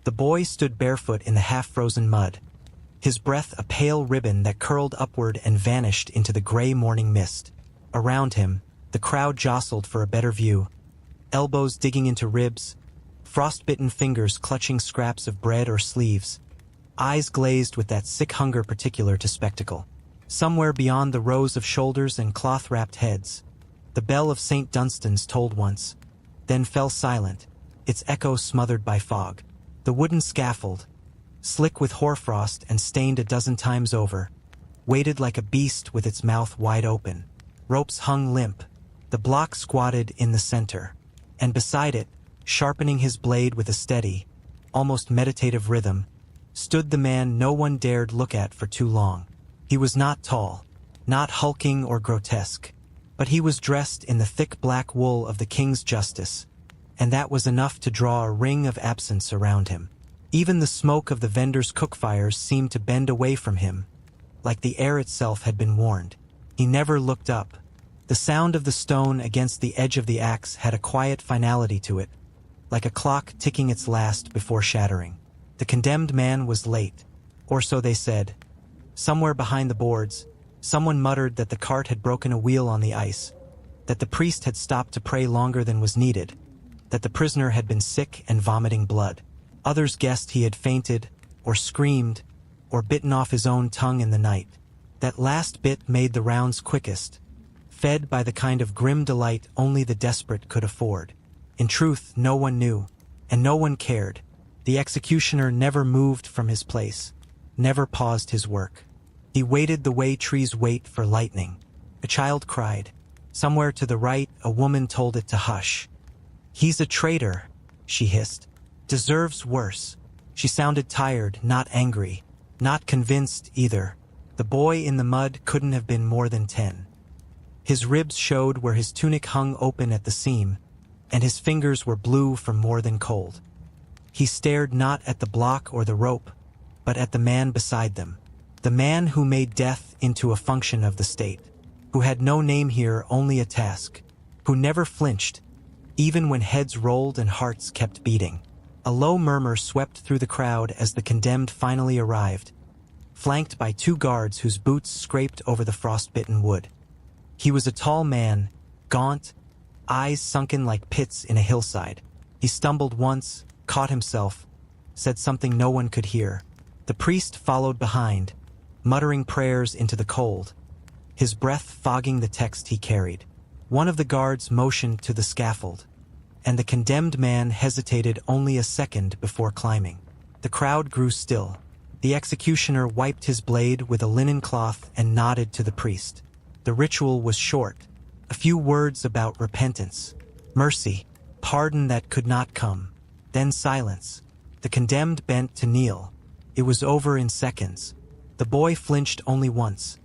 The boy stood barefoot in the half-frozen mud, his breath a pale ribbon that curled upward and vanished into the gray morning mist. Around him, the crowd jostled for a better view, elbows digging into ribs, frostbitten fingers clutching scraps of bread or sleeves, eyes glazed with that sick hunger particular to spectacle. Somewhere beyond the rows of shoulders and cloth-wrapped heads, the bell of St. Dunstan's tolled once, then fell silent, its echo smothered by fog. The wooden scaffold, slick with hoarfrost and stained a dozen times over, waited like a beast with its mouth wide open. Ropes hung limp, the block squatted in the center, and beside it, sharpening his blade with a steady, almost meditative rhythm, stood the man no one dared look at for too long. He was not tall, not hulking or grotesque, but he was dressed in the thick black wool of the king's justice, and that was enough to draw a ring of absence around him. Even the smoke of the vendors' cook-fires seemed to bend away from him, like the air itself had been warned. He never looked up. The sound of the stone against the edge of the axe had a quiet finality to it, like a clock ticking its last before shattering. The condemned man was late, or so they said. Somewhere behind the boards, someone muttered that the cart had broken a wheel on the ice, that the priest had stopped to pray longer than was needed, that the prisoner had been sick and vomiting blood. Others guessed he had fainted, or screamed, or bitten off his own tongue in the night. That last bit made the rounds quickest, fed by the kind of grim delight only the desperate could afford. In truth, no one knew, and no one cared. The executioner never moved from his place, never paused his work. He waited the way trees wait for lightning. A child cried. Somewhere to the right, a woman told it to hush. "He's a traitor," she hissed. "Deserves worse." She sounded tired, not angry, not convinced either. The boy in the mud couldn't have been more than 10. His ribs showed where his tunic hung open at the seam, and his fingers were blue from more than cold. He stared not at the block or the rope, but at the man beside them. The man who made death into a function of the state, who had no name here, only a task, who never flinched, even when heads rolled and hearts kept beating. A low murmur swept through the crowd as the condemned finally arrived, flanked by 2 guards whose boots scraped over the frostbitten wood. He was a tall man, gaunt, eyes sunken like pits in a hillside. He stumbled once, caught himself, said something no one could hear. The priest followed behind, muttering prayers into the cold, his breath fogging the text he carried. One of the guards motioned to the scaffold, and the condemned man hesitated only a second before climbing. The crowd grew still. The executioner wiped his blade with a linen cloth and nodded to the priest. The ritual was short, a few words about repentance, mercy, pardon that could not come, then silence. The condemned bent to kneel. It was over in seconds. The boy flinched only once,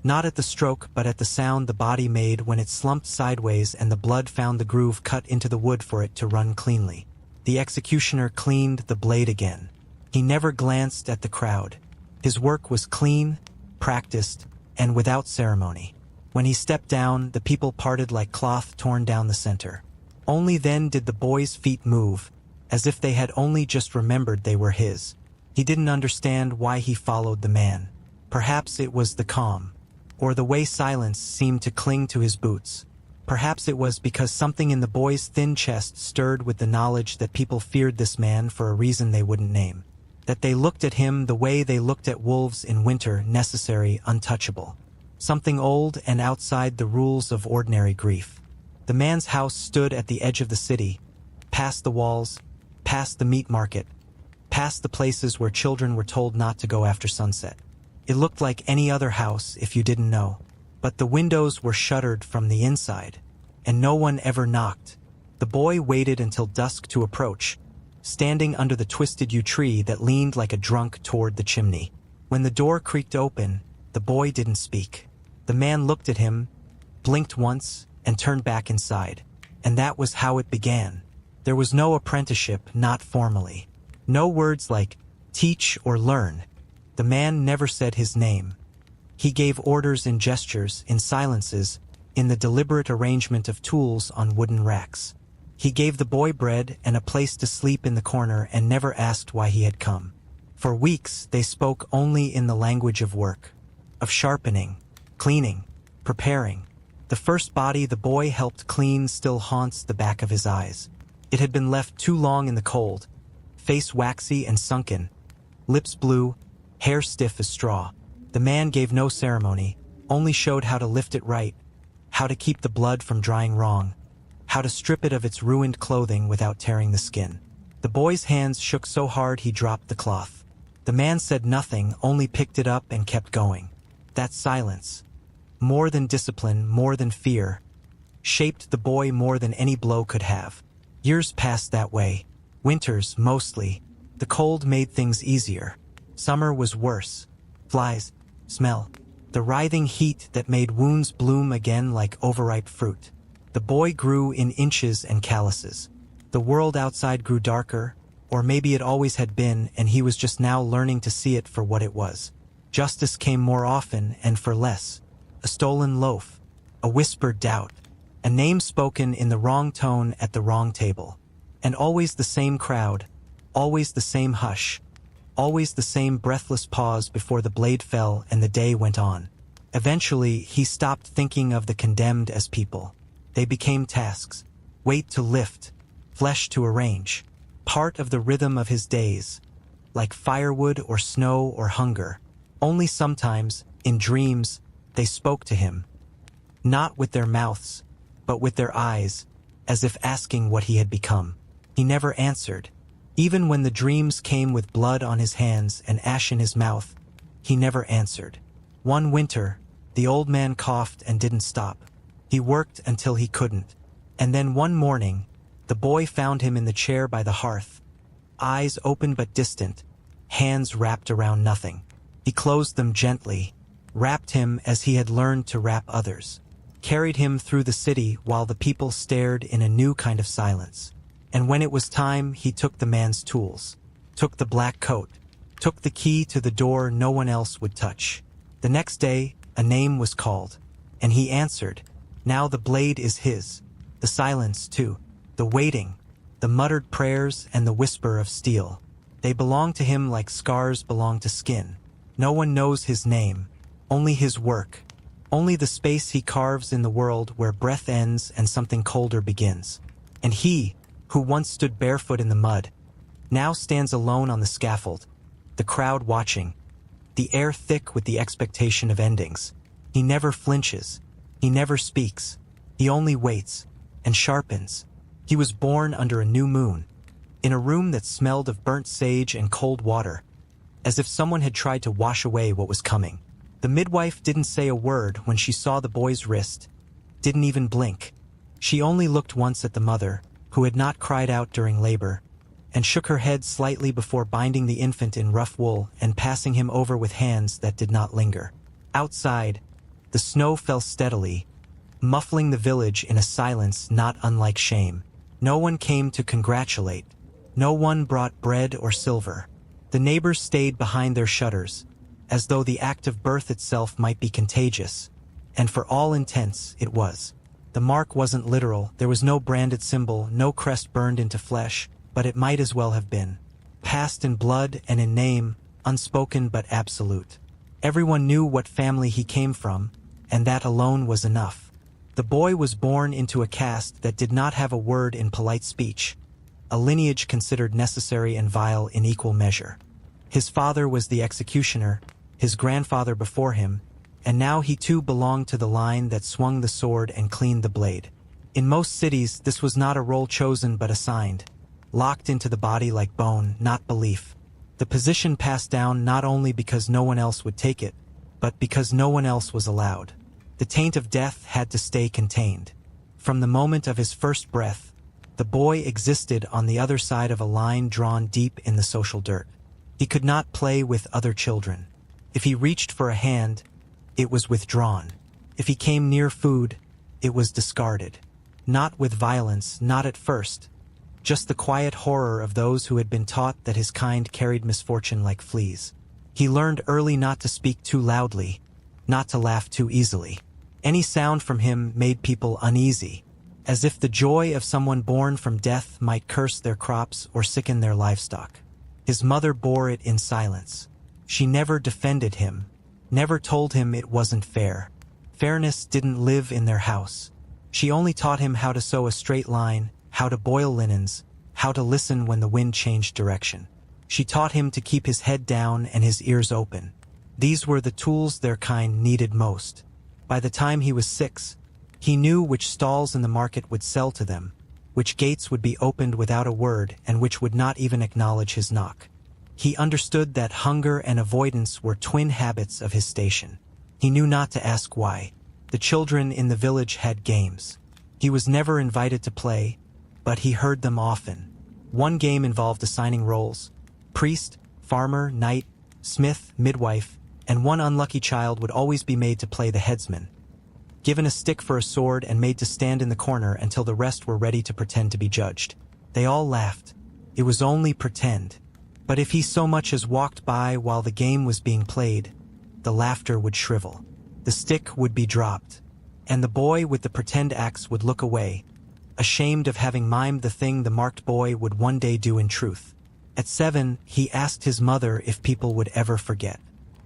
not at the stroke but at the sound the body made when it slumped sideways and the blood found the groove cut into the wood for it to run cleanly. The executioner cleaned the blade again. He never glanced at the crowd. His work was clean, practiced, and without ceremony. When he stepped down, the people parted like cloth torn down the center. Only then did the boy's feet move, as if they had only just remembered they were his. He didn't understand why he followed the man. Perhaps it was the calm, or the way silence seemed to cling to his boots. Perhaps it was because something in the boy's thin chest stirred with the knowledge that people feared this man for a reason they wouldn't name. That they looked at him the way they looked at wolves in winter, necessary, untouchable. Something old and outside the rules of ordinary grief. The man's house stood at the edge of the city, past the walls, past the meat market, past the places where children were told not to go after sunset. It looked like any other house if you didn't know, but the windows were shuttered from the inside, and no one ever knocked. The boy waited until dusk to approach, standing under the twisted yew tree that leaned like a drunk toward the chimney. When the door creaked open, the boy didn't speak. The man looked at him, blinked once, and turned back inside. And that was how it began. There was no apprenticeship, not formally. No words like teach or learn. The man never said his name. He gave orders in gestures, in silences, in the deliberate arrangement of tools on wooden racks. He gave the boy bread and a place to sleep in the corner and never asked why he had come. For weeks they spoke only in the language of work, of sharpening, cleaning, preparing. The first body the boy helped clean still haunts the back of his eyes. It had been left too long in the cold, face waxy and sunken, lips blue, hair stiff as straw. The man gave no ceremony, only showed how to lift it right, how to keep the blood from drying wrong, how to strip it of its ruined clothing without tearing the skin. The boy's hands shook so hard he dropped the cloth. The man said nothing, only picked it up and kept going. That silence, more than discipline, more than fear, shaped the boy more than any blow could have. Years passed that way. Winters, mostly. The cold made things easier. Summer was worse. Flies, smell, the writhing heat that made wounds bloom again like overripe fruit. The boy grew in inches and calluses. The world outside grew darker, or maybe it always had been, and he was just now learning to see it for what it was. Justice came more often and for less. A stolen loaf, a whispered doubt, a name spoken in the wrong tone at the wrong table. And always the same crowd, always the same hush, always the same breathless pause before the blade fell and the day went on. Eventually, he stopped thinking of the condemned as people. They became tasks, weight to lift, flesh to arrange, part of the rhythm of his days, like firewood or snow or hunger. Only sometimes, in dreams, they spoke to him, not with their mouths, but with their eyes, as if asking what he had become. He never answered. Even when the dreams came with blood on his hands and ash in his mouth, he never answered. One winter, the old man coughed and didn't stop. He worked until he couldn't. And then one morning, the boy found him in the chair by the hearth, eyes open but distant, hands wrapped around nothing. He closed them gently, wrapped him as he had learned to wrap others, carried him through the city while the people stared in a new kind of silence. And when it was time, he took the man's tools, took the black coat, took the key to the door no one else would touch. The next day, a name was called, and he answered. Now the blade is his, the silence too, the waiting, the muttered prayers and the whisper of steel. They belong to him like scars belong to skin. No one knows his name, only his work, only the space he carves in the world where breath ends and something colder begins. And he, who once stood barefoot in the mud, now stands alone on the scaffold, the crowd watching, the air thick with the expectation of endings. He never flinches, he never speaks, he only waits, and sharpens. He was born under a new moon, in a room that smelled of burnt sage and cold water, as if someone had tried to wash away what was coming. The midwife didn't say a word when she saw the boy's wrist, didn't even blink. She only looked once at the mother, who had not cried out during labor, and shook her head slightly before binding the infant in rough wool and passing him over with hands that did not linger. Outside, the snow fell steadily, muffling the village in a silence not unlike shame. No one came to congratulate. No one brought bread or silver. The neighbors stayed behind their shutters, as though the act of birth itself might be contagious, and for all intents it was. The mark wasn't literal, there was no branded symbol, no crest burned into flesh, but it might as well have been. Passed in blood and in name, unspoken but absolute. Everyone knew what family he came from, and that alone was enough. The boy was born into a caste that did not have a word in polite speech, a lineage considered necessary and vile in equal measure. His father was the executioner, his grandfather before him, and now he too belonged to the line that swung the sword and cleaned the blade. In most cities, this was not a role chosen but assigned, locked into the body like bone, not belief. The position passed down not only because no one else would take it, but because no one else was allowed. The taint of death had to stay contained. From the moment of his first breath, the boy existed on the other side of a line drawn deep in the social dirt. He could not play with other children. If he reached for a hand, it was withdrawn. If he came near food, it was discarded. Not with violence, not at first. Just the quiet horror of those who had been taught that his kind carried misfortune like fleas. He learned early not to speak too loudly, not to laugh too easily. Any sound from him made people uneasy. as if the joy of someone born from death might curse their crops or sicken their livestock. His mother bore it in silence. She never defended him, never told him it wasn't fair. Fairness didn't live in their house. She only taught him how to sew a straight line, how to boil linens, how to listen when the wind changed direction. She taught him to keep his head down and his ears open. These were the tools their kind needed most. By the time he was 6, he knew which stalls in the market would sell to them, which gates would be opened without a word and which would not even acknowledge his knock. He understood that hunger and avoidance were twin habits of his station. He knew not to ask why. The children in the village had games. He was never invited to play, but he heard them often. One game involved assigning roles: priest, farmer, knight, smith, midwife, and one unlucky child would always be made to play the headsman, given a stick for a sword and made to stand in the corner until the rest were ready to pretend to be judged. They all laughed. It was only pretend. But if he so much as walked by while the game was being played, the laughter would shrivel. The stick would be dropped, and the boy with the pretend axe would look away, ashamed of having mimed the thing the marked boy would one day do in truth. At 7, he asked his mother if people would ever forget.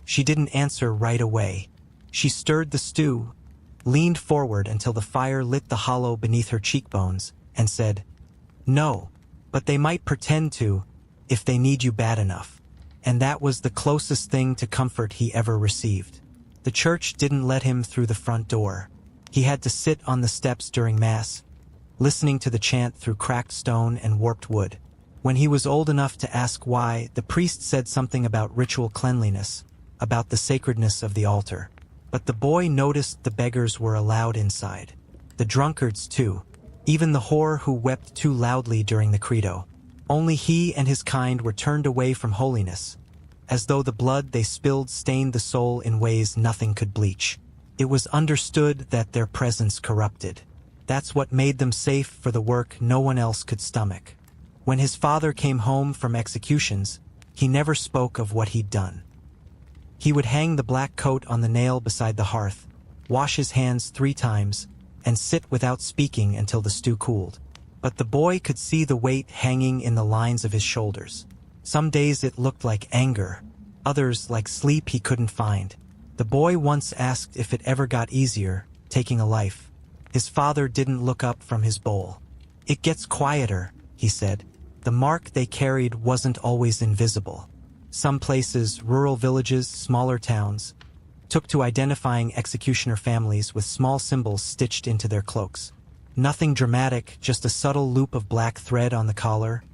She didn't answer right away. She stirred the stew, leaned forward until the fire lit the hollow beneath her cheekbones, and said, "No, but they might pretend to, if they need you bad enough." And that was the closest thing to comfort he ever received. The church didn't let him through the front door. He had to sit on the steps during Mass, listening to the chant through cracked stone and warped wood. When he was old enough to ask why, the priest said something about ritual cleanliness, about the sacredness of the altar. But the boy noticed the beggars were allowed inside. The drunkards too, even the whore who wept too loudly during the credo. Only he and his kind were turned away from holiness, as though the blood they spilled stained the soul in ways nothing could bleach. It was understood that their presence corrupted. That's what made them safe for the work no one else could stomach. When his father came home from executions, he never spoke of what he'd done. He would hang the black coat on the nail beside the hearth, wash his hands 3 times, and sit without speaking until the stew cooled. But the boy could see the weight hanging in the lines of his shoulders. Some days it looked like anger, others like sleep he couldn't find. The boy once asked if it ever got easier, taking a life. His father didn't look up from his bowl. "It gets quieter," he said. The mark they carried wasn't always invisible. Some places, rural villages, smaller towns, took to identifying executioner families with small symbols stitched into their cloaks. Nothing dramatic, just a subtle loop of black thread on the collar,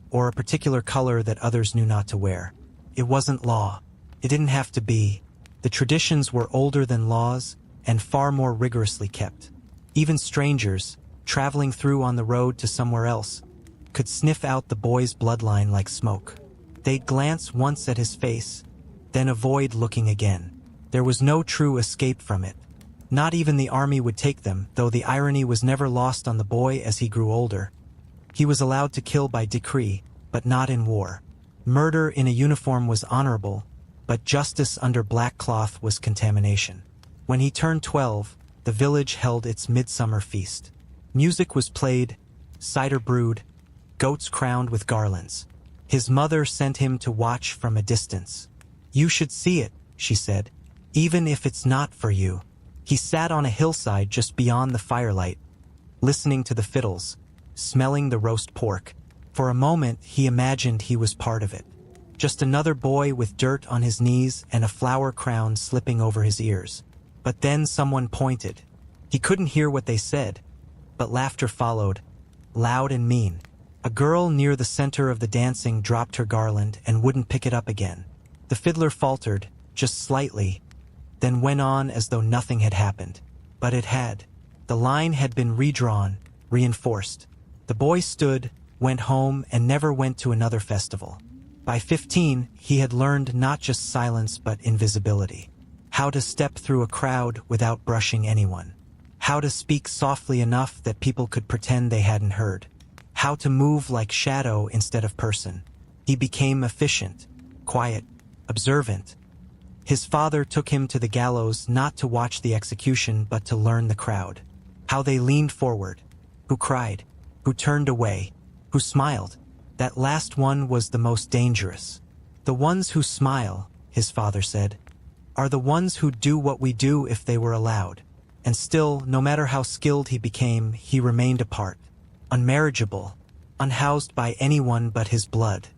or a particular color that others knew not to wear. It wasn't law. It didn't have to be. The traditions were older than laws and far more rigorously kept. Even strangers, traveling through on the road to somewhere else, could sniff out the boy's bloodline like smoke. They'd glance once at his face, then avoid looking again. There was no true escape from it. Not even the army would take them, though the irony was never lost on the boy as he grew older. He was allowed to kill by decree, but not in war. Murder in a uniform was honorable, but justice under black cloth was contamination. When he turned 12, the village held its midsummer feast. Music was played, cider brewed, goats crowned with garlands. His mother sent him to watch from a distance. "You should see it," she said, "even if it's not for you." He sat on a hillside just beyond the firelight, listening to the fiddles, smelling the roast pork. For a moment, he imagined he was part of it. Just another boy with dirt on his knees and a flower crown slipping over his ears. But then someone pointed. He couldn't hear what they said, but laughter followed, loud and mean. A girl near the center of the dancing dropped her garland and wouldn't pick it up again. The fiddler faltered, just slightly, then went on as though nothing had happened. But it had. The line had been redrawn, reinforced. The boy stood, went home, and never went to another festival. By 15, he had learned not just silence but invisibility. How to step through a crowd without brushing anyone. How to speak softly enough that people could pretend they hadn't heard. How to move like shadow instead of person. He became efficient, quiet, observant. His father took him to the gallows not to watch the execution but to learn the crowd. How they leaned forward, who cried, who turned away, who smiled. That last one was the most dangerous. The ones who smile, his father said, are the ones who do what we do if they were allowed. And still, no matter how skilled he became, he remained apart, unmarriageable, unhoused by anyone but his blood.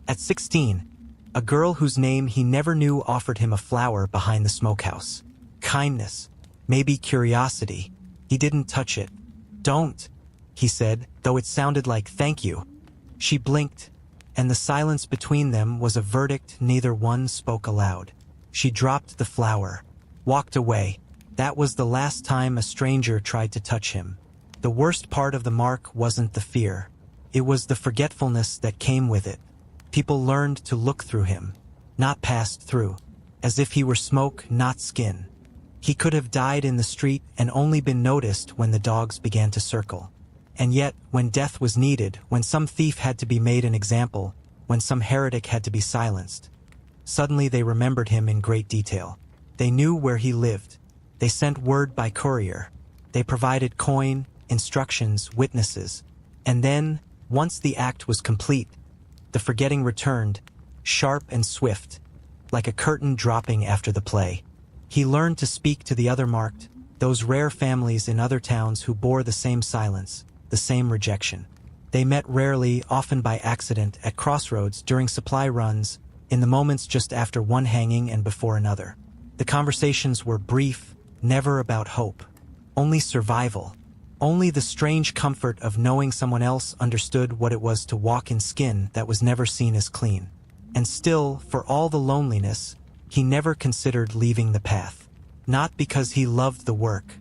At 16, a girl whose name he never knew offered him a flower behind the smokehouse. Kindness, maybe curiosity. He didn't touch it. "Don't," he said, though it sounded like "thank you." She blinked, and the silence between them was a verdict neither one spoke aloud. She dropped the flower, walked away. That was the last time a stranger tried to touch him. The worst part of the mark wasn't the fear. It was the forgetfulness that came with it. People learned to look through him, not passed through, as if he were smoke, not skin. He could have died in the street and only been noticed when the dogs began to circle. And yet, when death was needed, when some thief had to be made an example, when some heretic had to be silenced, suddenly they remembered him in great detail. They knew where he lived. They sent word by courier. They provided coin, instructions, witnesses. And then, once the act was complete, the forgetting returned, sharp and swift, like a curtain dropping after the play. He learned to speak to the other marked, those rare families in other towns who bore the same silence, the same rejection. They met rarely, often by accident, at crossroads during supply runs, in the moments just after one hanging and before another. The conversations were brief, never about hope. Only survival. Only the strange comfort of knowing someone else understood what it was to walk in skin that was never seen as clean. And still, for all the loneliness, he never considered leaving the path. Not because he loved the work.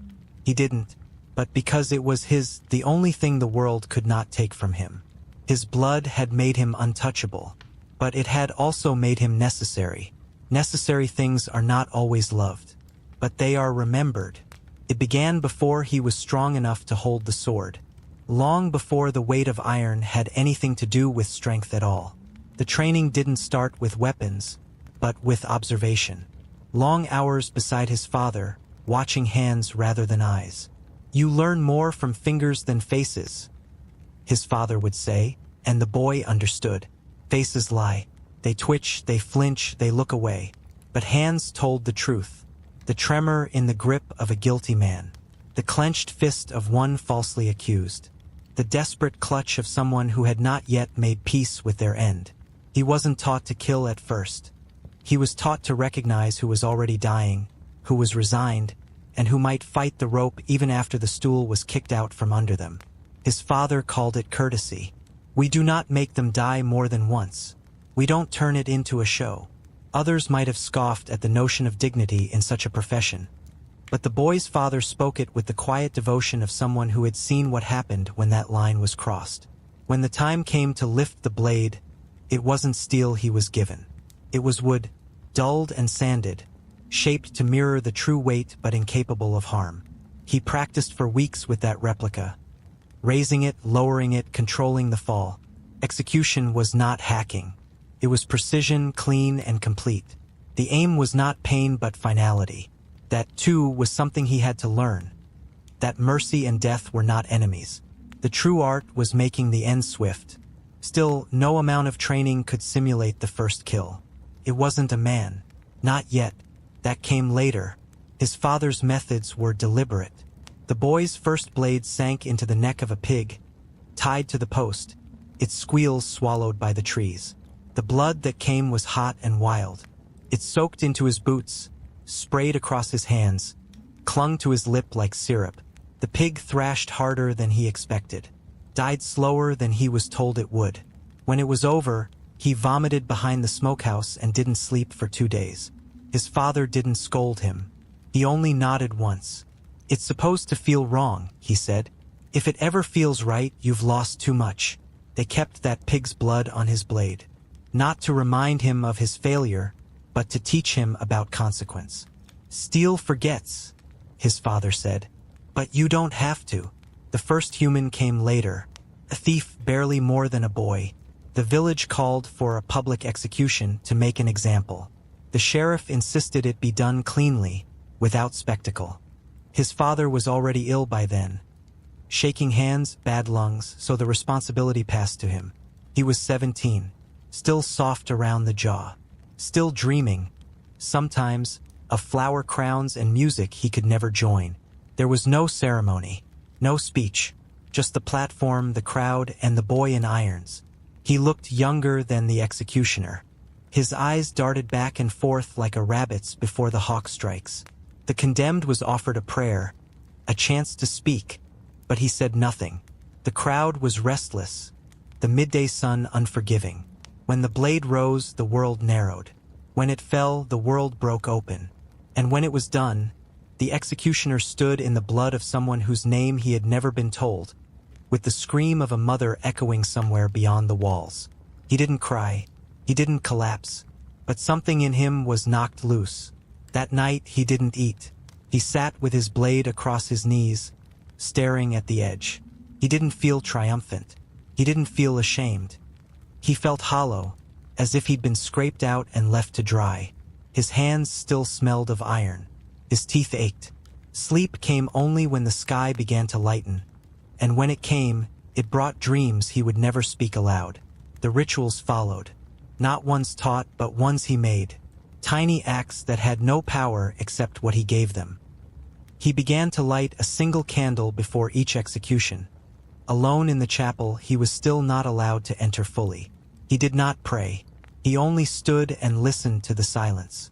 He didn't. But because it was the only thing the world could not take from him. His blood had made him untouchable, but it had also made him necessary. Necessary things are not always loved, but they are remembered. It began before he was strong enough to hold the sword, long before the weight of iron had anything to do with strength at all. The training didn't start with weapons, but with observation. Long hours beside his father, watching hands rather than eyes. "You learn more from fingers than faces," his father would say, and the boy understood. Faces lie. They twitch, they flinch, they look away. But hands told the truth. The tremor in the grip of a guilty man. The clenched fist of one falsely accused. The desperate clutch of someone who had not yet made peace with their end. He wasn't taught to kill at first. He was taught to recognize who was already dying, who was resigned, and who might fight the rope even after the stool was kicked out from under them. His father called it courtesy. We do not make them die more than once. We don't turn it into a show. Others might have scoffed at the notion of dignity in such a profession. But the boy's father spoke it with the quiet devotion of someone who had seen what happened when that line was crossed. When the time came to lift the blade, it wasn't steel he was given. It was wood, dulled and sanded, shaped to mirror the true weight but incapable of harm. He practiced for weeks with that replica, raising it, lowering it, controlling the fall. Execution was not hacking. It was precision, clean and complete. The aim was not pain but finality. That, too, was something he had to learn. That mercy and death were not enemies. The true art was making the end swift. Still, no amount of training could simulate the first kill. It wasn't a man. Not yet. That came later. His father's methods were deliberate. The boy's first blade sank into the neck of a pig, tied to the post, its squeals swallowed by the trees. The blood that came was hot and wild. It soaked into his boots, sprayed across his hands, clung to his lip like syrup. The pig thrashed harder than he expected, died slower than he was told it would. When it was over, he vomited behind the smokehouse and didn't sleep for 2 days. His father didn't scold him. He only nodded once. "It's supposed to feel wrong," he said. "If it ever feels right, you've lost too much." They kept that pig's blood on his blade, not to remind him of his failure, but to teach him about consequence. "Steel forgets," his father said. "But you don't have to." The first human came later, a thief barely more than a boy. The village called for a public execution to make an example. The sheriff insisted it be done cleanly, without spectacle. His father was already ill by then. Shaking hands, bad lungs, so the responsibility passed to him. He was 17, still soft around the jaw, still dreaming, sometimes, of flower crowns and music he could never join. There was no ceremony, no speech, just the platform, the crowd, and the boy in irons. He looked younger than the executioner. His eyes darted back and forth like a rabbit's before the hawk strikes. The condemned was offered a prayer, a chance to speak, but he said nothing. The crowd was restless, the midday sun unforgiving. When the blade rose, the world narrowed. When it fell, the world broke open. And when it was done, the executioner stood in the blood of someone whose name he had never been told, with the scream of a mother echoing somewhere beyond the walls. He didn't cry, he didn't collapse, but something in him was knocked loose. That night he didn't eat. He sat with his blade across his knees, staring at the edge. He didn't feel triumphant. He didn't feel ashamed. He felt hollow, as if he'd been scraped out and left to dry. His hands still smelled of iron. His teeth ached. Sleep came only when the sky began to lighten, and when it came, it brought dreams he would never speak aloud. The rituals followed, not ones taught, but ones he made, tiny acts that had no power except what he gave them. He began to light a single candle before each execution. Alone in the chapel, he was still not allowed to enter fully. He did not pray. He only stood and listened to the silence.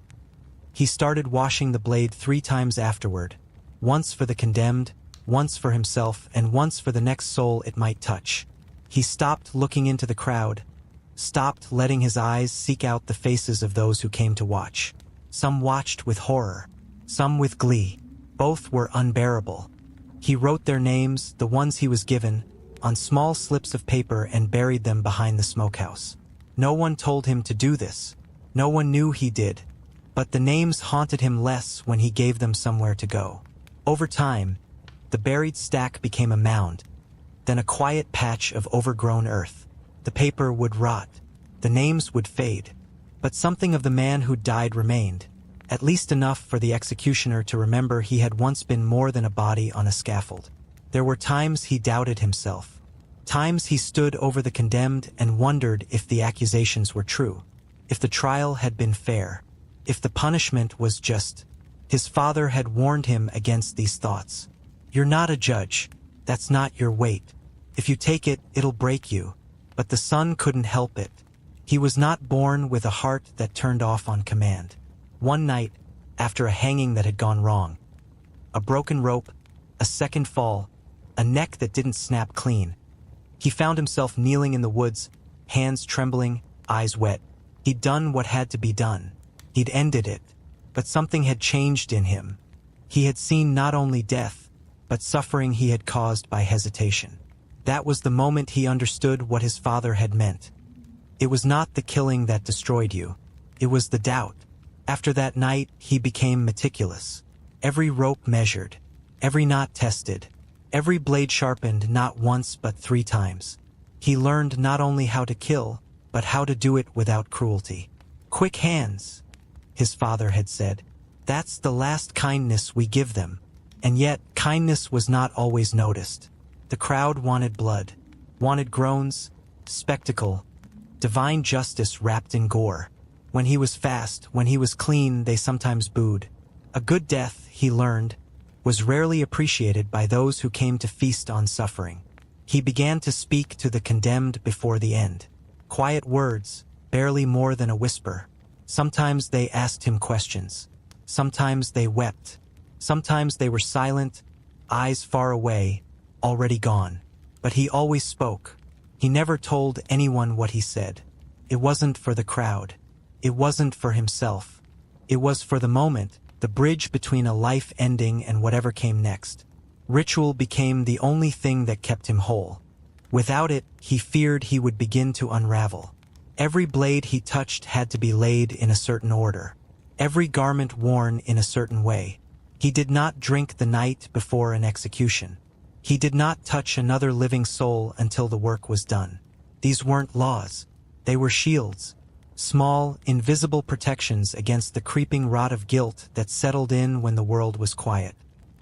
He started washing the blade 3 times afterward, once for the condemned, once for himself, and once for the next soul it might touch. He stopped looking into the crowd, stopped letting his eyes seek out the faces of those who came to watch. Some watched with horror, some with glee. Both were unbearable. He wrote their names, the ones he was given, on small slips of paper and buried them behind the smokehouse. No one told him to do this. No one knew he did. But the names haunted him less when he gave them somewhere to go. Over time, the buried stack became a mound, then a quiet patch of overgrown earth. The paper would rot. The names would fade. But something of the man who died remained, at least enough for the executioner to remember he had once been more than a body on a scaffold. There were times he doubted himself. Times he stood over the condemned and wondered if the accusations were true, if the trial had been fair, if the punishment was just. His father had warned him against these thoughts. You're not a judge. That's not your weight. If you take it, it'll break you. But the son couldn't help it. He was not born with a heart that turned off on command. One night, after a hanging that had gone wrong, a broken rope, a second fall, a neck that didn't snap clean, he found himself kneeling in the woods, hands trembling, eyes wet. He'd done what had to be done. He'd ended it. But something had changed in him. He had seen not only death, but suffering he had caused by hesitation. That was the moment he understood what his father had meant. It was not the killing that destroyed you. It was the doubt. After that night, he became meticulous. Every rope measured, every knot tested, every blade sharpened not once but 3 times. He learned not only how to kill, but how to do it without cruelty. Quick hands, his father had said. That's the last kindness we give them. And yet, kindness was not always noticed. The crowd wanted blood, wanted groans, spectacle, divine justice wrapped in gore. When he was fast, when he was clean, they sometimes booed. A good death, he learned, was rarely appreciated by those who came to feast on suffering. He began to speak to the condemned before the end. Quiet words, barely more than a whisper. Sometimes they asked him questions. Sometimes they wept. Sometimes they were silent, eyes far away, already gone. But he always spoke. He never told anyone what he said. It wasn't for the crowd. It wasn't for himself. It was for the moment, the bridge between a life ending and whatever came next. Ritual became the only thing that kept him whole. Without it, he feared he would begin to unravel. Every blade he touched had to be laid in a certain order. Every garment worn in a certain way. He did not drink the night before an execution. He did not touch another living soul until the work was done. These weren't laws. They were shields. Small, invisible protections against the creeping rot of guilt that settled in when the world was quiet.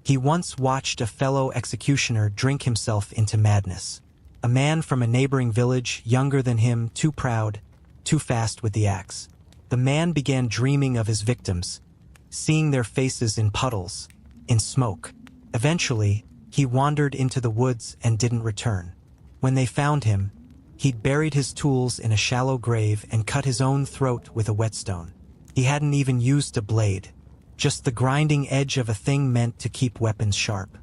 He once watched a fellow executioner drink himself into madness. A man from a neighboring village, younger than him, too proud, too fast with the axe. The man began dreaming of his victims, seeing their faces in puddles, in smoke. Eventually, he wandered into the woods and didn't return. When they found him, he'd buried his tools in a shallow grave and cut his own throat with a whetstone. He hadn't even used a blade, just the grinding edge of a thing meant to keep weapons sharp.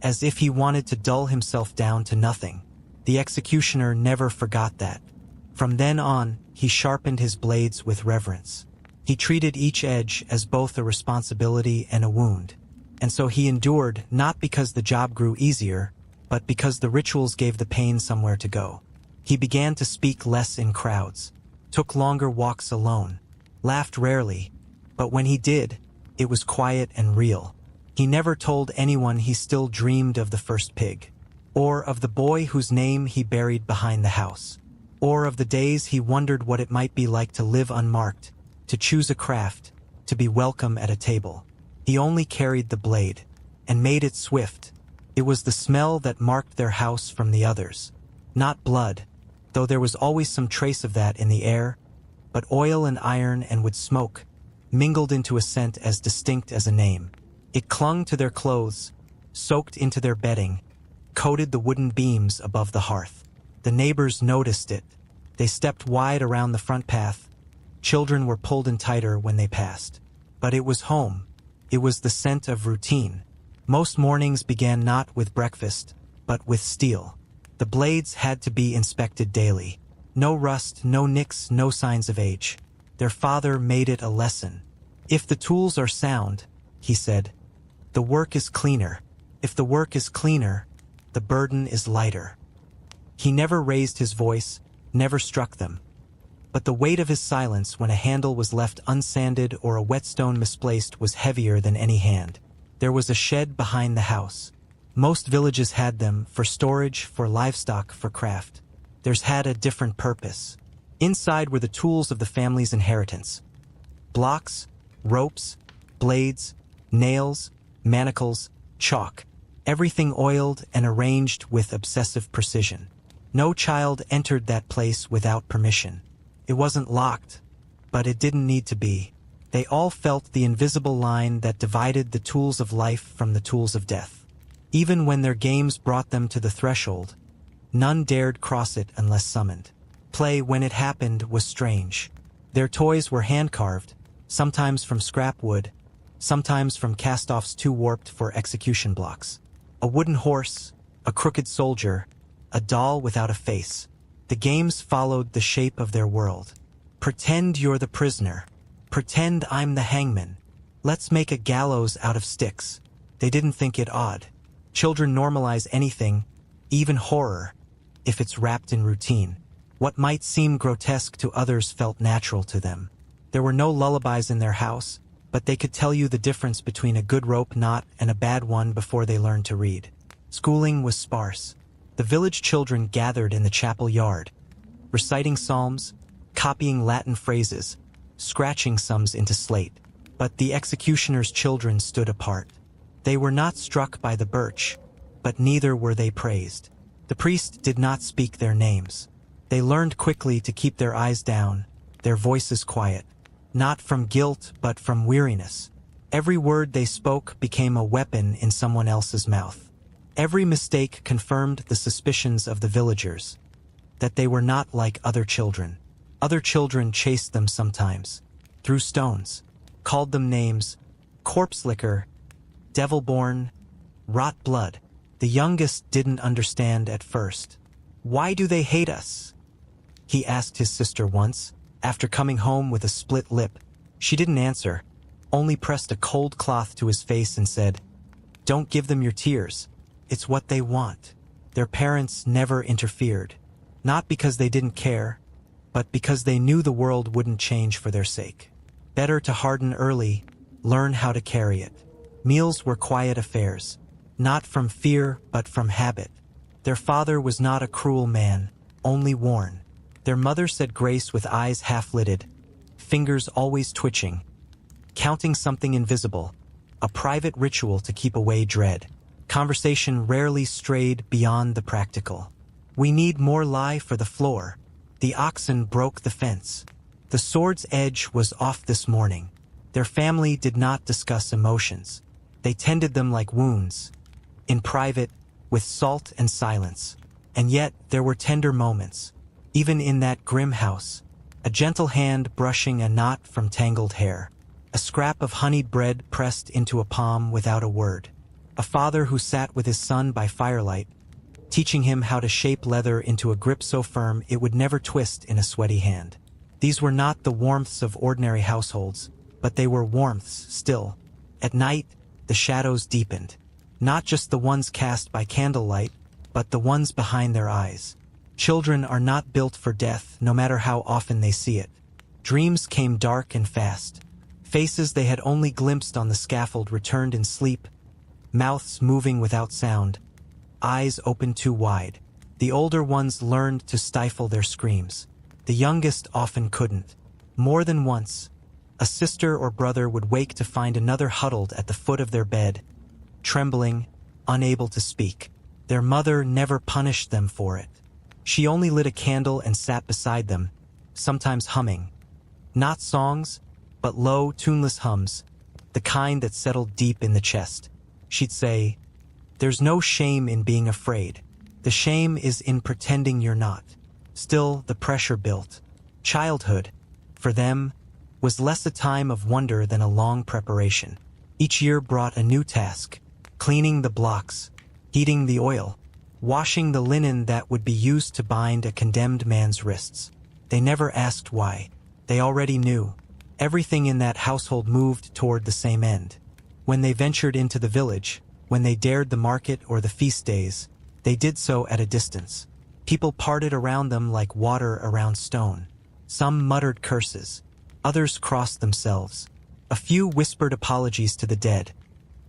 As if he wanted to dull himself down to nothing. The executioner never forgot that. From then on, he sharpened his blades with reverence. He treated each edge as both a responsibility and a wound. And so he endured, not because the job grew easier, but because the rituals gave the pain somewhere to go. He began to speak less in crowds, took longer walks alone, laughed rarely, but when he did, it was quiet and real. He never told anyone he still dreamed of the first pig, or of the boy whose name he buried behind the house, or of the days he wondered what it might be like to live unmarked, to choose a craft, to be welcome at a table. He only carried the blade, and made it swift. It was the smell that marked their house from the others. Not blood, though there was always some trace of that in the air, but oil and iron and wood smoke, mingled into a scent as distinct as a name. It clung to their clothes, soaked into their bedding, coated the wooden beams above the hearth. The neighbors noticed it. They stepped wide around the front path. Children were pulled in tighter when they passed. But it was home. It was the scent of routine. Most mornings began not with breakfast, but with steel. The blades had to be inspected daily. No rust, no nicks, no signs of age. Their father made it a lesson. If the tools are sound, he said, the work is cleaner. If the work is cleaner, the burden is lighter. He never raised his voice, never struck them. But the weight of his silence when a handle was left unsanded or a whetstone misplaced was heavier than any hand. There was a shed behind the house. Most villages had them, for storage, for livestock, for craft. Theirs had a different purpose. Inside were the tools of the family's inheritance. Blocks, ropes, blades, nails, manacles, chalk, everything oiled and arranged with obsessive precision. No child entered that place without permission. It wasn't locked, but it didn't need to be. They all felt the invisible line that divided the tools of life from the tools of death. Even when their games brought them to the threshold, none dared cross it unless summoned. Play, when it happened, was strange. Their toys were hand-carved, sometimes from scrap wood, sometimes from cast-offs too warped for execution blocks. A wooden horse, a crooked soldier, a doll without a face. The games followed the shape of their world. Pretend you're the prisoner. Pretend I'm the hangman. Let's make a gallows out of sticks. They didn't think it odd. Children normalize anything, even horror, if it's wrapped in routine. What might seem grotesque to others felt natural to them. There were no lullabies in their house, but they could tell you the difference between a good rope knot and a bad one before they learned to read. Schooling was sparse. The village children gathered in the chapel yard, reciting psalms, copying Latin phrases, scratching sums into slate. But the executioner's children stood apart. They were not struck by the birch, but neither were they praised. The priest did not speak their names. They learned quickly to keep their eyes down, their voices quiet, not from guilt but from weariness. Every word they spoke became a weapon in someone else's mouth. Every mistake confirmed the suspicions of the villagers, that they were not like other children. Other children chased them sometimes, threw stones, called them names, corpse licker, devil-born, rot blood. The youngest didn't understand at first. Why do they hate us? He asked his sister once, after coming home with a split lip. She didn't answer, only pressed a cold cloth to his face and said, "Don't give them your tears. It's what they want." Their parents never interfered, not because they didn't care, but because they knew the world wouldn't change for their sake. Better to harden early, learn how to carry it. Meals were quiet affairs, not from fear but from habit. Their father was not a cruel man, only worn. Their mother said grace with eyes half-lidded, fingers always twitching, counting something invisible, a private ritual to keep away dread. Conversation rarely strayed beyond the practical. We need more lye for the floor. The oxen broke the fence. The sword's edge was off this morning. Their family did not discuss emotions. They tended them like wounds, in private, with salt and silence. And yet there were tender moments, even in that grim house. A gentle hand brushing a knot from tangled hair. A scrap of honeyed bread pressed into a palm without a word. A father who sat with his son by firelight, teaching him how to shape leather into a grip so firm it would never twist in a sweaty hand. These were not the warmths of ordinary households, but they were warmths still. At night, the shadows deepened. Not just the ones cast by candlelight, but the ones behind their eyes. Children are not built for death, no matter how often they see it. Dreams came dark and fast. Faces they had only glimpsed on the scaffold returned in sleep, mouths moving without sound, eyes open too wide. The older ones learned to stifle their screams. The youngest often couldn't. More than once, a sister or brother would wake to find another huddled at the foot of their bed, trembling, unable to speak. Their mother never punished them for it. She only lit a candle and sat beside them, sometimes humming. Not songs, but low, tuneless hums, the kind that settled deep in the chest. She'd say, "There's no shame in being afraid. The shame is in pretending you're not." Still, the pressure built. Childhood, for them, was less a time of wonder than a long preparation. Each year brought a new task: cleaning the blocks, heating the oil, washing the linen that would be used to bind a condemned man's wrists. They never asked why. They already knew. Everything in that household moved toward the same end. When they ventured into the village, when they dared the market or the feast days, they did so at a distance. People parted around them like water around stone. Some muttered curses. Others crossed themselves. A few whispered apologies to the dead,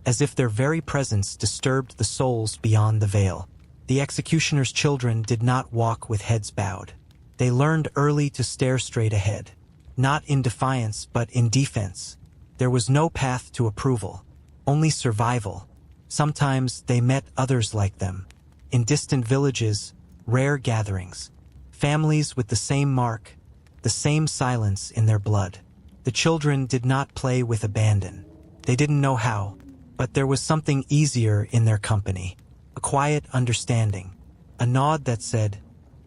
as if their very presence disturbed the souls beyond the veil. The executioner's children did not walk with heads bowed. They learned early to stare straight ahead. Not in defiance, but in defense. There was no path to approval, only survival. Sometimes they met others like them. In distant villages, rare gatherings. Families with the same mark, the same silence in their blood. The children did not play with abandon. They didn't know how, but there was something easier in their company. A quiet understanding. A nod that said,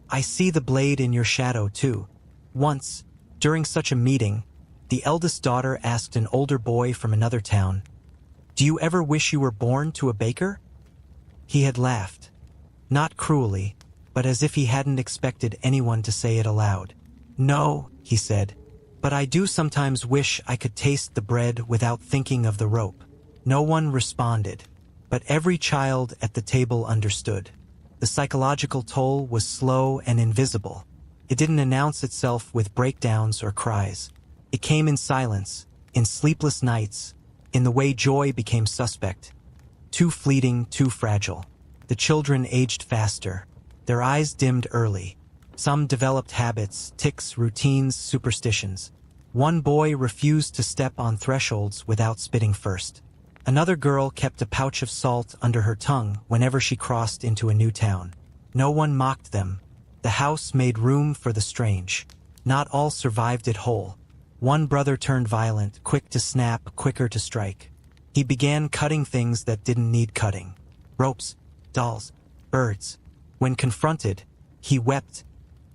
"I see the blade in your shadow too." Once, during such a meeting, the eldest daughter asked an older boy from another town, "Do you ever wish you were born to a baker?" He had laughed. Not cruelly, but as if he hadn't expected anyone to say it aloud. "No," he said, "but I do sometimes wish I could taste the bread without thinking of the rope." No one responded, but every child at the table understood. The psychological toll was slow and invisible. It didn't announce itself with breakdowns or cries. It came in silence, in sleepless nights, in the way joy became suspect. Too fleeting, too fragile. The children aged faster. Their eyes dimmed early. Some developed habits, tics, routines, superstitions. One boy refused to step on thresholds without spitting first. Another girl kept a pouch of salt under her tongue whenever she crossed into a new town. No one mocked them. The house made room for the strange. Not all survived it whole. One brother turned violent, quick to snap, quicker to strike. He began cutting things that didn't need cutting. Ropes, dolls, birds. When confronted, he wept,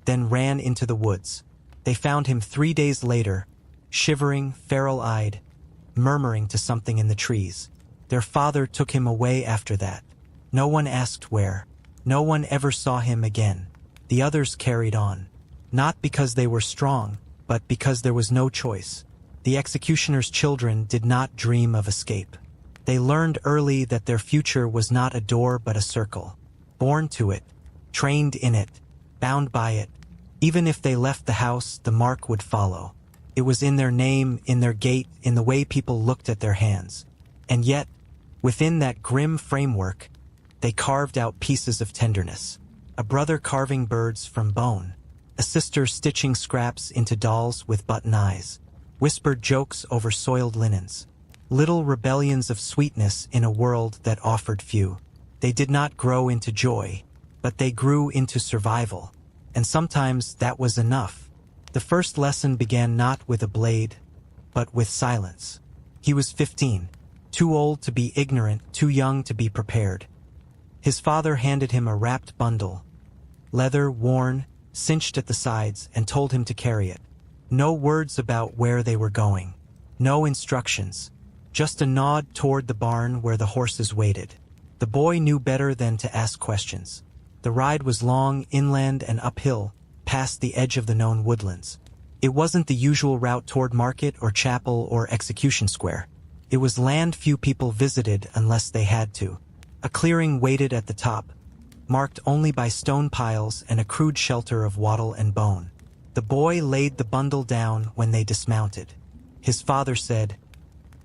then ran into the woods. They found him 3 days later, shivering, feral-eyed, murmuring to something in the trees. Their father took him away after that. No one asked where. No one ever saw him again. The others carried on. Not because they were strong, but because there was no choice. The executioner's children did not dream of escape. They learned early that their future was not a door but a circle. Born to it, trained in it, bound by it. Even if they left the house, the mark would follow. It was in their name, in their gait, in the way people looked at their hands. And yet, within that grim framework, they carved out pieces of tenderness. A brother carving birds from bone. A sister stitching scraps into dolls with button eyes. Whispered jokes over soiled linens. little rebellions of sweetness in a world that offered few. They did not grow into joy, but they grew into survival. And sometimes that was enough. The first lesson began not with a blade, but with silence. He was 15, too old to be ignorant, too young to be prepared. His father handed him a wrapped bundle, leather, worn, cinched at the sides, and told him to carry it. No words about where they were going. No instructions. Just a nod toward the barn where the horses waited. The boy knew better than to ask questions. The ride was long, inland and uphill, past the edge of the known woodlands. It wasn't the usual route toward market or chapel or execution square. It was land few people visited unless they had to. A clearing waited at the top, marked only by stone piles and a crude shelter of wattle and bone. The boy laid the bundle down when they dismounted. His father said,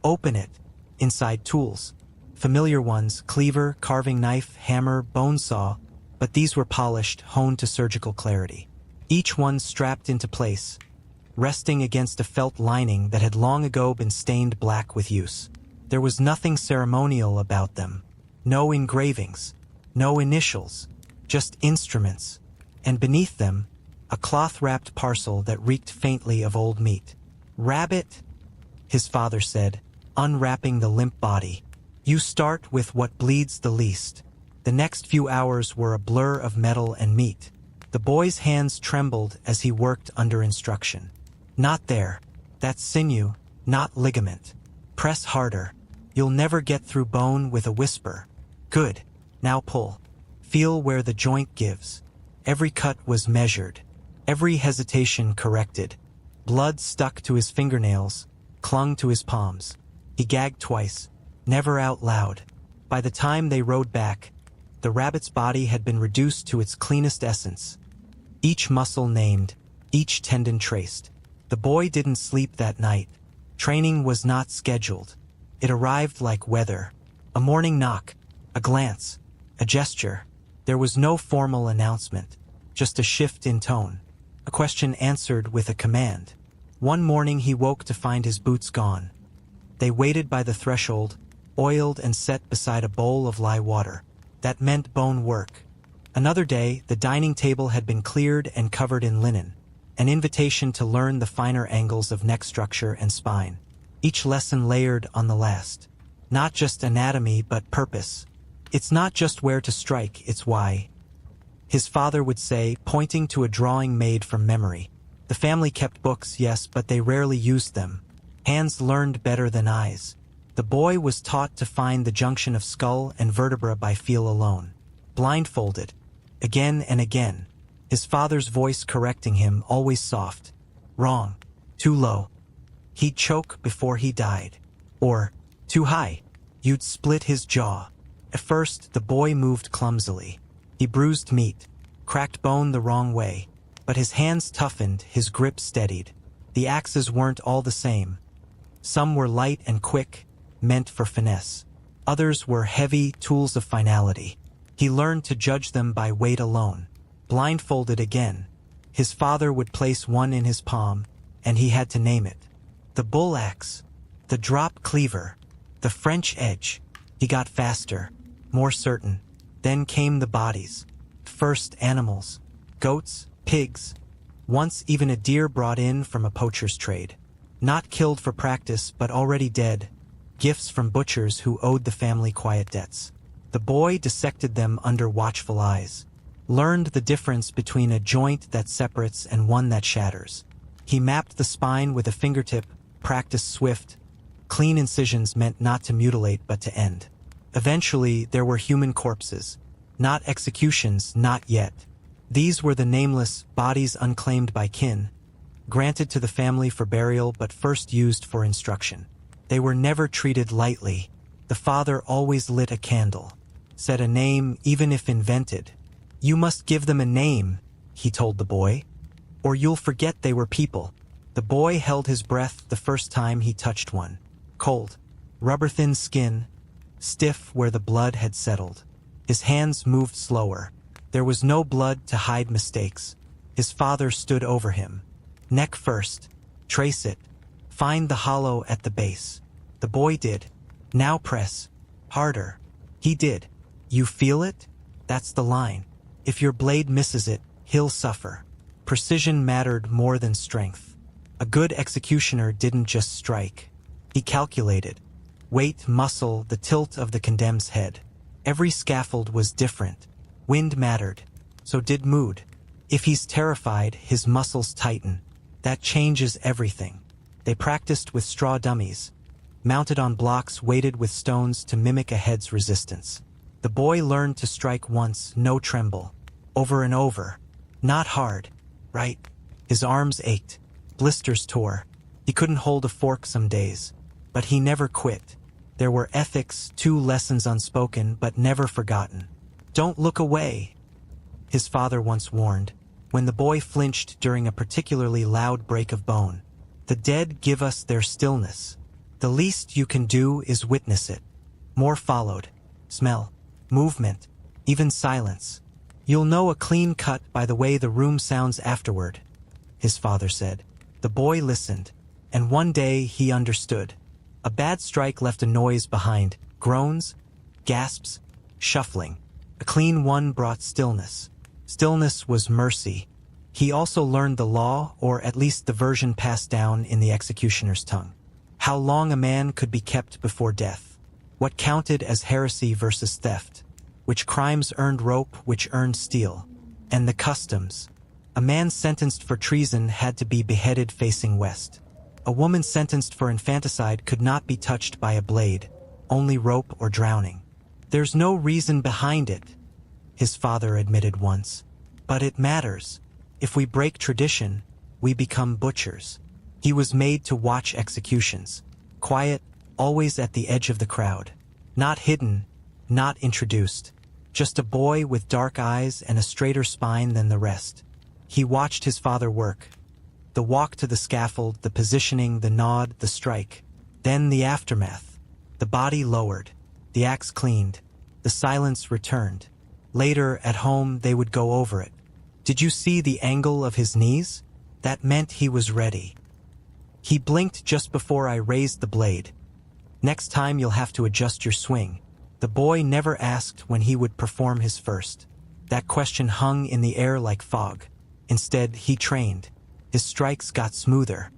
"Open it." Inside tools. Familiar ones, cleaver, carving knife, hammer, bone saw, but these were polished, honed to surgical clarity. Each one strapped into place, resting against a felt lining that had long ago been stained black with use. There was nothing ceremonial about them. No engravings, no initials, just instruments, and beneath them, a cloth-wrapped parcel that reeked faintly of old meat. "Rabbit," his father said, unwrapping the limp body. "You start with what bleeds the least." The next few hours were a blur of metal and meat. The boy's hands trembled as he worked under instruction. "Not there. That's sinew, not ligament. Press harder. You'll never get through bone with a whisper. Good. Now pull. Feel where the joint gives." Every cut was measured. Every hesitation corrected. Blood stuck to his fingernails, clung to his palms. He gagged twice, never out loud. By the time they rode back, the rabbit's body had been reduced to its cleanest essence. Each muscle named, each tendon traced. The boy didn't sleep that night. Training was not scheduled. It arrived like weather. A morning knock, a glance, a gesture. There was no formal announcement, just a shift in tone. A question answered with a command. One morning he woke to find his boots gone. They waited by the threshold, oiled and set beside a bowl of lye water. That meant bone work. Another day, the dining table had been cleared and covered in linen, an invitation to learn the finer angles of neck structure and spine. Each lesson layered on the last. Not just anatomy, but purpose. It's not just where to strike, it's why. His father would say, pointing to a drawing made from memory. The family kept books, yes, but they rarely used them. Hands learned better than eyes. The boy was taught to find the junction of skull and vertebra by feel alone. Blindfolded. Again and again. His father's voice correcting him, always soft. Wrong. Too low. He'd choke before he died. Or, too high. You'd split his jaw. At first, the boy moved clumsily. He bruised meat, cracked bone the wrong way, but his hands toughened, his grip steadied. The axes weren't all the same. Some were light and quick, meant for finesse. Others were heavy, tools of finality. He learned to judge them by weight alone. Blindfolded again, his father would place one in his palm, and he had to name it. The bull axe, the drop cleaver, the French edge. He got faster, more certain. Then came the bodies. First animals, goats, pigs, once even a deer brought in from a poacher's trade. Not killed for practice, but already dead. Gifts from butchers who owed the family quiet debts. The boy dissected them under watchful eyes. Learned the difference between a joint that separates and one that shatters. He mapped the spine with a fingertip, practiced swift. Clean incisions meant not to mutilate but to end. Eventually, there were human corpses. Not executions, not yet. These were the nameless, bodies unclaimed by kin, granted to the family for burial but first used for instruction. They were never treated lightly. The father always lit a candle, said a name even if invented. "You must give them a name," he told the boy, "or you'll forget they were people." The boy held his breath the first time he touched one. Cold, rubber-thin skin, stiff where the blood had settled. His hands moved slower. There was no blood to hide mistakes. His father stood over him. Neck first. Trace it. Find the hollow at the base. The boy did. Now press. Harder. He did. You feel it? That's the line. If your blade misses it, he'll suffer. Precision mattered more than strength. A good executioner didn't just strike. He calculated. Weight, muscle, the tilt of the condemned's head. Every scaffold was different. Wind mattered. So did mood. If he's terrified, his muscles tighten. That changes everything. They practiced with straw dummies, mounted on blocks weighted with stones to mimic a head's resistance. The boy learned to strike once, no tremble. Over and over. Not hard, right? His arms ached. Blisters tore. He couldn't hold a fork some days. But he never quit. There were ethics, 2 lessons unspoken but never forgotten. Don't look away, his father once warned, when the boy flinched during a particularly loud break of bone. The dead give us their stillness. The least you can do is witness it. More followed. Smell. Movement. Even silence. You'll know a clean cut by the way the room sounds afterward, his father said. The boy listened, and one day he understood. A bad strike left a noise behind, groans, gasps, shuffling. A clean one brought stillness. Stillness was mercy. He also learned the law, or at least the version passed down in the executioner's tongue. How long a man could be kept before death. What counted as heresy versus theft. Which crimes earned rope, which earned steel. And the customs. A man sentenced for treason had to be beheaded facing west. A woman sentenced for infanticide could not be touched by a blade, only rope or drowning. There's no reason behind it, his father admitted once. But it matters. If we break tradition, we become butchers. He was made to watch executions. Quiet, always at the edge of the crowd. Not hidden, not introduced. Just a boy with dark eyes and a straighter spine than the rest. He watched his father work. The walk to the scaffold, the positioning, the nod, the strike. Then the aftermath. The body lowered. The axe cleaned. The silence returned. Later, at home, they would go over it. Did you see the angle of his knees? That meant he was ready. He blinked just before I raised the blade. Next time you'll have to adjust your swing. The boy never asked when he would perform his first. That question hung in the air like fog. Instead, he trained. His strikes got smoother.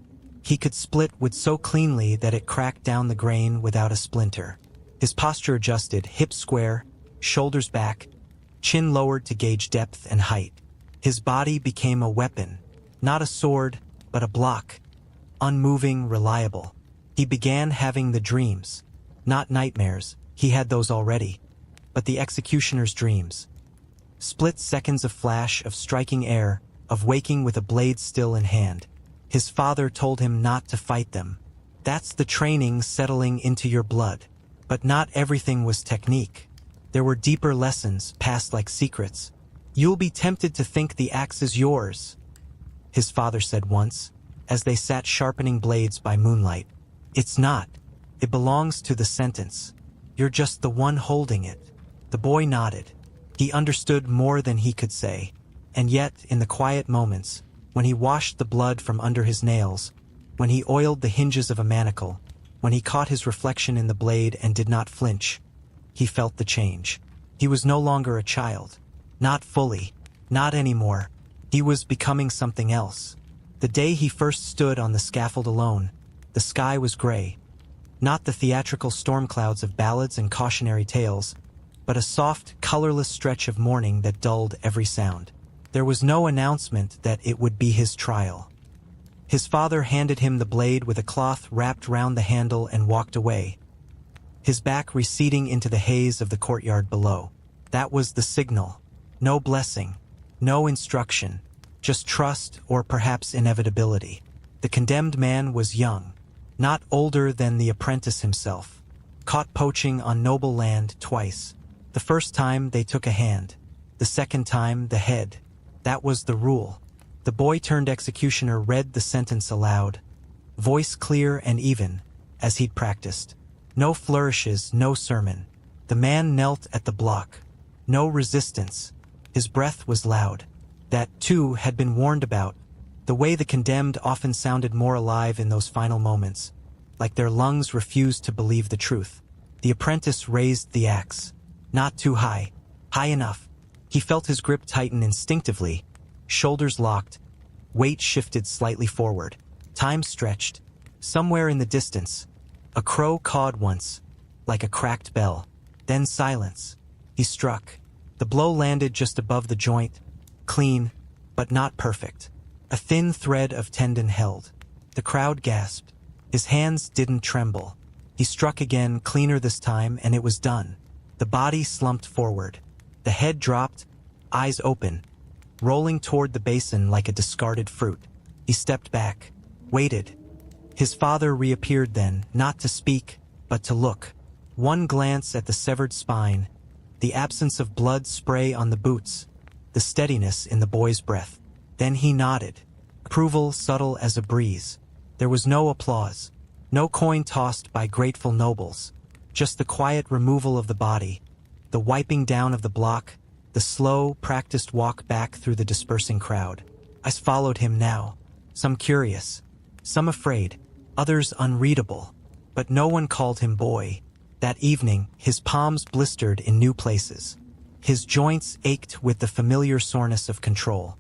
He could split wood so cleanly that it cracked down the grain without a splinter. His posture adjusted, hips square, shoulders back, chin lowered to gauge depth and height. His body became a weapon, not a sword, but a block. Unmoving, reliable. He began having the dreams. Not nightmares, he had those already, but the executioner's dreams. Split seconds of flash, of striking air, of waking with a blade still in hand. His father told him not to fight them. That's the training settling into your blood. But not everything was technique. There were deeper lessons, passed like secrets. You'll be tempted to think the axe is yours, his father said once, as they sat sharpening blades by moonlight. It's not. It belongs to the sentence. You're just the one holding it. The boy nodded. He understood more than he could say. And yet, in the quiet moments, when he washed the blood from under his nails, when he oiled the hinges of a manacle, when he caught his reflection in the blade and did not flinch, he felt the change. He was no longer a child. Not fully. Not anymore. He was becoming something else. The day he first stood on the scaffold alone, the sky was gray. Not the theatrical storm clouds of ballads and cautionary tales, but a soft, colorless stretch of morning that dulled every sound. There was no announcement that it would be his trial. His father handed him the blade with a cloth wrapped round the handle and walked away, his back receding into the haze of the courtyard below. That was the signal. No blessing, no instruction, just trust or perhaps inevitability. The condemned man was young, not older than the apprentice himself, caught poaching on noble land twice. The first time they took a hand, the second time the head. That was the rule. The boy-turned-executioner read the sentence aloud, voice clear and even, as he'd practiced. No flourishes, no sermon. The man knelt at the block. No resistance. His breath was loud. That, too, had been warned about. The way the condemned often sounded more alive in those final moments. like their lungs refused to believe the truth. The apprentice raised the axe. Not too high. High enough. He felt his grip tighten instinctively. Shoulders locked. Weight shifted slightly forward. Time stretched. Somewhere in the distance, a crow cawed once, like a cracked bell. Then silence. He struck. The blow landed just above the joint. Clean, but not perfect. A thin thread of tendon held. The crowd gasped. His hands didn't tremble. He struck again, cleaner this time, and it was done. The body slumped forward. The head dropped, eyes open, rolling toward the basin like a discarded fruit. He stepped back, waited. His father reappeared then, not to speak, but to look. One glance at the severed spine, the absence of blood spray on the boots, the steadiness in the boy's breath. Then he nodded, approval subtle as a breeze. There was no applause, no coin tossed by grateful nobles, just the quiet removal of the body, the wiping down of the block, the slow, practiced walk back through the dispersing crowd. I followed him now, some curious, some afraid, others unreadable, but no one called him boy. That evening, his palms blistered in new places. His joints ached with the familiar soreness of control.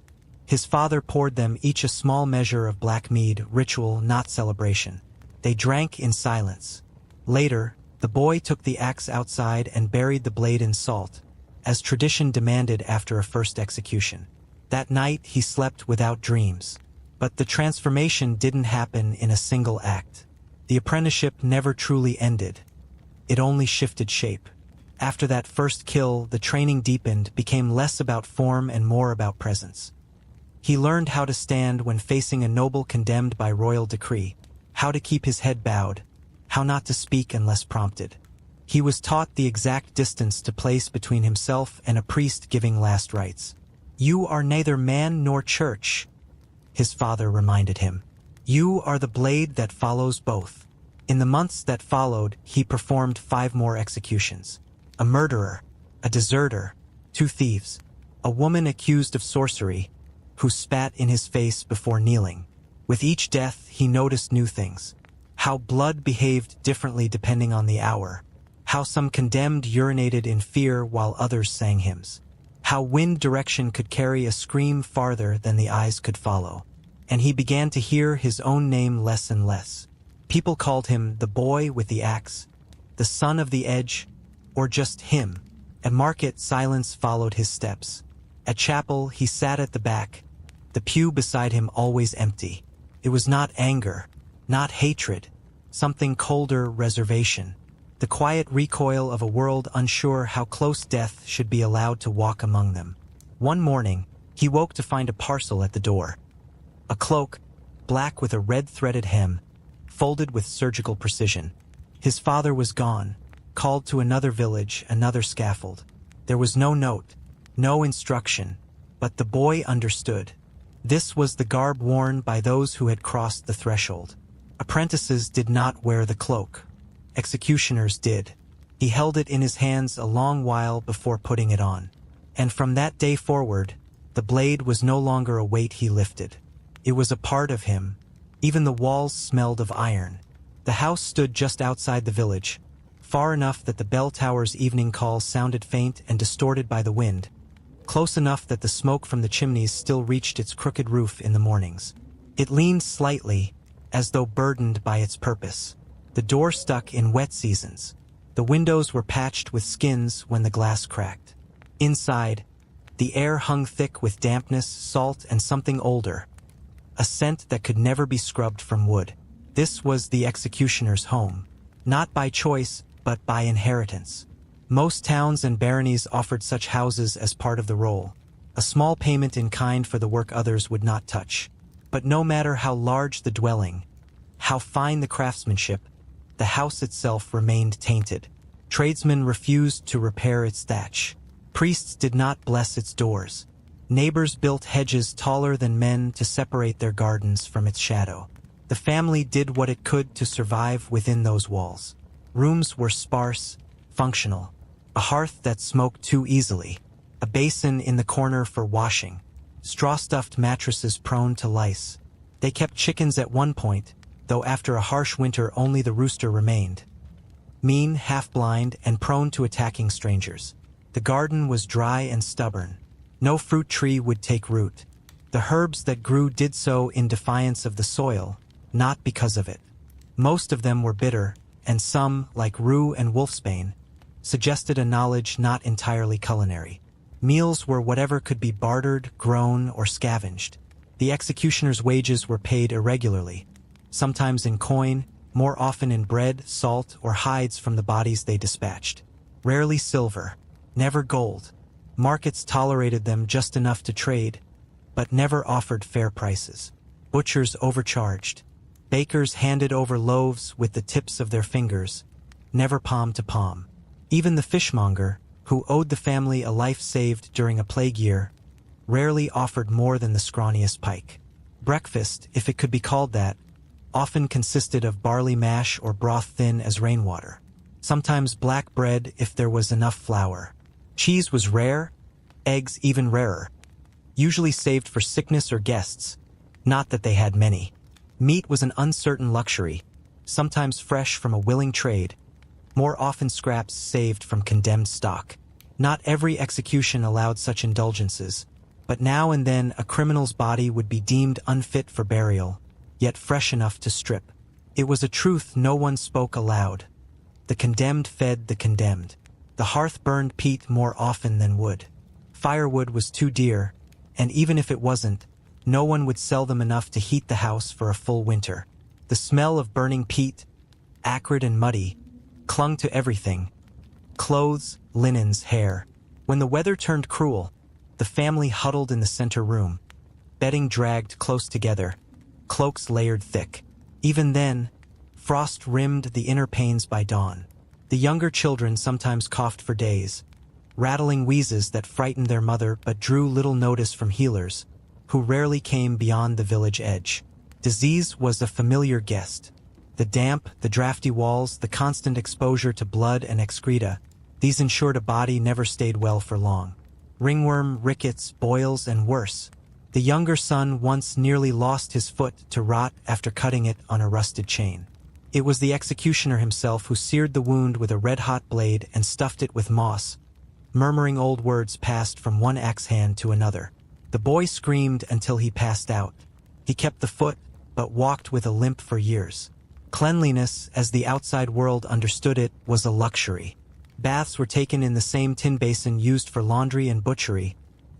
His father poured them each a small measure of black mead, ritual, not celebration. They drank in silence. Later, the boy took the axe outside and buried the blade in salt, as tradition demanded after a first execution. That night he slept without dreams. But the transformation didn't happen in a single act. The apprenticeship never truly ended. It only shifted shape. After that first kill, the training deepened, became less about form and more about presence. He learned how to stand when facing a noble condemned by royal decree, how to keep his head bowed, how not to speak unless prompted. He was taught the exact distance to place between himself and a priest giving last rites. "You are neither man nor church," his father reminded him. "You are the blade that follows both." In the months that followed, he performed 5 more executions. A murderer, a deserter, 2 thieves, a woman accused of sorcery, who spat in his face before kneeling. With each death, he noticed new things. How blood behaved differently depending on the hour. How some condemned urinated in fear while others sang hymns. How wind direction could carry a scream farther than the eyes could follow. And he began to hear his own name less and less. People called him the boy with the axe, the son of the edge, or just him. At market, silence followed his steps. At chapel, he sat at the back, the pew beside him always empty. It was not anger, not hatred, something colder, reservation. The quiet recoil of a world unsure how close death should be allowed to walk among them. One morning, he woke to find a parcel at the door. A cloak, black with a red-threaded hem, folded with surgical precision. His father was gone, called to another village, another scaffold. There was no note, no instruction, but the boy understood. This was the garb worn by those who had crossed the threshold. Apprentices did not wear the cloak. Executioners did. He held it in his hands a long while before putting it on. And from that day forward, the blade was no longer a weight he lifted. It was a part of him. Even the walls smelled of iron. The house stood just outside the village, far enough that the bell tower's evening call sounded faint and distorted by the wind, close enough that the smoke from the chimneys still reached its crooked roof in the mornings. It leaned slightly, as though burdened by its purpose. The door stuck in wet seasons. The windows were patched with skins when the glass cracked. Inside, the air hung thick with dampness, salt, and something older, a scent that could never be scrubbed from wood. This was the executioner's home, not by choice, but by inheritance. Most towns and baronies offered such houses as part of the role, a small payment in kind for the work others would not touch. But no matter how large the dwelling, how fine the craftsmanship, the house itself remained tainted. Tradesmen refused to repair its thatch. Priests did not bless its doors. Neighbors built hedges taller than men to separate their gardens from its shadow. The family did what it could to survive within those walls. Rooms were sparse, functional. A hearth that smoked too easily. A basin in the corner for washing. Straw-stuffed mattresses prone to lice. They kept chickens at one point, though after a harsh winter only the rooster remained. Mean, half-blind, and prone to attacking strangers. The garden was dry and stubborn. No fruit tree would take root. The herbs that grew did so in defiance of the soil, not because of it. Most of them were bitter, and some, like rue and wolfsbane, suggested a knowledge not entirely culinary. Meals were whatever could be bartered, grown, or scavenged. The executioner's wages were paid irregularly, sometimes in coin, more often in bread, salt, or hides from the bodies they dispatched. Rarely silver, never gold. Markets tolerated them just enough to trade, but never offered fair prices. Butchers overcharged. Bakers handed over loaves with the tips of their fingers, never palm to palm. Even the fishmonger, who owed the family a life saved during a plague year, rarely offered more than the scrawniest pike. Breakfast, if it could be called that, often consisted of barley mash or broth thin as rainwater. Sometimes black bread if there was enough flour. Cheese was rare, eggs even rarer, usually saved for sickness or guests, not that they had many. Meat was an uncertain luxury, sometimes fresh from a willing trade, more often scraps saved from condemned stock. Not every execution allowed such indulgences, but now and then a criminal's body would be deemed unfit for burial, yet fresh enough to strip. It was a truth no one spoke aloud. The condemned fed the condemned. The hearth burned peat more often than wood. Firewood was too dear, and even if it wasn't, no one would sell them enough to heat the house for a full winter. The smell of burning peat, acrid and muddy, clung to everything: clothes, linens, hair. When the weather turned cruel, the family huddled in the center room, bedding dragged close together, cloaks layered thick. Even then, frost rimmed the inner panes by dawn. The younger children sometimes coughed for days, rattling wheezes that frightened their mother but drew little notice from healers, who rarely came beyond the village edge. Disease was a familiar guest. The damp, the drafty walls, the constant exposure to blood and excreta, these ensured a body never stayed well for long. Ringworm, rickets, boils, and worse. The younger son once nearly lost his foot to rot after cutting it on a rusted chain. It was the executioner himself who seared the wound with a red-hot blade and stuffed it with moss. Murmuring old words passed from one axe hand to another. The boy screamed until he passed out. He kept the foot, but walked with a limp for years. Cleanliness, as the outside world understood it, was a luxury. Baths were taken in the same tin basin used for laundry and butchery,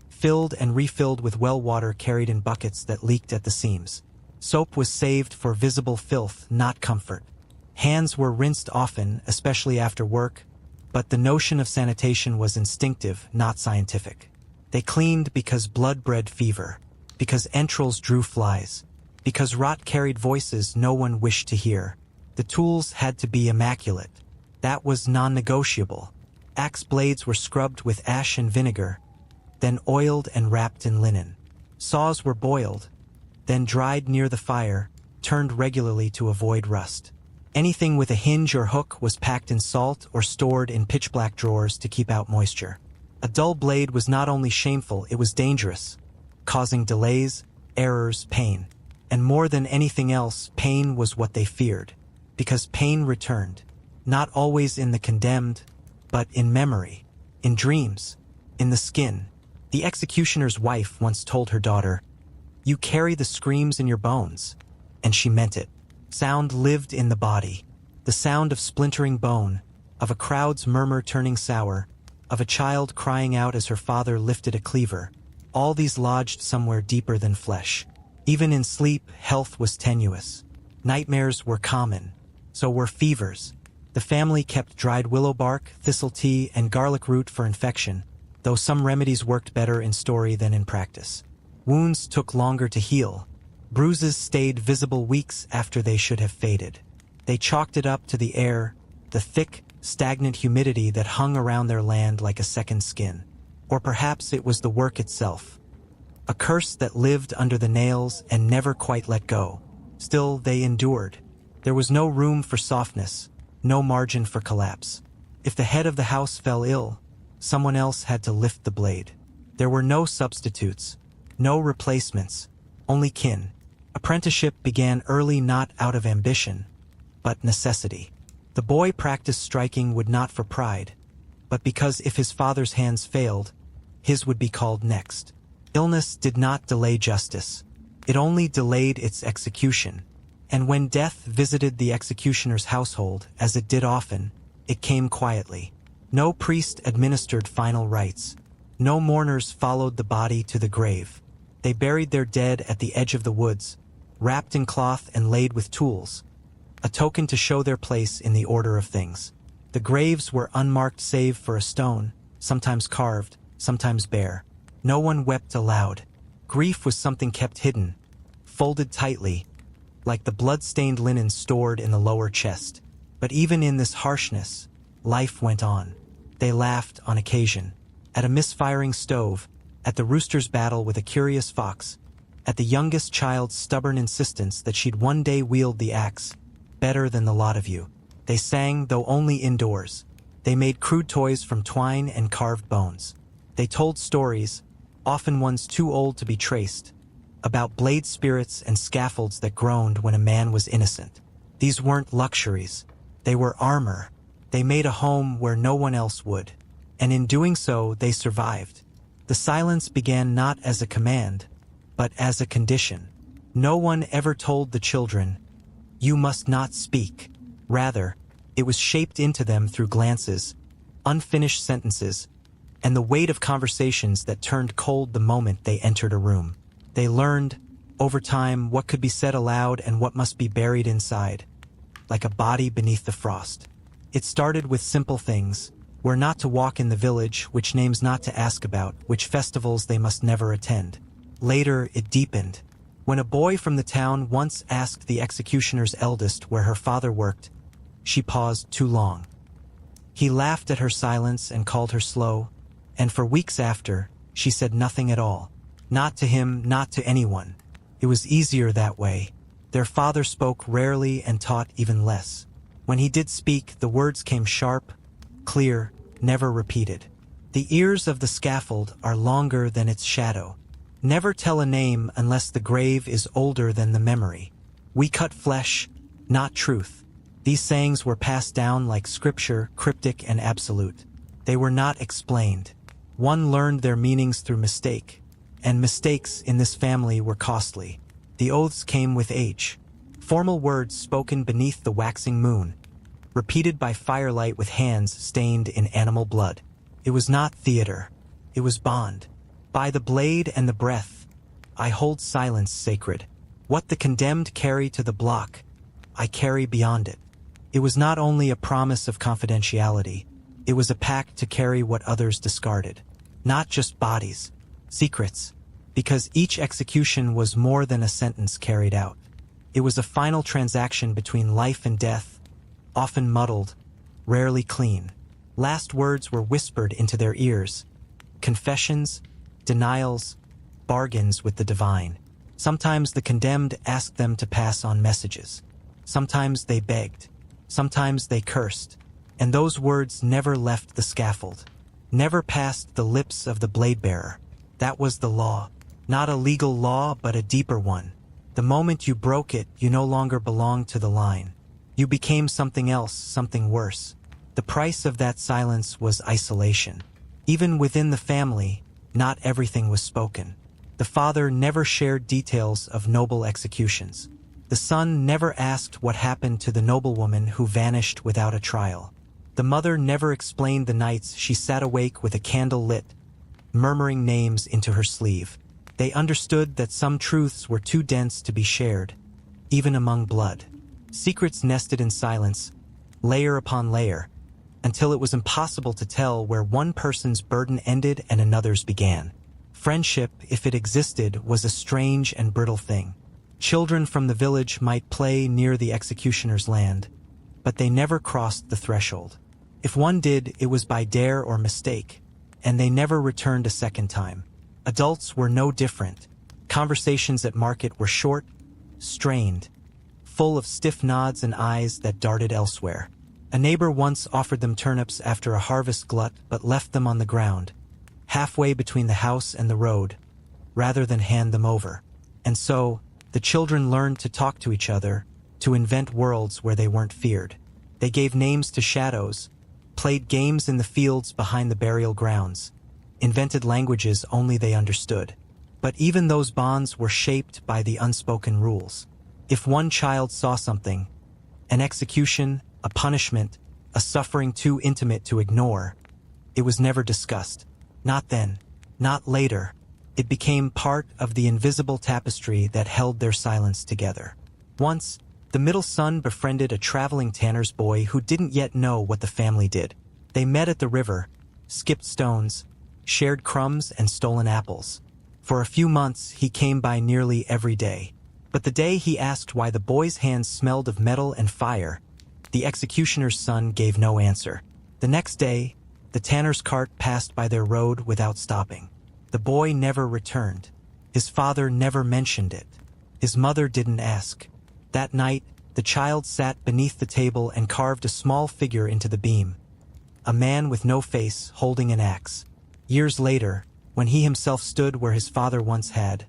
filled and refilled with well water carried in buckets that leaked at the seams. Soap was saved for visible filth, not comfort. Hands were rinsed often, especially after work, but the notion of sanitation was instinctive, not scientific. They cleaned because blood bred fever, because entrails drew flies, because rot carried voices no one wished to hear. The tools had to be immaculate. That was non-negotiable. Axe blades were scrubbed with ash and vinegar, then oiled and wrapped in linen. Saws were boiled, then dried near the fire, turned regularly to avoid rust. Anything with a hinge or hook was packed in salt or stored in pitch-black drawers to keep out moisture. A dull blade was not only shameful, it was dangerous, causing delays, errors, pain. And more than anything else, pain was what they feared, because pain returned, not always in the condemned, but in memory, in dreams, in the skin. The executioner's wife once told her daughter, "You carry the screams in your bones," and she meant it. Sound lived in the body, the sound of splintering bone, of a crowd's murmur turning sour, of a child crying out as her father lifted a cleaver. All these lodged somewhere deeper than flesh. Even in sleep, health was tenuous. Nightmares were common, so were fevers. The family kept dried willow bark, thistle tea, and garlic root for infection, though some remedies worked better in story than in practice. Wounds took longer to heal. Bruises stayed visible weeks after they should have faded. They chalked it up to the air, the thick, stagnant humidity that hung around their land like a second skin. Or perhaps it was the work itself, a curse that lived under the nails and never quite let go. Still, they endured. There was no room for softness, no margin for collapse. If the head of the house fell ill, someone else had to lift the blade. There were no substitutes, no replacements, only kin. Apprenticeship began early, not out of ambition, but necessity. The boy practiced striking wood not for pride, but because if his father's hands failed, his would be called next. Illness did not delay justice. It only delayed its execution. And when death visited the executioner's household, as it did often, it came quietly. No priest administered final rites. No mourners followed the body to the grave. They buried their dead at the edge of the woods, wrapped in cloth and laid with tools, a token to show their place in the order of things. The graves were unmarked save for a stone, sometimes carved, sometimes bare. No one wept aloud. Grief was something kept hidden, folded tightly, like the blood-stained linen stored in the lower chest. But even in this harshness, life went on. They laughed on occasion, at a misfiring stove, at the rooster's battle with a curious fox, at the youngest child's stubborn insistence that she'd one day wield the axe, better than the lot of you. They sang, though only indoors. They made crude toys from twine and carved bones. They told stories, often ones too old to be traced, about blade spirits and scaffolds that groaned when a man was innocent. These weren't luxuries. They were armor. They made a home where no one else would. And in doing so, they survived. The silence began not as a command, but as a condition. No one ever told the children, "You must not speak." Rather, it was shaped into them through glances, unfinished sentences, and the weight of conversations that turned cold the moment they entered a room. They learned, over time, what could be said aloud and what must be buried inside, like a body beneath the frost. It started with simple things, where not to walk in the village, which names not to ask about, which festivals they must never attend. Later, it deepened. When a boy from the town once asked the executioner's eldest where her father worked, she paused too long. He laughed at her silence and called her slow, and for weeks after, she said nothing at all. Not to him, not to anyone. It was easier that way. Their father spoke rarely and taught even less. When he did speak, the words came sharp, clear, never repeated. The ears of the scaffold are longer than its shadow. Never tell a name unless the grave is older than the memory. We cut flesh, not truth. These sayings were passed down like scripture, cryptic and absolute. They were not explained. One learned their meanings through mistake, and mistakes in this family were costly. The oaths came with age. Formal words spoken beneath the waxing moon, repeated by firelight with hands stained in animal blood. It was not theater. It was bond. By the blade and the breath, I hold silence sacred. What the condemned carry to the block, I carry beyond it. It was not only a promise of confidentiality, it was a pact to carry what others discarded. Not just bodies, secrets, because each execution was more than a sentence carried out. It was a final transaction between life and death, often muddled, rarely clean. Last words were whispered into their ears. Confessions, denials, bargains with the divine. Sometimes the condemned asked them to pass on messages. Sometimes they begged. Sometimes they cursed. And those words never left the scaffold, never passed the lips of the blade bearer. That was the law. Not a legal law, but a deeper one. The moment you broke it, you no longer belonged to the line. You became something else, something worse. The price of that silence was isolation. Even within the family, not everything was spoken. The father never shared details of noble executions. The son never asked what happened to the noblewoman who vanished without a trial. The mother never explained the nights she sat awake with a candle lit, murmuring names into her sleeve. They understood that some truths were too dense to be shared, even among blood. Secrets nested in silence, layer upon layer, until it was impossible to tell where one person's burden ended and another's began. Friendship, if it existed, was a strange and brittle thing. Children from the village might play near the executioner's land, but they never crossed the threshold. If one did, it was by dare or mistake, and they never returned a second time. Adults were no different. Conversations at market were short, strained, full of stiff nods and eyes that darted elsewhere. A neighbor once offered them turnips after a harvest glut but left them on the ground, halfway between the house and the road, rather than hand them over. And so, The children learned to talk to each other, to invent worlds where they weren't feared. They gave names to shadows, played games in the fields behind the burial grounds, invented languages only they understood. But even those bonds were shaped by the unspoken rules. If one child saw something, an execution, a punishment, a suffering too intimate to ignore, it was never discussed. Not then, not later. It became part of the invisible tapestry that held their silence together. Once, the middle son befriended a traveling tanner's boy who didn't yet know what the family did. They met at the river, skipped stones, shared crumbs and stolen apples. For a few months, he came by nearly every day. But the day he asked why the boy's hands smelled of metal and fire, the executioner's son gave no answer. The next day, the tanner's cart passed by their road without stopping. The boy never returned. His father never mentioned it. His mother didn't ask. That night, the child sat beneath the table and carved a small figure into the beam. A man with no face holding an axe. Years later, when he himself stood where his father once had,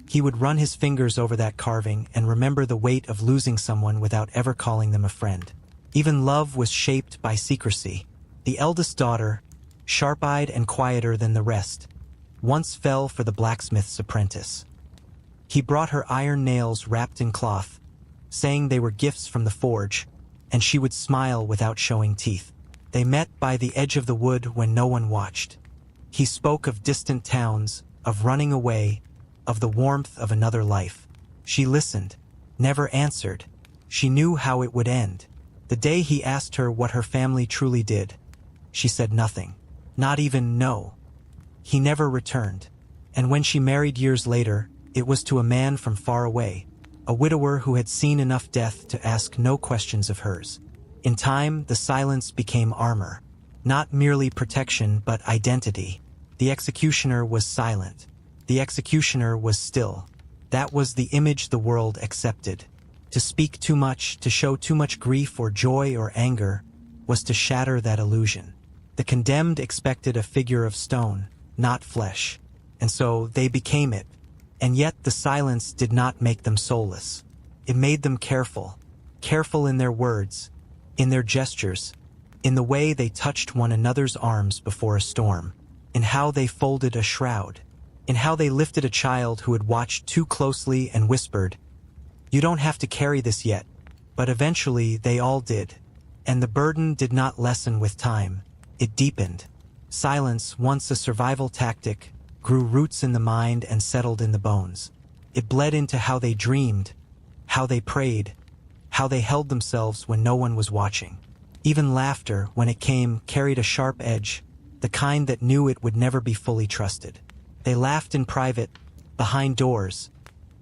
he would run his fingers over that carving and remember the weight of losing someone without ever calling them a friend. Even love was shaped by secrecy. The eldest daughter, sharp-eyed and quieter than the rest, once fell for the blacksmith's apprentice. He brought her iron nails wrapped in cloth, saying they were gifts from the forge, and she would smile without showing teeth. They met by the edge of the wood when no one watched. He spoke of distant towns, of running away, of the warmth of another life. She listened, never answered. She knew how it would end. The day he asked her what her family truly did, she said nothing, not even no. He never returned. And when she married years later, it was to a man from far away, a widower who had seen enough death to ask no questions of hers. In time, the silence became armor. Not merely protection, but identity. The executioner was silent. The executioner was still. That was the image the world accepted. To speak too much, to show too much grief or joy or anger, was to shatter that illusion. The condemned expected a figure of stone, not flesh, and so they became it. And yet the silence did not make them soulless. It made them careful, careful in their words, in their gestures, in the way they touched one another's arms before a storm, in how they folded a shroud, in how they lifted a child who had watched too closely and whispered, "You don't have to carry this yet." But eventually they all did, and the burden did not lessen with time. It deepened. Silence, once a survival tactic, grew roots in the mind and settled in the bones. It bled into how they dreamed, how they prayed, how they held themselves when no one was watching. Even laughter, when it came, carried a sharp edge, the kind that knew it would never be fully trusted. They laughed in private, behind doors,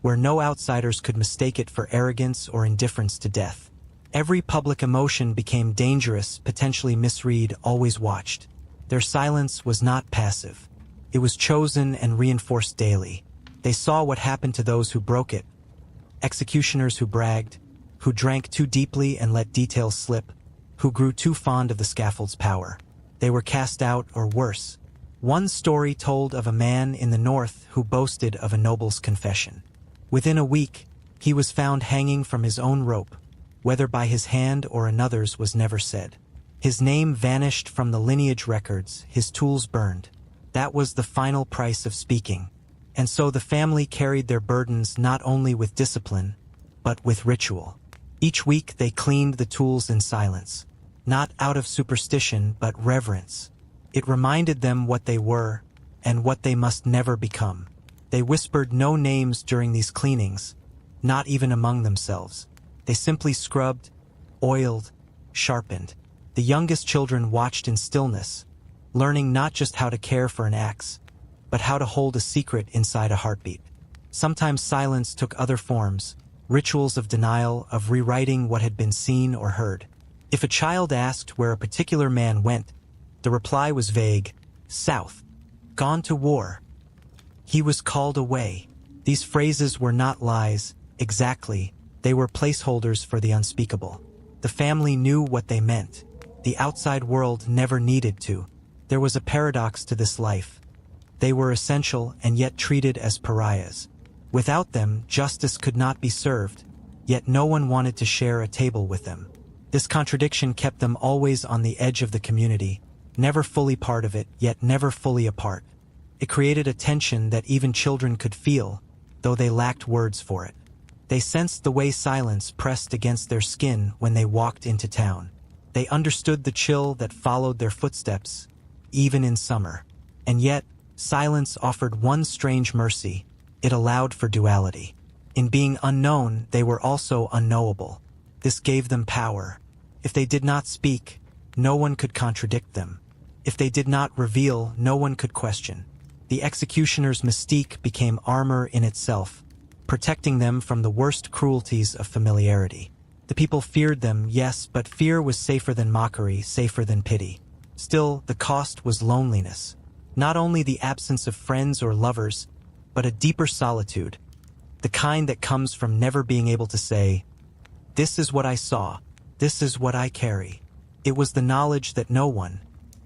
where no outsiders could mistake it for arrogance or indifference to death. Every public emotion became dangerous, potentially misread, always watched. Their silence was not passive. It was chosen and reinforced daily. They saw what happened to those who broke it. Executioners who bragged, who drank too deeply and let details slip, who grew too fond of the scaffold's power. They were cast out, or worse. One story told of a man in the north who boasted of a noble's confession. Within a week, he was found hanging from his own rope. Whether by his hand or another's was never said. His name vanished from the lineage records, his tools burned. That was the final price of speaking. And so the family carried their burdens not only with discipline, but with ritual. Each week they cleaned the tools in silence, not out of superstition but reverence. It reminded them what they were and what they must never become. They whispered no names during these cleanings, not even among themselves. They simply scrubbed, oiled, sharpened. The youngest children watched in stillness, learning not just how to care for an axe, but how to hold a secret inside a heartbeat. Sometimes silence took other forms, rituals of denial, of rewriting what had been seen or heard. If a child asked where a particular man went, the reply was vague: south, gone to war. He was called away. These phrases were not lies, exactly. They were placeholders for the unspeakable. The family knew what they meant. The outside world never needed to. There was a paradox to this life. They were essential and yet treated as pariahs. Without them, justice could not be served, yet no one wanted to share a table with them. This contradiction kept them always on the edge of the community, never fully part of it, yet never fully apart. It created a tension that even children could feel, though they lacked words for it. They sensed the way silence pressed against their skin when they walked into town. They understood the chill that followed their footsteps, even in summer. And yet, silence offered one strange mercy. It allowed for duality. In being unknown, they were also unknowable. This gave them power. If they did not speak, no one could contradict them. If they did not reveal, no one could question. The executioner's mystique became armor in itself, protecting them from the worst cruelties of familiarity. The people feared them, yes, but fear was safer than mockery, safer than pity. Still, the cost was loneliness. Not only the absence of friends or lovers, but a deeper solitude, the kind that comes from never being able to say, "This is what I saw, this is what I carry." It was the knowledge that no one,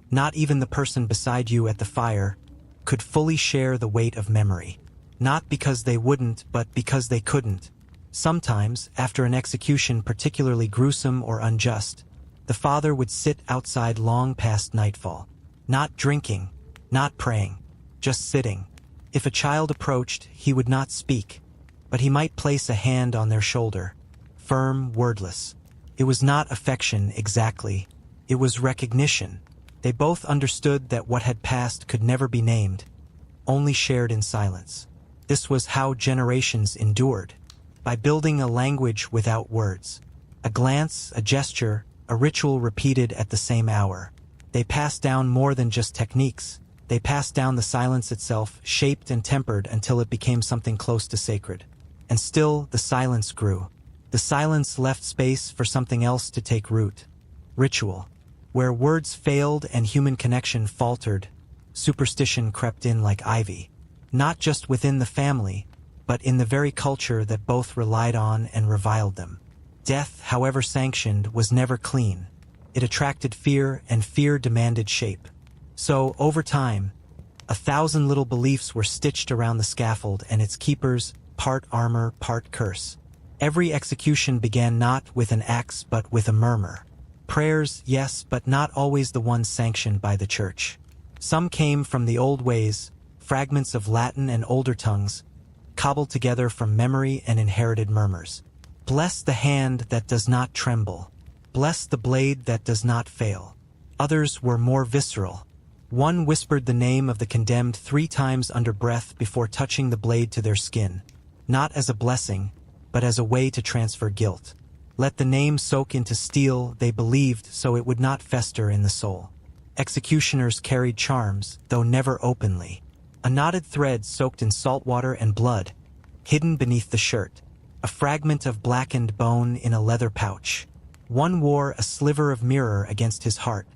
not even the person beside you at the fire, could fully share the weight of memory. Not because they wouldn't, but because they couldn't. Sometimes, after an execution particularly gruesome or unjust, the father would sit outside long past nightfall, not drinking, not praying, just sitting. If a child approached, he would not speak, but he might place a hand on their shoulder, firm, wordless. It was not affection exactly, it was recognition. They both understood that what had passed could never be named, only shared in silence. This was how generations endured, by building a language without words. A glance, a gesture, a ritual repeated at the same hour. They passed down more than just techniques. They passed down the silence itself, shaped and tempered until it became something close to sacred. And still, the silence grew. The silence left space for something else to take root. Ritual. Where words failed and human connection faltered, superstition crept in like ivy. Not just within the family, but in the very culture that both relied on and reviled them. Death, however sanctioned, was never clean. It attracted fear, and fear demanded shape. So, over time, 1,000 little beliefs were stitched around the scaffold and its keepers, part armor, part curse. Every execution began not with an axe but with a murmur. Prayers, yes, but not always the ones sanctioned by the church. Some came from the old ways, fragments of Latin and older tongues, cobbled together from memory and inherited murmurs. Bless the hand that does not tremble. Bless the blade that does not fail. Others were more visceral. One whispered the name of the condemned 3 times under breath before touching the blade to their skin, not as a blessing, but as a way to transfer guilt. Let the name soak into steel, they believed, so it would not fester in the soul. Executioners carried charms, though never openly. A knotted thread soaked in salt water and blood, hidden beneath the shirt. A fragment of blackened bone in a leather pouch. One wore a sliver of mirror against his heart,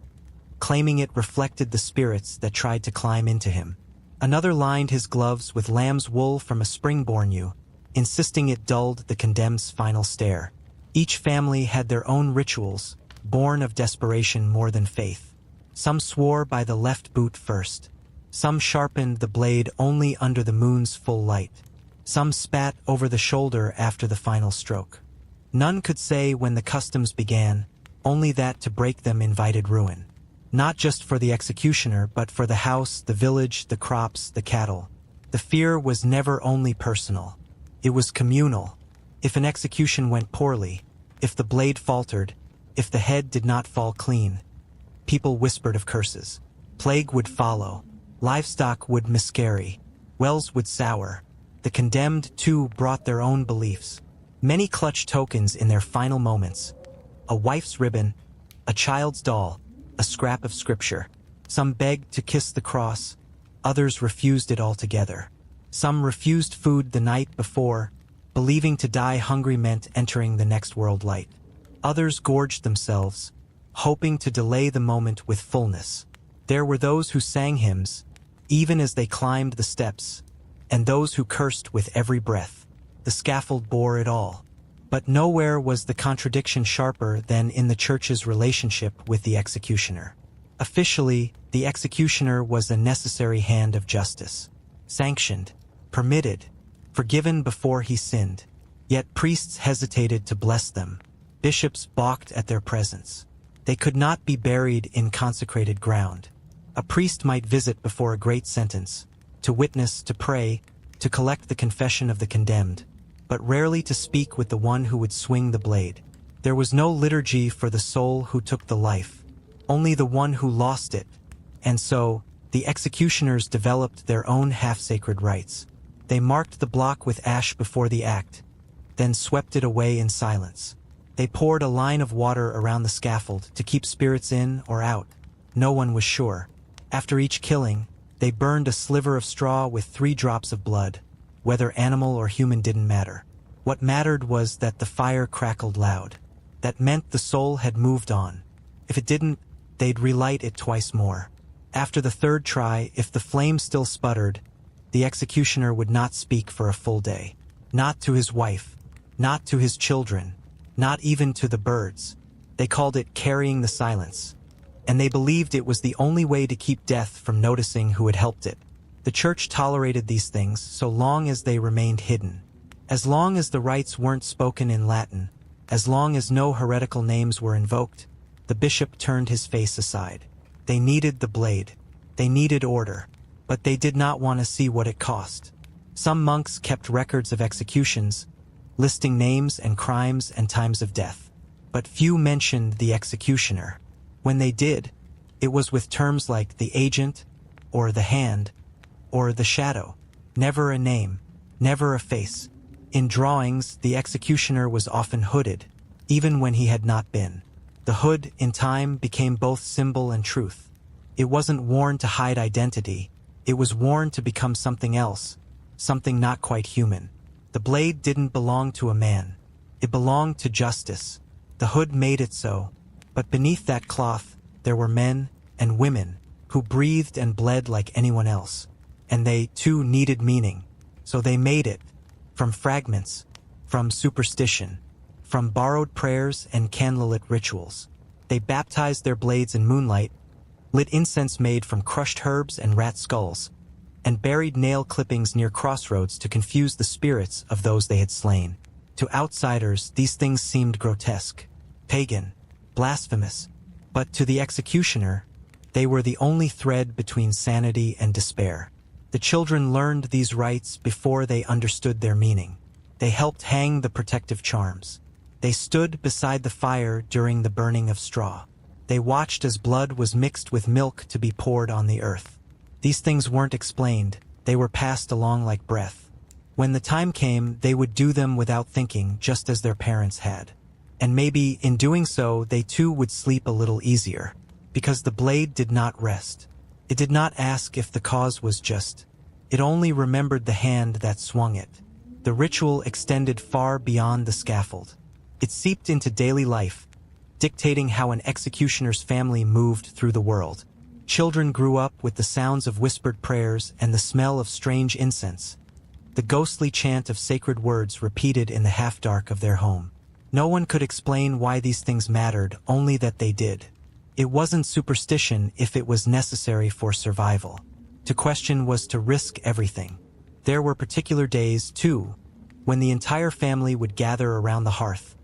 claiming it reflected the spirits that tried to climb into him. Another lined his gloves with lamb's wool from a spring-born ewe, insisting it dulled the condemned's final stare. Each family had their own rituals, born of desperation more than faith. Some swore by the left boot first. Some sharpened the blade only under the moon's full light. Some spat over the shoulder after the final stroke. None could say when the customs began, only that to break them invited ruin. Not just for the executioner, but for the house, the village, the crops, the cattle. The fear was never only personal. It was communal. If an execution went poorly, if the blade faltered, if the head did not fall clean, people whispered of curses. Plague would follow. Livestock would miscarry. Wells would sour. The condemned, too, brought their own beliefs. Many clutched tokens in their final moments. A wife's ribbon, a child's doll, a scrap of scripture. Some begged to kiss the cross. Others refused it altogether. Some refused food the night before, believing to die hungry meant entering the next world light. Others gorged themselves, hoping to delay the moment with fullness. There were those who sang hymns, even as they climbed the steps, and those who cursed with every breath. The scaffold bore it all. But nowhere was the contradiction sharper than in the church's relationship with the executioner. Officially, the executioner was a necessary hand of justice. Sanctioned, permitted, forgiven before he sinned. Yet priests hesitated to bless them. Bishops balked at their presence. They could not be buried in consecrated ground. A priest might visit before a great sentence, to witness, to pray, to collect the confession of the condemned, but rarely to speak with the one who would swing the blade. There was no liturgy for the soul who took the life, only the one who lost it, and so, the executioners developed their own half-sacred rites. They marked the block with ash before the act, then swept it away in silence. They poured a line of water around the scaffold to keep spirits in or out. No one was sure. After each killing, they burned a sliver of straw with 3 drops of blood. Whether animal or human didn't matter. What mattered was that the fire crackled loud. That meant the soul had moved on. If it didn't, they'd relight it twice more. After the 3rd try, if the flame still sputtered, the executioner would not speak for a full day. Not to his wife, not to his children, not even to the birds. They called it carrying the silence, and they believed it was the only way to keep death from noticing who had helped it. The church tolerated these things so long as they remained hidden. As long as the rites weren't spoken in Latin, as long as no heretical names were invoked, the bishop turned his face aside. They needed the blade. They needed order. But they did not want to see what it cost. Some monks kept records of executions, listing names and crimes and times of death. But few mentioned the executioner. When they did, it was with terms like the agent, or the hand, or the shadow. Never a name, never a face. In drawings, the executioner was often hooded, even when he had not been. The hood, in time, became both symbol and truth. It wasn't worn to hide identity. It was worn to become something else, something not quite human. The blade didn't belong to a man. It belonged to justice. The hood made it so. But beneath that cloth, there were men and women who breathed and bled like anyone else. And they, too, needed meaning. So they made it. From fragments, from superstition, from borrowed prayers and candlelit rituals. They baptized their blades in moonlight, lit incense made from crushed herbs and rat skulls, and buried nail clippings near crossroads to confuse the spirits of those they had slain. To outsiders, these things seemed grotesque, pagan, blasphemous, but to the executioner, they were the only thread between sanity and despair. The children learned these rites before they understood their meaning. They helped hang the protective charms. They stood beside the fire during the burning of straw. They watched as blood was mixed with milk to be poured on the earth. These things weren't explained, they were passed along like breath. When the time came, they would do them without thinking, just as their parents had. And maybe, in doing so, they too would sleep a little easier, because the blade did not rest. It did not ask if the cause was just. It only remembered the hand that swung it. The ritual extended far beyond the scaffold. It seeped into daily life, dictating how an executioner's family moved through the world. Children grew up with the sounds of whispered prayers and the smell of strange incense, the ghostly chant of sacred words repeated in the half-dark of their home. No one could explain why these things mattered, only that they did. It wasn't superstition if it was necessary for survival. To question was to risk everything. There were particular days, too, when the entire family would gather around the hearth,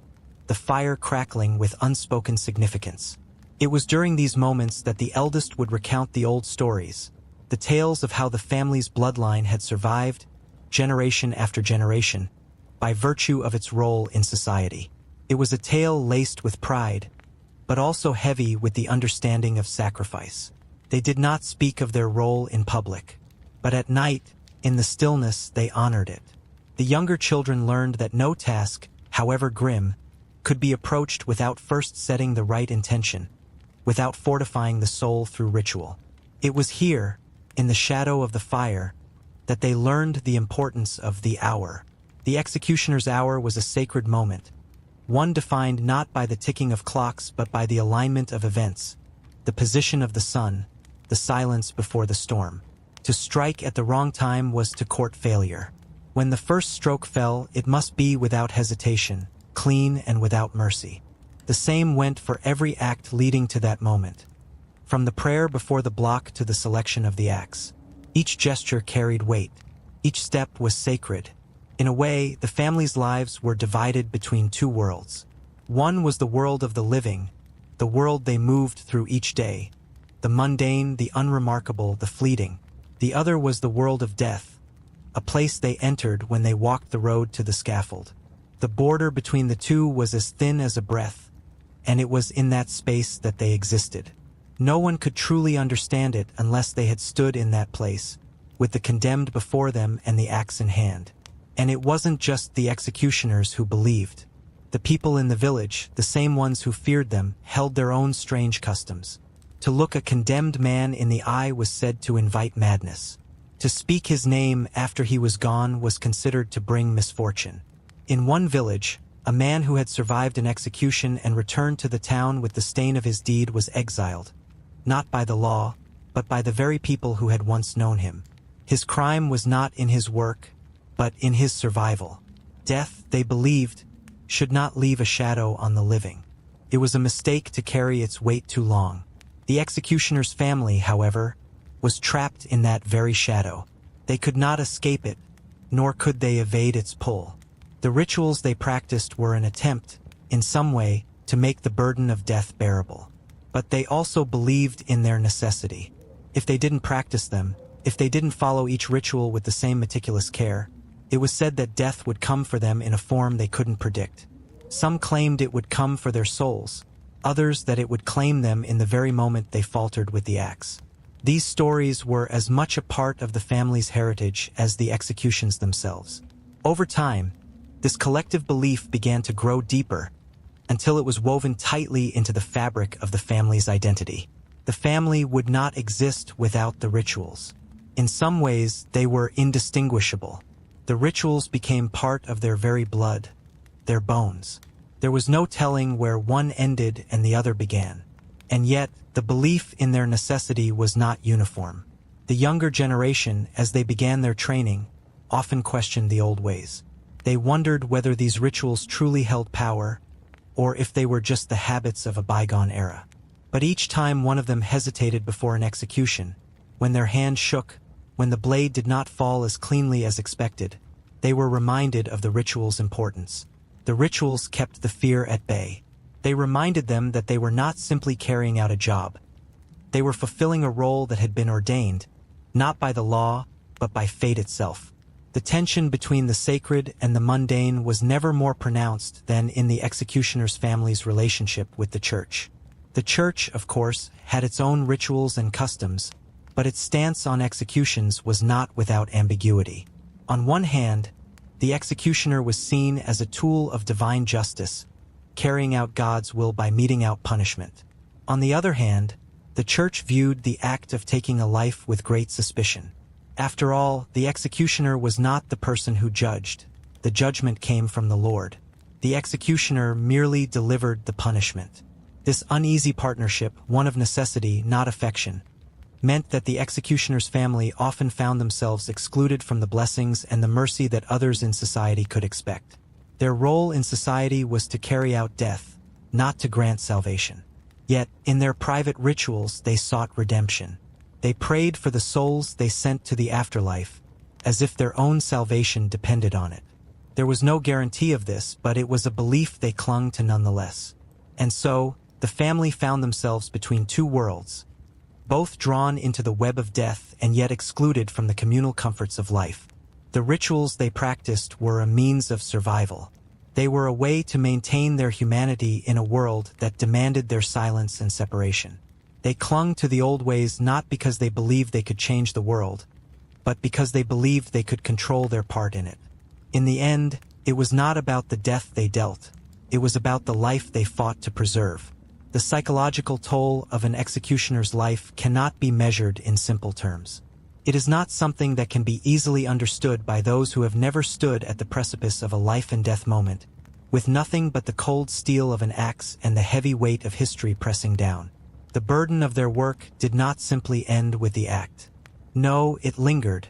the fire crackling with unspoken significance. It was during these moments that the eldest would recount the old stories, the tales of how the family's bloodline had survived, generation after generation, by virtue of its role in society. It was a tale laced with pride, but also heavy with the understanding of sacrifice. They did not speak of their role in public, but at night, in the stillness, they honored it. The younger children learned that no task, however grim, could be approached without first setting the right intention, without fortifying the soul through ritual. It was here, in the shadow of the fire, that they learned the importance of the hour. The executioner's hour was a sacred moment, one defined not by the ticking of clocks but by the alignment of events, the position of the sun, the silence before the storm. To strike at the wrong time was to court failure. When the first stroke fell, it must be without hesitation, clean and without mercy. The same went for every act leading to that moment, from the prayer before the block to the selection of the axe. Each gesture carried weight. Each step was sacred, In a way, the family's lives were divided between two worlds. One was the world of the living, the world they moved through each day, the mundane, the unremarkable, the fleeting. The other was the world of death, a place they entered when they walked the road to the scaffold. The border between the two was as thin as a breath, and it was in that space that they existed. No one could truly understand it unless they had stood in that place, with the condemned before them and the axe in hand. And it wasn't just the executioners who believed. The people in the village, the same ones who feared them, held their own strange customs. To look a condemned man in the eye was said to invite madness. To speak his name after he was gone was considered to bring misfortune. In one village, a man who had survived an execution and returned to the town with the stain of his deed was exiled, not by the law, but by the very people who had once known him. His crime was not in his work, but in his survival. Death, they believed, should not leave a shadow on the living. It was a mistake to carry its weight too long. The executioner's family, however, was trapped in that very shadow. They could not escape it, nor could they evade its pull. The rituals they practiced were an attempt, in some way, to make the burden of death bearable. But they also believed in their necessity. If they didn't practice them, if they didn't follow each ritual with the same meticulous care, it was said that death would come for them in a form they couldn't predict. Some claimed it would come for their souls, others that it would claim them in the very moment they faltered with the axe. These stories were as much a part of the family's heritage as the executions themselves. Over time, this collective belief began to grow deeper, until it was woven tightly into the fabric of the family's identity. The family would not exist without the rituals. In some ways, they were indistinguishable. The rituals became part of their very blood, their bones. There was no telling where one ended and the other began. And yet, the belief in their necessity was not uniform. The younger generation, as they began their training, often questioned the old ways. They wondered whether these rituals truly held power, or if they were just the habits of a bygone era. But each time one of them hesitated before an execution, when their hand shook, when the blade did not fall as cleanly as expected, they were reminded of the ritual's importance. The rituals kept the fear at bay. They reminded them that they were not simply carrying out a job. They were fulfilling a role that had been ordained, not by the law, but by fate itself. The tension between the sacred and the mundane was never more pronounced than in the executioner's family's relationship with the church. The church, of course, had its own rituals and customs, but its stance on executions was not without ambiguity. On one hand, the executioner was seen as a tool of divine justice, carrying out God's will by meting out punishment. On the other hand, the church viewed the act of taking a life with great suspicion. After all, the executioner was not the person who judged. The judgment came from the Lord. The executioner merely delivered the punishment. This uneasy partnership, one of necessity, not affection, meant that the executioner's family often found themselves excluded from the blessings and the mercy that others in society could expect. Their role in society was to carry out death, not to grant salvation. Yet, in their private rituals, they sought redemption. They prayed for the souls they sent to the afterlife, as if their own salvation depended on it. There was no guarantee of this, but it was a belief they clung to nonetheless. And so, the family found themselves between two worlds, both drawn into the web of death and yet excluded from the communal comforts of life. The rituals they practiced were a means of survival. They were a way to maintain their humanity in a world that demanded their silence and separation. They clung to the old ways not because they believed they could change the world, but because they believed they could control their part in it. In the end, it was not about the death they dealt. It was about the life they fought to preserve. The psychological toll of an executioner's life cannot be measured in simple terms. It is not something that can be easily understood by those who have never stood at the precipice of a life and death moment, with nothing but the cold steel of an axe and the heavy weight of history pressing down. The burden of their work did not simply end with the act. No, it lingered,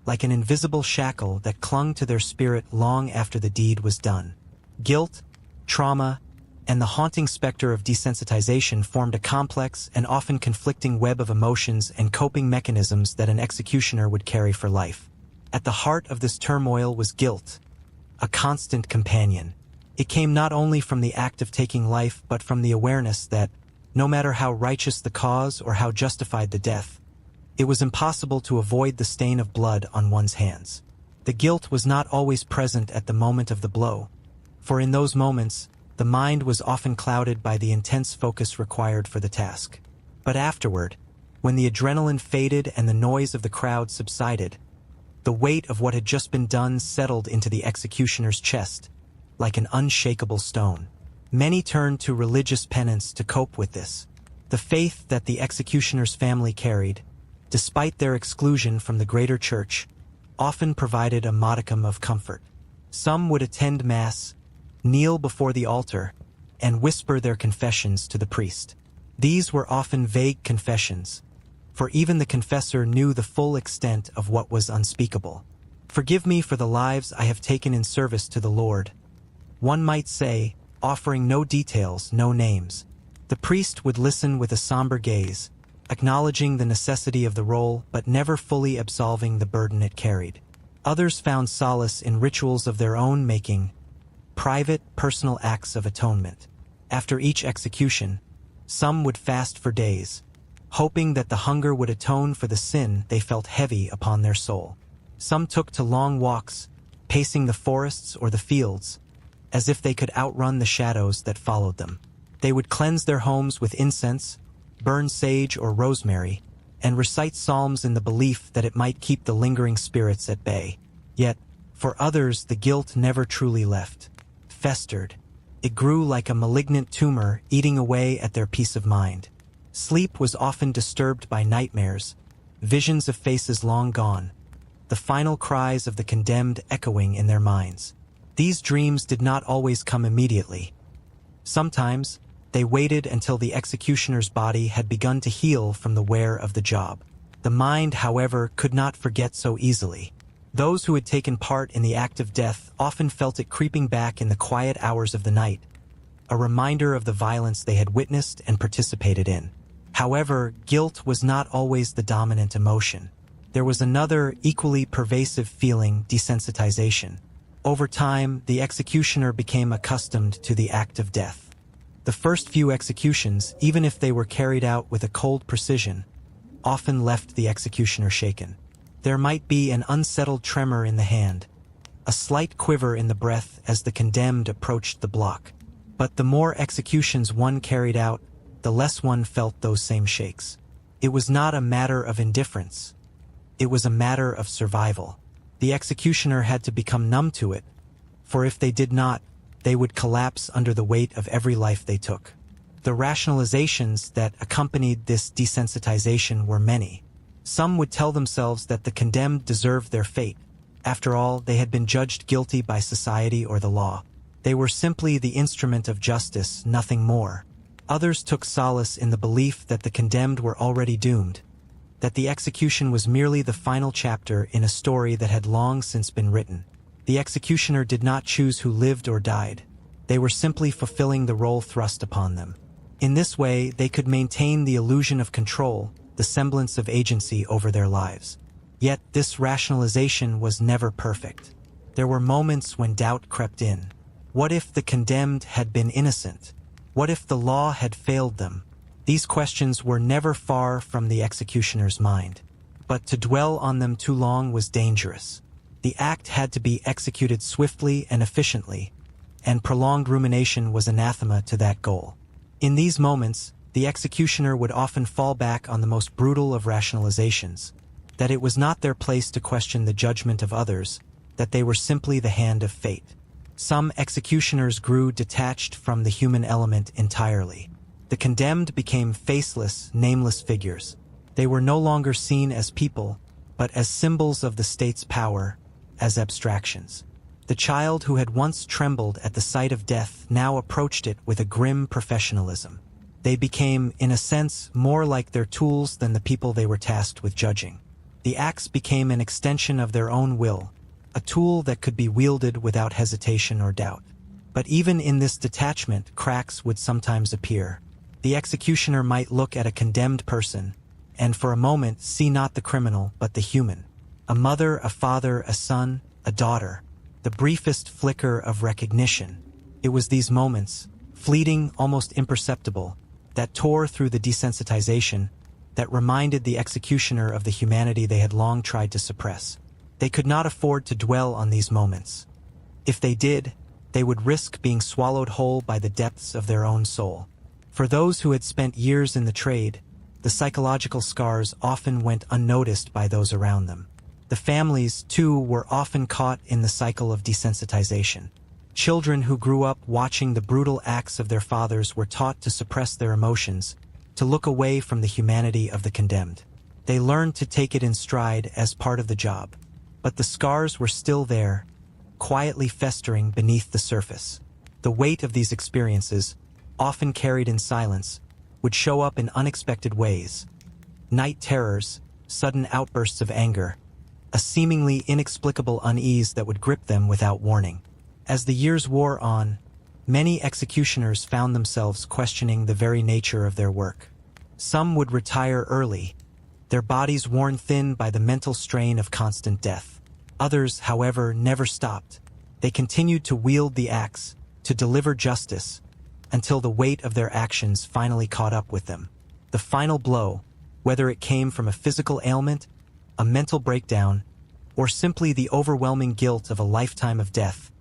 like an invisible shackle that clung to their spirit long after the deed was done. Guilt, trauma, and the haunting specter of desensitization formed a complex and often conflicting web of emotions and coping mechanisms that an executioner would carry for life. At the heart of this turmoil was guilt, a constant companion. It came not only from the act of taking life but from the awareness that, no matter how righteous the cause or how justified the death, it was impossible to avoid the stain of blood on one's hands. The guilt was not always present at the moment of the blow, for in those moments, the mind was often clouded by the intense focus required for the task. But afterward, when the adrenaline faded and the noise of the crowd subsided, the weight of what had just been done settled into the executioner's chest, like an unshakable stone. Many turned to religious penance to cope with this. The faith that the executioner's family carried, despite their exclusion from the greater church, often provided a modicum of comfort. Some would attend Mass, kneel before the altar, and whisper their confessions to the priest. These were often vague confessions, for even the confessor knew the full extent of what was unspeakable. "Forgive me for the lives I have taken in service to the Lord," one might say, offering no details, no names. The priest would listen with a somber gaze, acknowledging the necessity of the role but never fully absolving the burden it carried. Others found solace in rituals of their own making, private, personal acts of atonement. After each execution, some would fast for days, hoping that the hunger would atone for the sin they felt heavy upon their soul. Some took to long walks, pacing the forests or the fields, as if they could outrun the shadows that followed them. They would cleanse their homes with incense, burn sage or rosemary, and recite psalms in the belief that it might keep the lingering spirits at bay. Yet, for others, the guilt never truly left. Festered. It grew like a malignant tumor, eating away at their peace of mind. Sleep was often disturbed by nightmares, visions of faces long gone, the final cries of the condemned echoing in their minds. These dreams did not always come immediately. Sometimes, they waited until the executioner's body had begun to heal from the wear of the job. The mind, however, could not forget so easily. Those who had taken part in the act of death often felt it creeping back in the quiet hours of the night, a reminder of the violence they had witnessed and participated in. However, guilt was not always the dominant emotion. There was another, equally pervasive feeling: desensitization. Over time, the executioner became accustomed to the act of death. The first few executions, even if they were carried out with a cold precision, often left the executioner shaken. There might be an unsettled tremor in the hand, a slight quiver in the breath as the condemned approached the block. But the more executions one carried out, the less one felt those same shakes. It was not a matter of indifference. It was a matter of survival. The executioner had to become numb to it, for if they did not, they would collapse under the weight of every life they took. The rationalizations that accompanied this desensitization were many. Some would tell themselves that the condemned deserved their fate. After all, they had been judged guilty by society or the law. They were simply the instrument of justice, nothing more. Others took solace in the belief that the condemned were already doomed, that the execution was merely the final chapter in a story that had long since been written. The executioner did not choose who lived or died. They were simply fulfilling the role thrust upon them. In this way, they could maintain the illusion of control, the semblance of agency over their lives. Yet this rationalization was never perfect. There were moments when doubt crept in. What if the condemned had been innocent? What if the law had failed them? These questions were never far from the executioner's mind. But to dwell on them too long was dangerous. The act had to be executed swiftly and efficiently, and prolonged rumination was anathema to that goal. In these moments, the executioner would often fall back on the most brutal of rationalizations, that it was not their place to question the judgment of others, that they were simply the hand of fate. Some executioners grew detached from the human element entirely. The condemned became faceless, nameless figures. They were no longer seen as people, but as symbols of the state's power, as abstractions. The child who had once trembled at the sight of death now approached it with a grim professionalism. They became, in a sense, more like their tools than the people they were tasked with judging. The axe became an extension of their own will, a tool that could be wielded without hesitation or doubt. But even in this detachment, cracks would sometimes appear. The executioner might look at a condemned person, and for a moment see not the criminal but the human. A mother, a father, a son, a daughter. the briefest flicker of recognition. It was these moments, fleeting, almost imperceptible, that tore through the desensitization, that reminded the executioner of the humanity they had long tried to suppress. They could not afford to dwell on these moments. If they did, they would risk being swallowed whole by the depths of their own soul. For those who had spent years in the trade, the psychological scars often went unnoticed by those around them. The families, too, were often caught in the cycle of desensitization. Children who grew up watching the brutal acts of their fathers were taught to suppress their emotions, to look away from the humanity of the condemned. They learned to take it in stride as part of the job. But the scars were still there, quietly festering beneath the surface. The weight of these experiences, often carried in silence, would show up in unexpected ways. Night terrors, sudden outbursts of anger, a seemingly inexplicable unease that would grip them without warning. As the years wore on, many executioners found themselves questioning the very nature of their work. Some would retire early, their bodies worn thin by the mental strain of constant death. Others, however, never stopped. They continued to wield the axe, to deliver justice, until the weight of their actions finally caught up with them. The final blow, whether it came from a physical ailment, a mental breakdown, or simply the overwhelming guilt of a lifetime of death,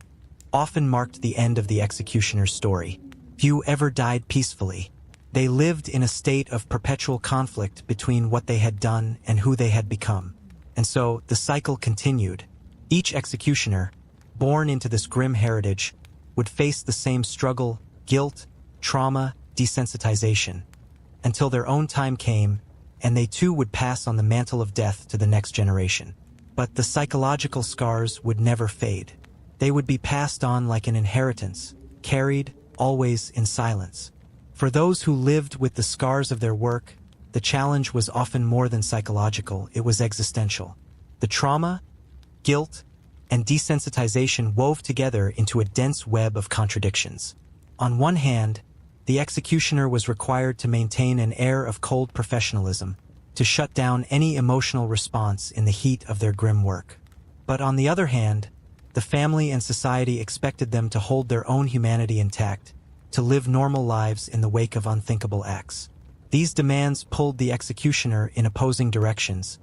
often marked the end of the executioner's story. Few ever died peacefully. They lived in a state of perpetual conflict between what they had done and who they had become. And so the cycle continued. Each executioner, born into this grim heritage, would face the same struggle, guilt, trauma, desensitization, until their own time came, and they too would pass on the mantle of death to the next generation. But the psychological scars would never fade. They would be passed on like an inheritance, carried, always in silence. For those who lived with the scars of their work, the challenge was often more than psychological, it was existential. The trauma, guilt, and desensitization wove together into a dense web of contradictions. On one hand, the executioner was required to maintain an air of cold professionalism, to shut down any emotional response in the heat of their grim work. But on the other hand, the family and society expected them to hold their own humanity intact, to live normal lives in the wake of unthinkable acts. These demands pulled the executioner in opposing directions,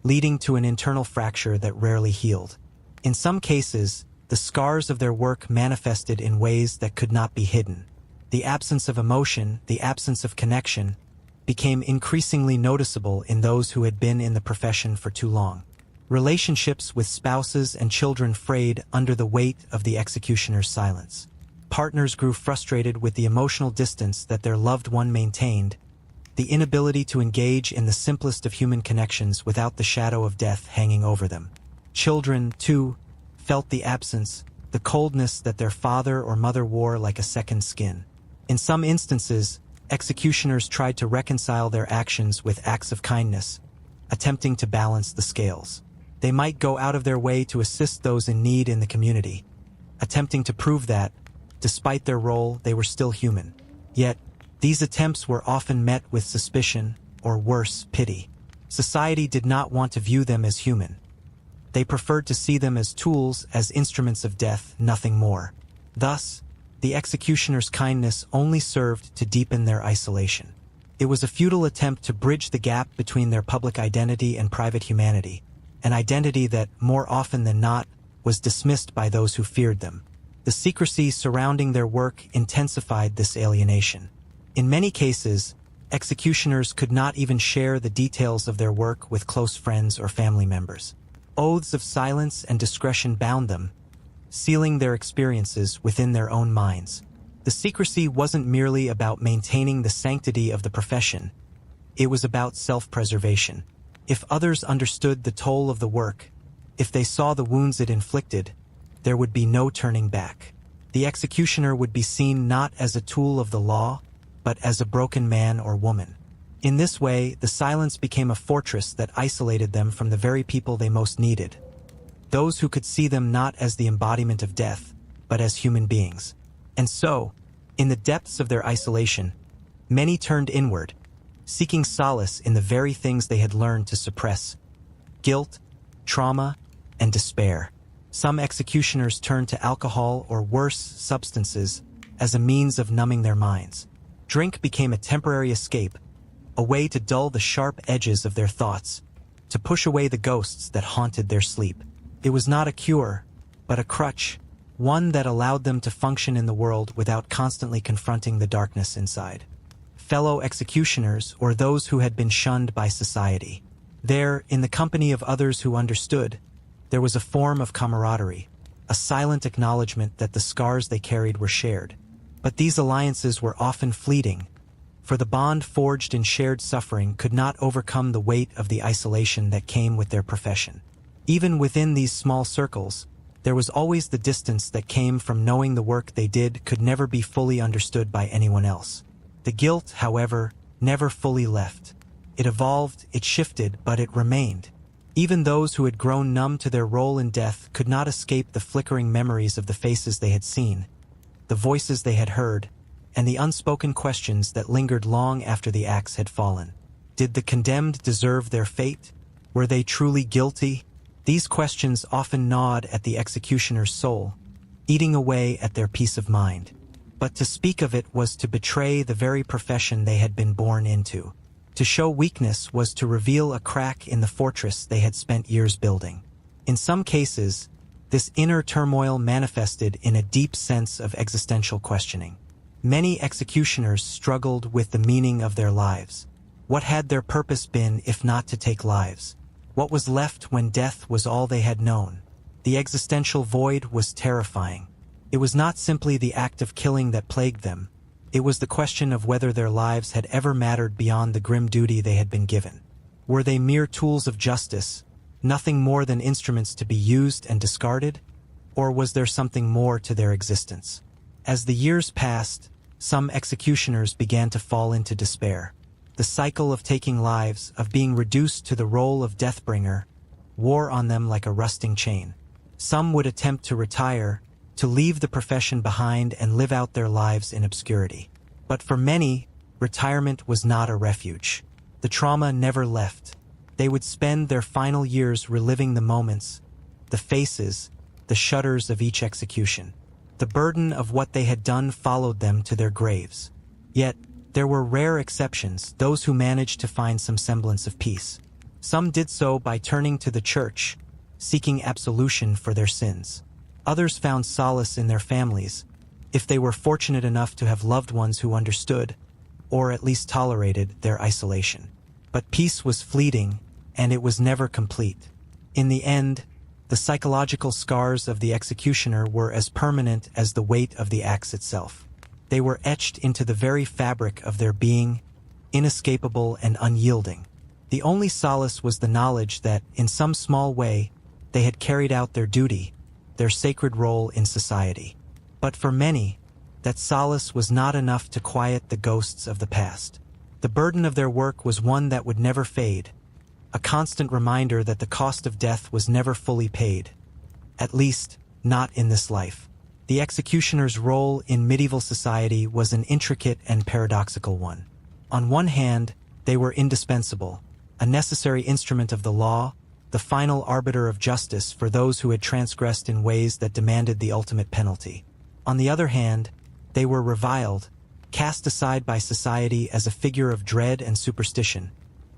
leading to an internal fracture that rarely healed. In some cases, the scars of their work manifested in ways that could not be hidden. The absence of emotion, the absence of connection, became increasingly noticeable in those who had been in the profession for too long. Relationships with spouses and children frayed under the weight of the executioner's silence. Partners grew frustrated with the emotional distance that their loved one maintained, the inability to engage in the simplest of human connections without the shadow of death hanging over them. Children, too, felt the absence, the coldness that their father or mother wore like a second skin. In some instances, executioners tried to reconcile their actions with acts of kindness, attempting to balance the scales. They might go out of their way to assist those in need in the community, attempting to prove that, despite their role, they were still human. Yet, these attempts were often met with suspicion, or worse, pity. Society did not want to view them as human. They preferred to see them as tools, as instruments of death, nothing more. Thus, the executioner's kindness only served to deepen their isolation. It was a futile attempt to bridge the gap between their public identity and private humanity, an identity that, more often than not, was dismissed by those who feared them. The secrecy surrounding their work intensified this alienation. In many cases, executioners could not even share the details of their work with close friends or family members. Oaths of silence and discretion bound them, sealing their experiences within their own minds. The secrecy wasn't merely about maintaining the sanctity of the profession. It was about self-preservation. If others understood the toll of the work, if they saw the wounds it inflicted, there would be no turning back. The executioner would be seen not as a tool of the law, but as a broken man or woman. In this way, the silence became a fortress that isolated them from the very people they most needed, those who could see them not as the embodiment of death, but as human beings. And so, in the depths of their isolation, many turned inward, seeking solace in the very things they had learned to suppress: guilt, trauma, and despair. Some executioners turned to alcohol or worse substances as a means of numbing their minds. Drink became a temporary escape, a way to dull the sharp edges of their thoughts, to push away the ghosts that haunted their sleep. It was not a cure, but a crutch, one that allowed them to function in the world without constantly confronting the darkness inside. Fellow executioners, or those who had been shunned by society. There, in the company of others who understood, there was a form of camaraderie, a silent acknowledgement that the scars they carried were shared. But these alliances were often fleeting, for the bond forged in shared suffering could not overcome the weight of the isolation that came with their profession. Even within these small circles, there was always the distance that came from knowing the work they did could never be fully understood by anyone else. The guilt, however, never fully left. It evolved, it shifted, but it remained. Even those who had grown numb to their role in death could not escape the flickering memories of the faces they had seen, the voices they had heard, and the unspoken questions that lingered long after the axe had fallen. Did the condemned deserve their fate? Were they truly guilty? These questions often gnawed at the executioner's soul, eating away at their peace of mind. But to speak of it was to betray the very profession they had been born into. To show weakness was to reveal a crack in the fortress they had spent years building. In some cases, this inner turmoil manifested in a deep sense of existential questioning. Many executioners struggled with the meaning of their lives. What had their purpose been if not to take lives? What was left when death was all they had known? The existential void was terrifying. It was not simply the act of killing that plagued them. It was the question of whether their lives had ever mattered beyond the grim duty they had been given. Were they mere tools of justice, nothing more than instruments to be used and discarded? Or was there something more to their existence? As the years passed, some executioners began to fall into despair. The cycle of taking lives, of being reduced to the role of deathbringer, wore on them like a rusting chain. Some would attempt to retire, to leave the profession behind and live out their lives in obscurity. But for many, retirement was not a refuge. The trauma never left. They would spend their final years reliving the moments, the faces, the shudders of each execution. The burden of what they had done followed them to their graves. Yet, there were rare exceptions, those who managed to find some semblance of peace. Some did so by turning to the church, seeking absolution for their sins. Others found solace in their families, if they were fortunate enough to have loved ones who understood, or at least tolerated, their isolation. But peace was fleeting, and it was never complete. In the end, the psychological scars of the executioner were as permanent as the weight of the axe itself. They were etched into the very fabric of their being, inescapable and unyielding. The only solace was the knowledge that, in some small way, they had carried out their duty, their sacred role in society. But for many, that solace was not enough to quiet the ghosts of the past. The burden of their work was one that would never fade, a constant reminder that the cost of death was never fully paid, at least, not in this life. The executioner's role in medieval society was an intricate and paradoxical one. On one hand, they were indispensable, a necessary instrument of the law, the final arbiter of justice for those who had transgressed in ways that demanded the ultimate penalty. On the other hand, they were reviled, cast aside by society as a figure of dread and superstition,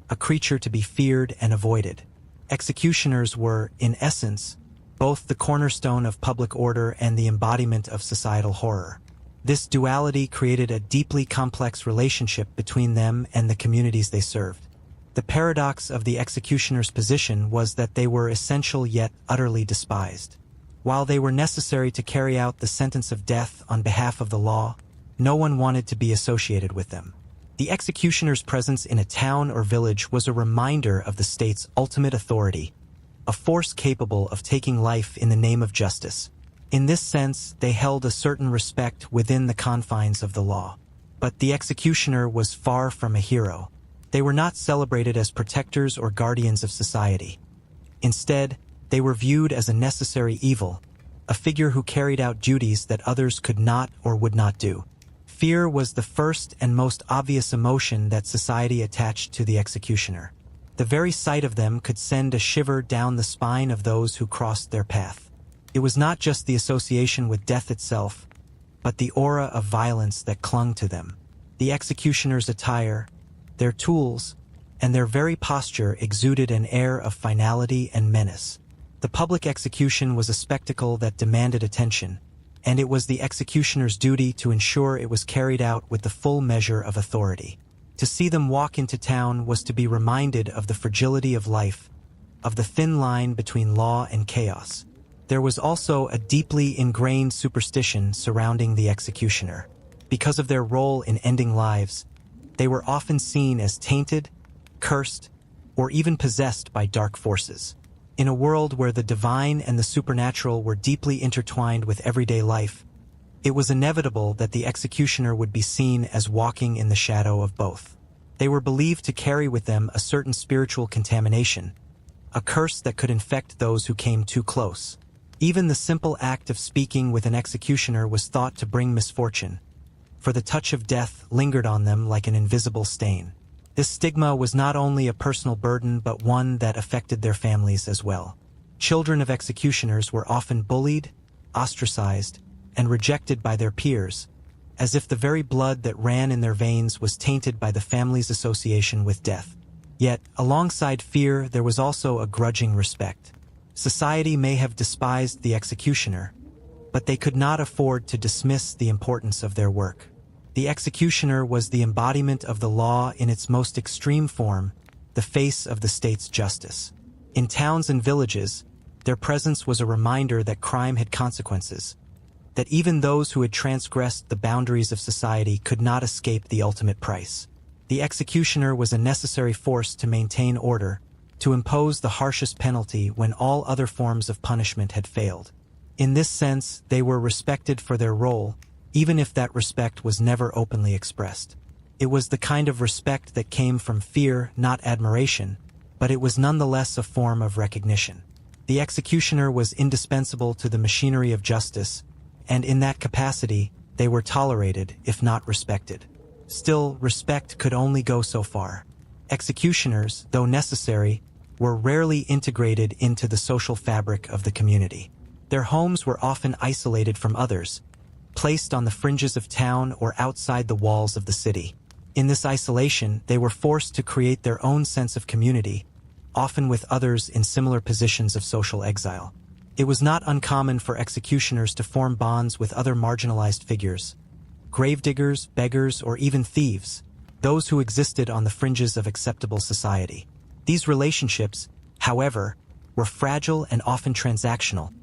a creature to be feared and avoided. Executioners were, in essence, both the cornerstone of public order and the embodiment of societal horror. This duality created a deeply complex relationship between them and the communities they served. The paradox of the executioner's position was that they were essential yet utterly despised. While they were necessary to carry out the sentence of death on behalf of the law, no one wanted to be associated with them. The executioner's presence in a town or village was a reminder of the state's ultimate authority, a force capable of taking life in the name of justice. In this sense, they held a certain respect within the confines of the law. But the executioner was far from a hero. They were not celebrated as protectors or guardians of society. Instead, they were viewed as a necessary evil, a figure who carried out duties that others could not or would not do. Fear was the first and most obvious emotion that society attached to the executioner. The very sight of them could send a shiver down the spine of those who crossed their path. It was not just the association with death itself, but the aura of violence that clung to them. The executioner's attire, their tools, and their very posture exuded an air of finality and menace. The public execution was a spectacle that demanded attention, and it was the executioner's duty to ensure it was carried out with the full measure of authority. To see them walk into town was to be reminded of the fragility of life, of the thin line between law and chaos. There was also a deeply ingrained superstition surrounding the executioner. Because of their role in ending lives, they were often seen as tainted, cursed, or even possessed by dark forces. In a world where the divine and the supernatural were deeply intertwined with everyday life, it was inevitable that the executioner would be seen as walking in the shadow of both. They were believed to carry with them a certain spiritual contamination, a curse that could infect those who came too close. Even the simple act of speaking with an executioner was thought to bring misfortune, for the touch of death lingered on them like an invisible stain. This stigma was not only a personal burden but one that affected their families as well. Children of executioners were often bullied, ostracized, and rejected by their peers, as if the very blood that ran in their veins was tainted by the family's association with death. Yet, alongside fear, there was also a grudging respect. Society may have despised the executioner, but they could not afford to dismiss the importance of their work. The executioner was the embodiment of the law in its most extreme form, the face of the state's justice. In towns and villages, their presence was a reminder that crime had consequences, that even those who had transgressed the boundaries of society could not escape the ultimate price. The executioner was a necessary force to maintain order, to impose the harshest penalty when all other forms of punishment had failed. In this sense, they were respected for their role, even if that respect was never openly expressed. It was the kind of respect that came from fear, not admiration, but it was nonetheless a form of recognition. The executioner was indispensable to the machinery of justice, and in that capacity, they were tolerated, if not respected. Still, respect could only go so far. Executioners, though necessary, were rarely integrated into the social fabric of the community. Their homes were often isolated from others, placed on the fringes of town or outside the walls of the city. In this isolation, they were forced to create their own sense of community, often with others in similar positions of social exile. It was not uncommon for executioners to form bonds with other marginalized figures, gravediggers, beggars, or even thieves, those who existed on the fringes of acceptable society. These relationships, however, were fragile and often transactional,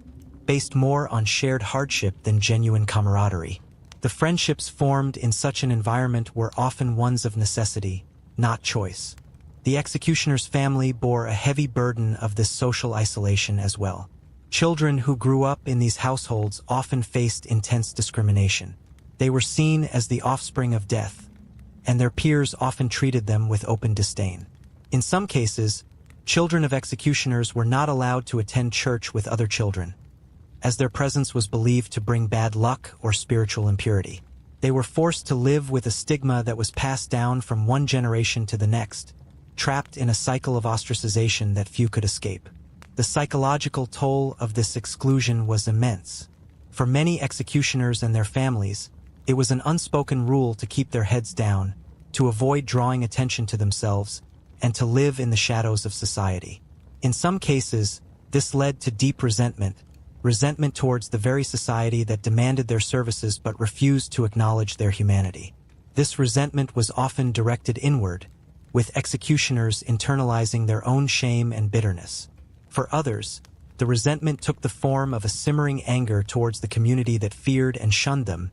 based more on shared hardship than genuine camaraderie. The friendships formed in such an environment were often ones of necessity, not choice. The executioner's family bore a heavy burden of this social isolation as well. Children who grew up in these households often faced intense discrimination. They were seen as the offspring of death, and their peers often treated them with open disdain. In some cases, children of executioners were not allowed to attend church with other children, as their presence was believed to bring bad luck or spiritual impurity. They were forced to live with a stigma that was passed down from one generation to the next, trapped in a cycle of ostracization that few could escape. The psychological toll of this exclusion was immense. For many executioners and their families, it was an unspoken rule to keep their heads down, to avoid drawing attention to themselves, and to live in the shadows of society. In some cases, this led to deep resentment towards the very society that demanded their services but refused to acknowledge their humanity. This resentment was often directed inward, with executioners internalizing their own shame and bitterness. For others, the resentment took the form of a simmering anger towards the community that feared and shunned them,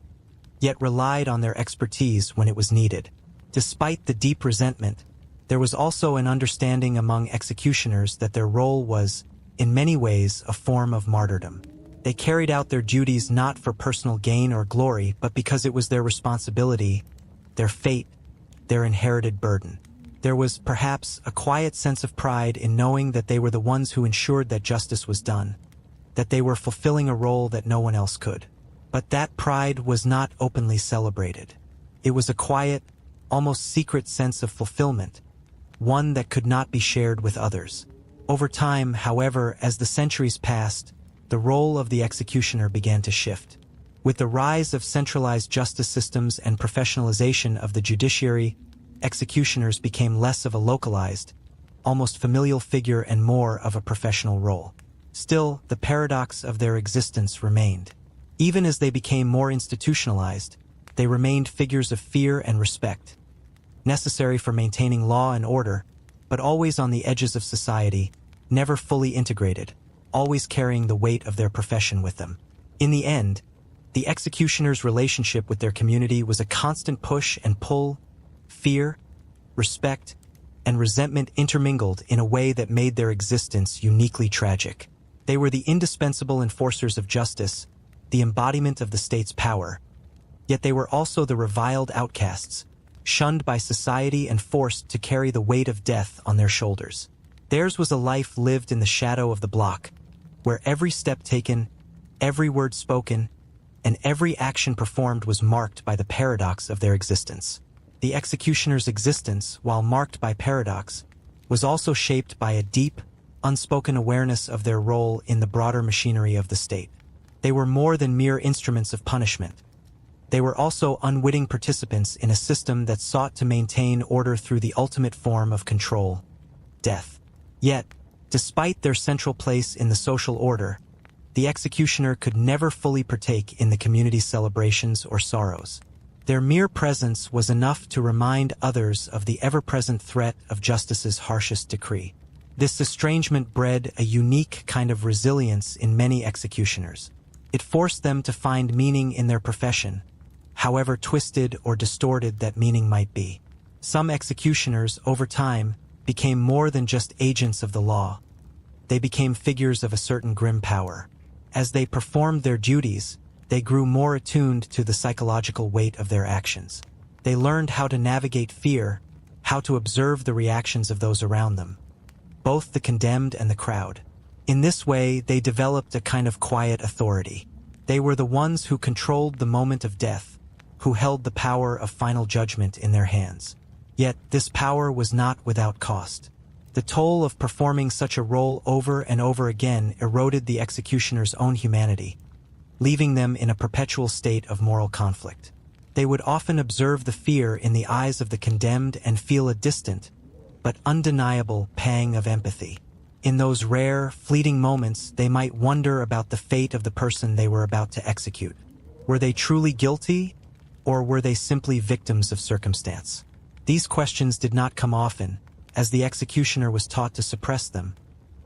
yet relied on their expertise when it was needed. Despite the deep resentment, there was also an understanding among executioners that their role was, in many ways, a form of martyrdom. They carried out their duties not for personal gain or glory, but because it was their responsibility, their fate, their inherited burden. There was perhaps a quiet sense of pride in knowing that they were the ones who ensured that justice was done, that they were fulfilling a role that no one else could. But that pride was not openly celebrated. It was a quiet, almost secret sense of fulfillment, one that could not be shared with others. Over time, however, as the centuries passed, the role of the executioner began to shift. With the rise of centralized justice systems and professionalization of the judiciary, executioners became less of a localized, almost familial figure and more of a professional role. Still, the paradox of their existence remained. Even as they became more institutionalized, they remained figures of fear and respect, necessary for maintaining law and order, but always on the edges of society, never fully integrated, always carrying the weight of their profession with them. In the end, the executioner's relationship with their community was a constant push and pull, fear, respect, and resentment intermingled in a way that made their existence uniquely tragic. They were the indispensable enforcers of justice, the embodiment of the state's power, yet they were also the reviled outcasts, shunned by society and forced to carry the weight of death on their shoulders. Theirs was a life lived in the shadow of the block, where every step taken, every word spoken, and every action performed was marked by the paradox of their existence. The executioner's existence, while marked by paradox, was also shaped by a deep, unspoken awareness of their role in the broader machinery of the state. They were more than mere instruments of punishment. They were also unwitting participants in a system that sought to maintain order through the ultimate form of control, death. Yet, despite their central place in the social order, the executioner could never fully partake in the community's celebrations or sorrows. Their mere presence was enough to remind others of the ever-present threat of justice's harshest decree. This estrangement bred a unique kind of resilience in many executioners. It forced them to find meaning in their profession, however twisted or distorted that meaning might be. Some executioners, over time, became more than just agents of the law. They became figures of a certain grim power. As they performed their duties, they grew more attuned to the psychological weight of their actions. They learned how to navigate fear, how to observe the reactions of those around them, both the condemned and the crowd. In this way, they developed a kind of quiet authority. They were the ones who controlled the moment of death, who held the power of final judgment in their hands. Yet, this power was not without cost. The toll of performing such a role over and over again eroded the executioner's own humanity, leaving them in a perpetual state of moral conflict. They would often observe the fear in the eyes of the condemned and feel a distant, but undeniable pang of empathy. In those rare, fleeting moments, they might wonder about the fate of the person they were about to execute. Were they truly guilty, or were they simply victims of circumstance? These questions did not come often, as the executioner was taught to suppress them,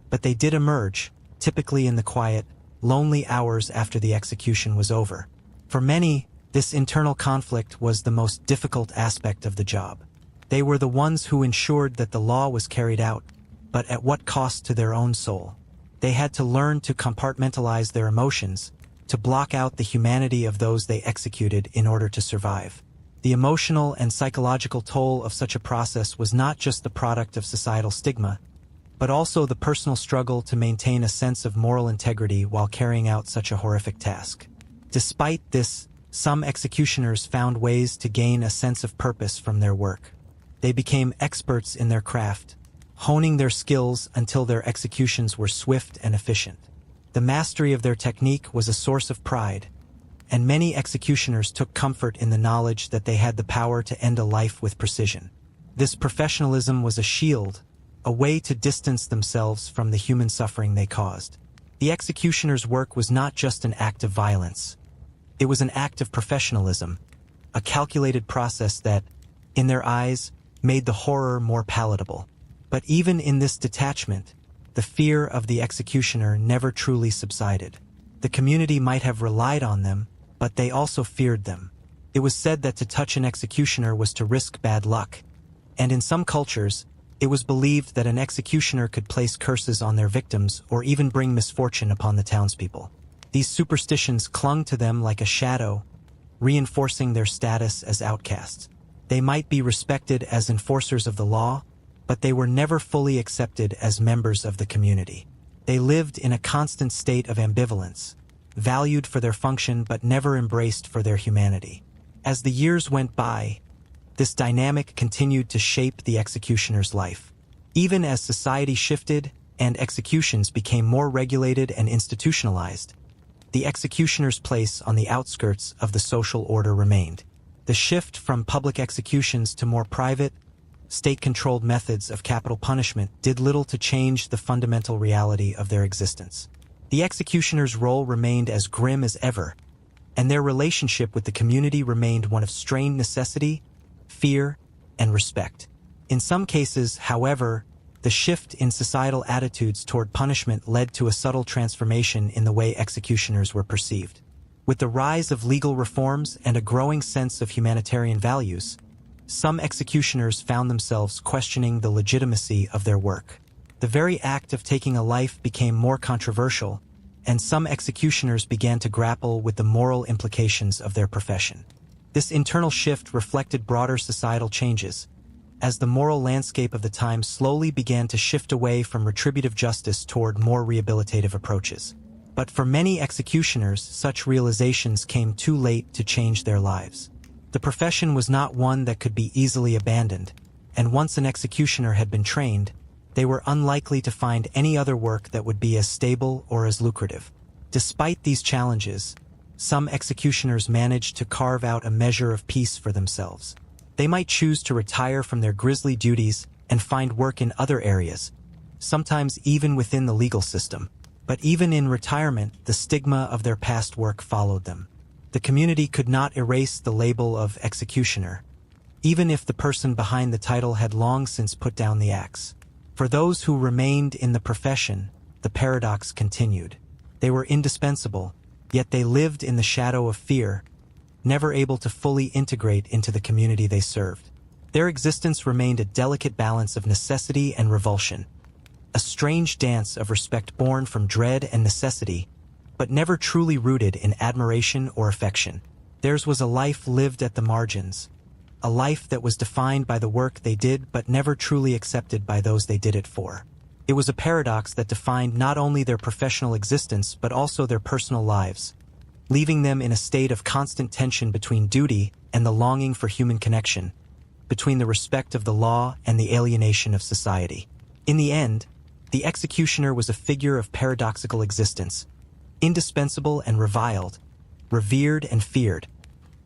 but they did emerge, typically in the quiet, lonely hours after the execution was over. For many, this internal conflict was the most difficult aspect of the job. They were the ones who ensured that the law was carried out, but at what cost to their own soul? They had to learn to compartmentalize their emotions, to block out the humanity of those they executed in order to survive. The emotional and psychological toll of such a process was not just the product of societal stigma, but also the personal struggle to maintain a sense of moral integrity while carrying out such a horrific task. Despite this, some executioners found ways to gain a sense of purpose from their work. They became experts in their craft, honing their skills until their executions were swift and efficient. The mastery of their technique was a source of pride, and many executioners took comfort in the knowledge that they had the power to end a life with precision. This professionalism was a shield, a way to distance themselves from the human suffering they caused. The executioner's work was not just an act of violence. It was an act of professionalism, a calculated process that, in their eyes, made the horror more palatable. But even in this detachment, the fear of the executioner never truly subsided. The community might have relied on them, but they also feared them. It was said that to touch an executioner was to risk bad luck, and in some cultures, it was believed that an executioner could place curses on their victims or even bring misfortune upon the townspeople. These superstitions clung to them like a shadow, reinforcing their status as outcasts. They might be respected as enforcers of the law, but they were never fully accepted as members of the community. They lived in a constant state of ambivalence, valued for their function but never embraced for their humanity. As the years went by, this dynamic continued to shape the executioner's life. Even as society shifted and executions became more regulated and institutionalized, the executioner's place on the outskirts of the social order remained. The shift from public executions to more private, state-controlled methods of capital punishment did little to change the fundamental reality of their existence. The executioner's role remained as grim as ever, and their relationship with the community remained one of strained necessity, fear, and respect. In some cases, however, the shift in societal attitudes toward punishment led to a subtle transformation in the way executioners were perceived. With the rise of legal reforms and a growing sense of humanitarian values, some executioners found themselves questioning the legitimacy of their work. The very act of taking a life became more controversial, and some executioners began to grapple with the moral implications of their profession. This internal shift reflected broader societal changes, as the moral landscape of the time slowly began to shift away from retributive justice toward more rehabilitative approaches. But for many executioners, such realizations came too late to change their lives. The profession was not one that could be easily abandoned, and once an executioner had been trained, they were unlikely to find any other work that would be as stable or as lucrative. Despite these challenges, some executioners managed to carve out a measure of peace for themselves. They might choose to retire from their grisly duties and find work in other areas, sometimes even within the legal system. But even in retirement, the stigma of their past work followed them. The community could not erase the label of executioner, even if the person behind the title had long since put down the axe. For those who remained in the profession, the paradox continued. They were indispensable, yet they lived in the shadow of fear, never able to fully integrate into the community they served. Their existence remained a delicate balance of necessity and revulsion, a strange dance of respect born from dread and necessity, but never truly rooted in admiration or affection. Theirs was a life lived at the margins, a life that was defined by the work they did but never truly accepted by those they did it for. It was a paradox that defined not only their professional existence but also their personal lives, leaving them in a state of constant tension between duty and the longing for human connection, between the respect of the law and the alienation of society. In the end, the executioner was a figure of paradoxical existence, indispensable and reviled, revered and feared,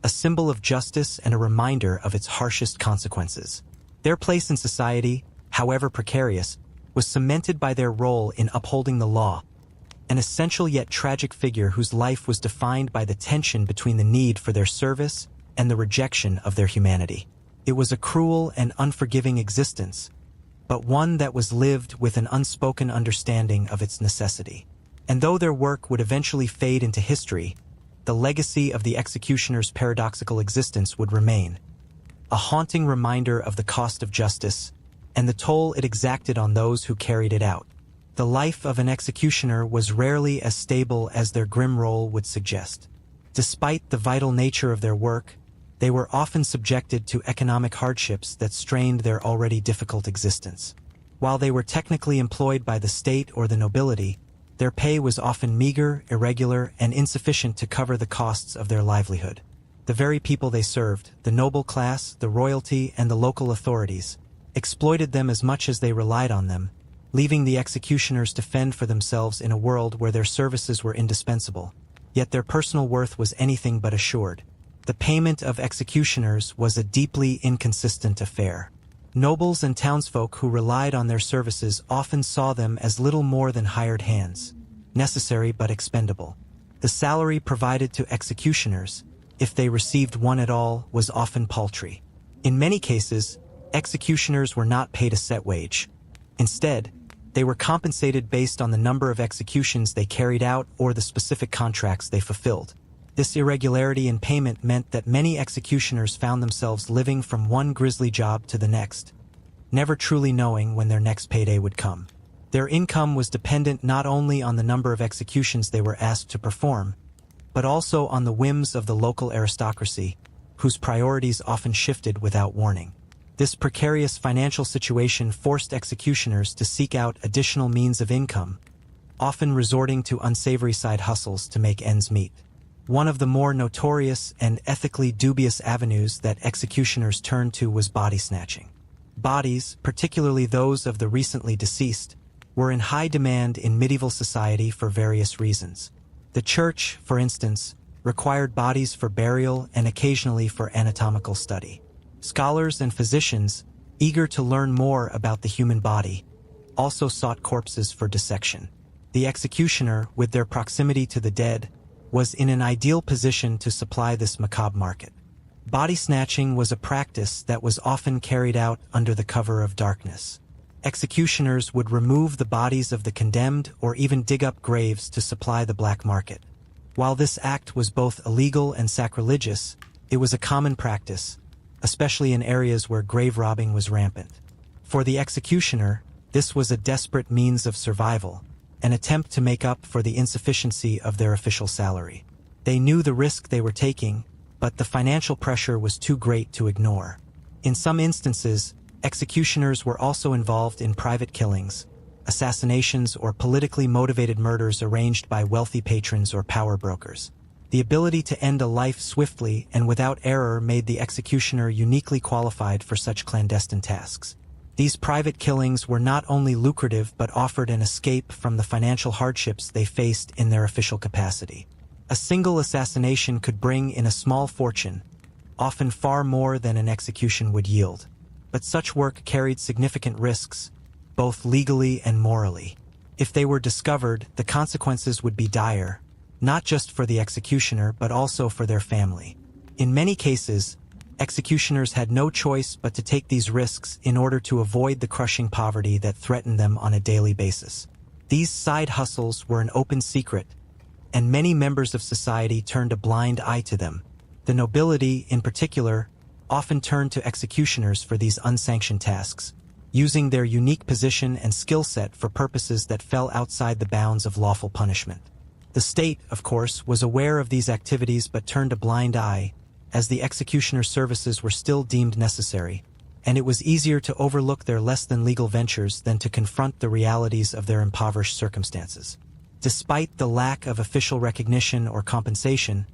a symbol of justice and a reminder of its harshest consequences. Their place in society, however precarious, was cemented by their role in upholding the law, an essential yet tragic figure whose life was defined by the tension between the need for their service and the rejection of their humanity. It was a cruel and unforgiving existence, but one that was lived with an unspoken understanding of its necessity. And though their work would eventually fade into history, the legacy of the executioner's paradoxical existence would remain, a haunting reminder of the cost of justice and the toll it exacted on those who carried it out. The life of an executioner was rarely as stable as their grim role would suggest. Despite the vital nature of their work, they were often subjected to economic hardships that strained their already difficult existence. While they were technically employed by the state or the nobility, their pay was often meager, irregular, and insufficient to cover the costs of their livelihood. The very people they served, the noble class, the royalty, and the local authorities, exploited them as much as they relied on them, leaving the executioners to fend for themselves in a world where their services were indispensable. Yet their personal worth was anything but assured. The payment of executioners was a deeply inconsistent affair. Nobles and townsfolk who relied on their services often saw them as little more than hired hands, necessary but expendable. The salary provided to executioners, if they received one at all, was often paltry. In many cases, executioners were not paid a set wage. Instead, they were compensated based on the number of executions they carried out or the specific contracts they fulfilled. This irregularity in payment meant that many executioners found themselves living from one grisly job to the next, never truly knowing when their next payday would come. Their income was dependent not only on the number of executions they were asked to perform, but also on the whims of the local aristocracy, whose priorities often shifted without warning. This precarious financial situation forced executioners to seek out additional means of income, often resorting to unsavory side hustles to make ends meet. One of the more notorious and ethically dubious avenues that executioners turned to was body snatching. Bodies, particularly those of the recently deceased, were in high demand in medieval society for various reasons. The church, for instance, required bodies for burial and occasionally for anatomical study. Scholars and physicians, eager to learn more about the human body, also sought corpses for dissection. The executioner, with their proximity to the dead, was in an ideal position to supply this macabre market. Body snatching was a practice that was often carried out under the cover of darkness. Executioners would remove the bodies of the condemned or even dig up graves to supply the black market. While this act was both illegal and sacrilegious, it was a common practice, especially in areas where grave robbing was rampant. For the executioner, this was a desperate means of survival, an attempt to make up for the insufficiency of their official salary. They knew the risk they were taking, but the financial pressure was too great to ignore. In some instances, executioners were also involved in private killings, assassinations, or politically motivated murders arranged by wealthy patrons or power brokers. The ability to end a life swiftly and without error made the executioner uniquely qualified for such clandestine tasks. These private killings were not only lucrative but offered an escape from the financial hardships they faced in their official capacity. A single assassination could bring in a small fortune, often far more than an execution would yield. But such work carried significant risks, both legally and morally. If they were discovered, the consequences would be dire, not just for the executioner but also for their family. In many cases, executioners had no choice but to take these risks in order to avoid the crushing poverty that threatened them on a daily basis. These side hustles were an open secret, and many members of society turned a blind eye to them. The nobility, in particular, often turned to executioners for these unsanctioned tasks, using their unique position and skill set for purposes that fell outside the bounds of lawful punishment. The state, of course, was aware of these activities but turned a blind eye, as the executioner's services were still deemed necessary, and it was easier to overlook their less-than-legal ventures than to confront the realities of their impoverished circumstances. Despite the lack of official recognition or compensation,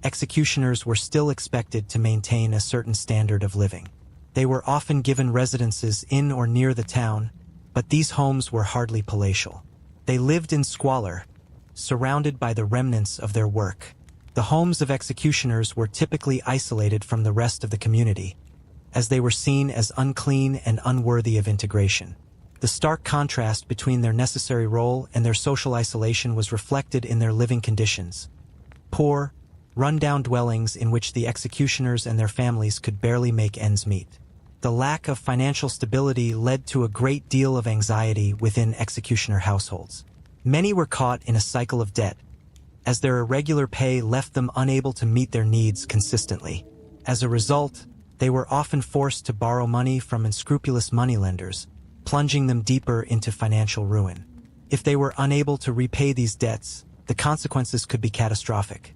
executioners were still expected to maintain a certain standard of living. They were often given residences in or near the town, but these homes were hardly palatial. They lived in squalor, surrounded by the remnants of their work. The homes of executioners were typically isolated from the rest of the community, as they were seen as unclean and unworthy of integration. The stark contrast between their necessary role and their social isolation was reflected in their living conditions. Poor, run-down dwellings in which the executioners and their families could barely make ends meet. The lack of financial stability led to a great deal of anxiety within executioner households. Many were caught in a cycle of debt, as their irregular pay left them unable to meet their needs consistently. As a result, they were often forced to borrow money from unscrupulous moneylenders, plunging them deeper into financial ruin. If they were unable to repay these debts, the consequences could be catastrophic.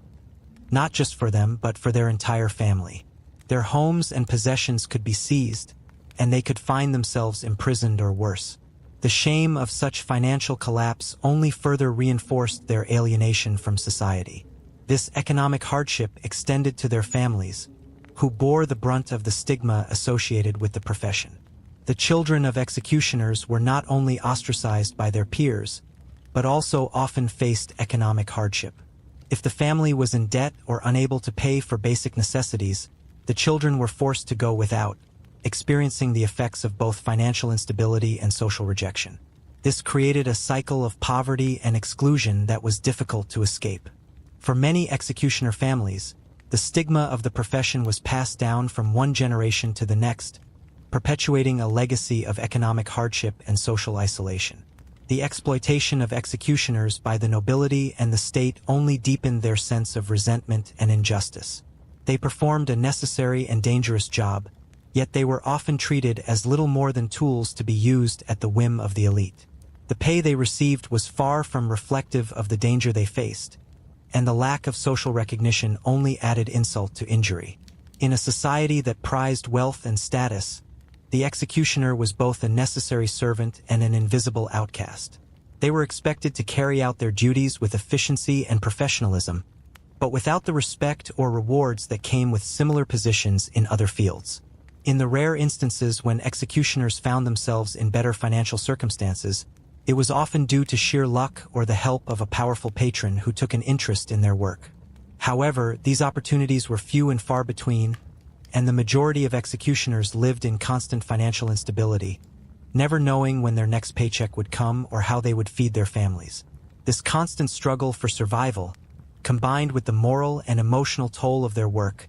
Not just for them, but for their entire family. Their homes and possessions could be seized, and they could find themselves imprisoned or worse. The shame of such financial collapse only further reinforced their alienation from society. This economic hardship extended to their families, who bore the brunt of the stigma associated with the profession. The children of executioners were not only ostracized by their peers, but also often faced economic hardship. If the family was in debt or unable to pay for basic necessities, the children were forced to go without, experiencing the effects of both financial instability and social rejection. This created a cycle of poverty and exclusion that was difficult to escape. For many executioner families, the stigma of the profession was passed down from one generation to the next, perpetuating a legacy of economic hardship and social isolation. The exploitation of executioners by the nobility and the state only deepened their sense of resentment and injustice. They performed a necessary and dangerous job, yet they were often treated as little more than tools to be used at the whim of the elite. The pay they received was far from reflective of the danger they faced, and the lack of social recognition only added insult to injury. In a society that prized wealth and status, the executioner was both a necessary servant and an invisible outcast. They were expected to carry out their duties with efficiency and professionalism, but without the respect or rewards that came with similar positions in other fields. In the rare instances when executioners found themselves in better financial circumstances, It was often due to sheer luck or the help of a powerful patron who took an interest in their work. However, these opportunities were few and far between, and the majority of executioners lived in constant financial instability, never knowing when their next paycheck would come or how they would feed their families. This constant struggle for survival, combined with the moral and emotional toll of their work,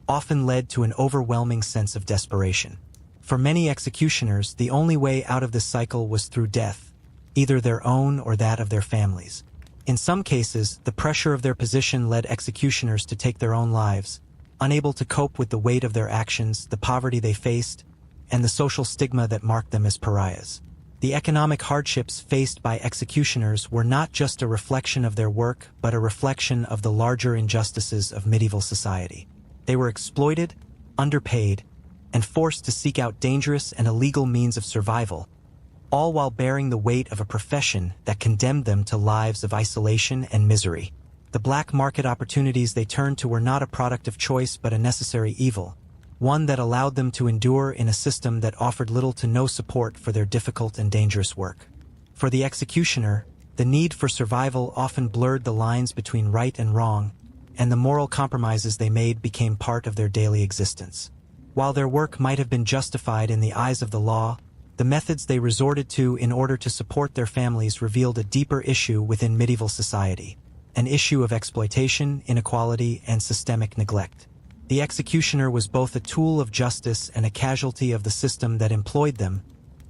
often led to an overwhelming sense of desperation. For many executioners, the only way out of this cycle was through death, either their own or that of their families. In some cases, the pressure of their position led executioners to take their own lives, unable to cope with the weight of their actions, the poverty they faced, and the social stigma that marked them as pariahs. The economic hardships faced by executioners were not just a reflection of their work, but a reflection of the larger injustices of medieval society. They were exploited, underpaid, and forced to seek out dangerous and illegal means of survival, all while bearing the weight of a profession that condemned them to lives of isolation and misery. The black market opportunities they turned to were not a product of choice but a necessary evil, one that allowed them to endure in a system that offered little to no support for their difficult and dangerous work. For the executioner, the need for survival often blurred the lines between right and wrong, and the moral compromises they made became part of their daily existence. While their work might have been justified in the eyes of the law, the methods they resorted to in order to support their families revealed a deeper issue within medieval society, an issue of exploitation, inequality, and systemic neglect. The executioner was both a tool of justice and a casualty of the system that employed them,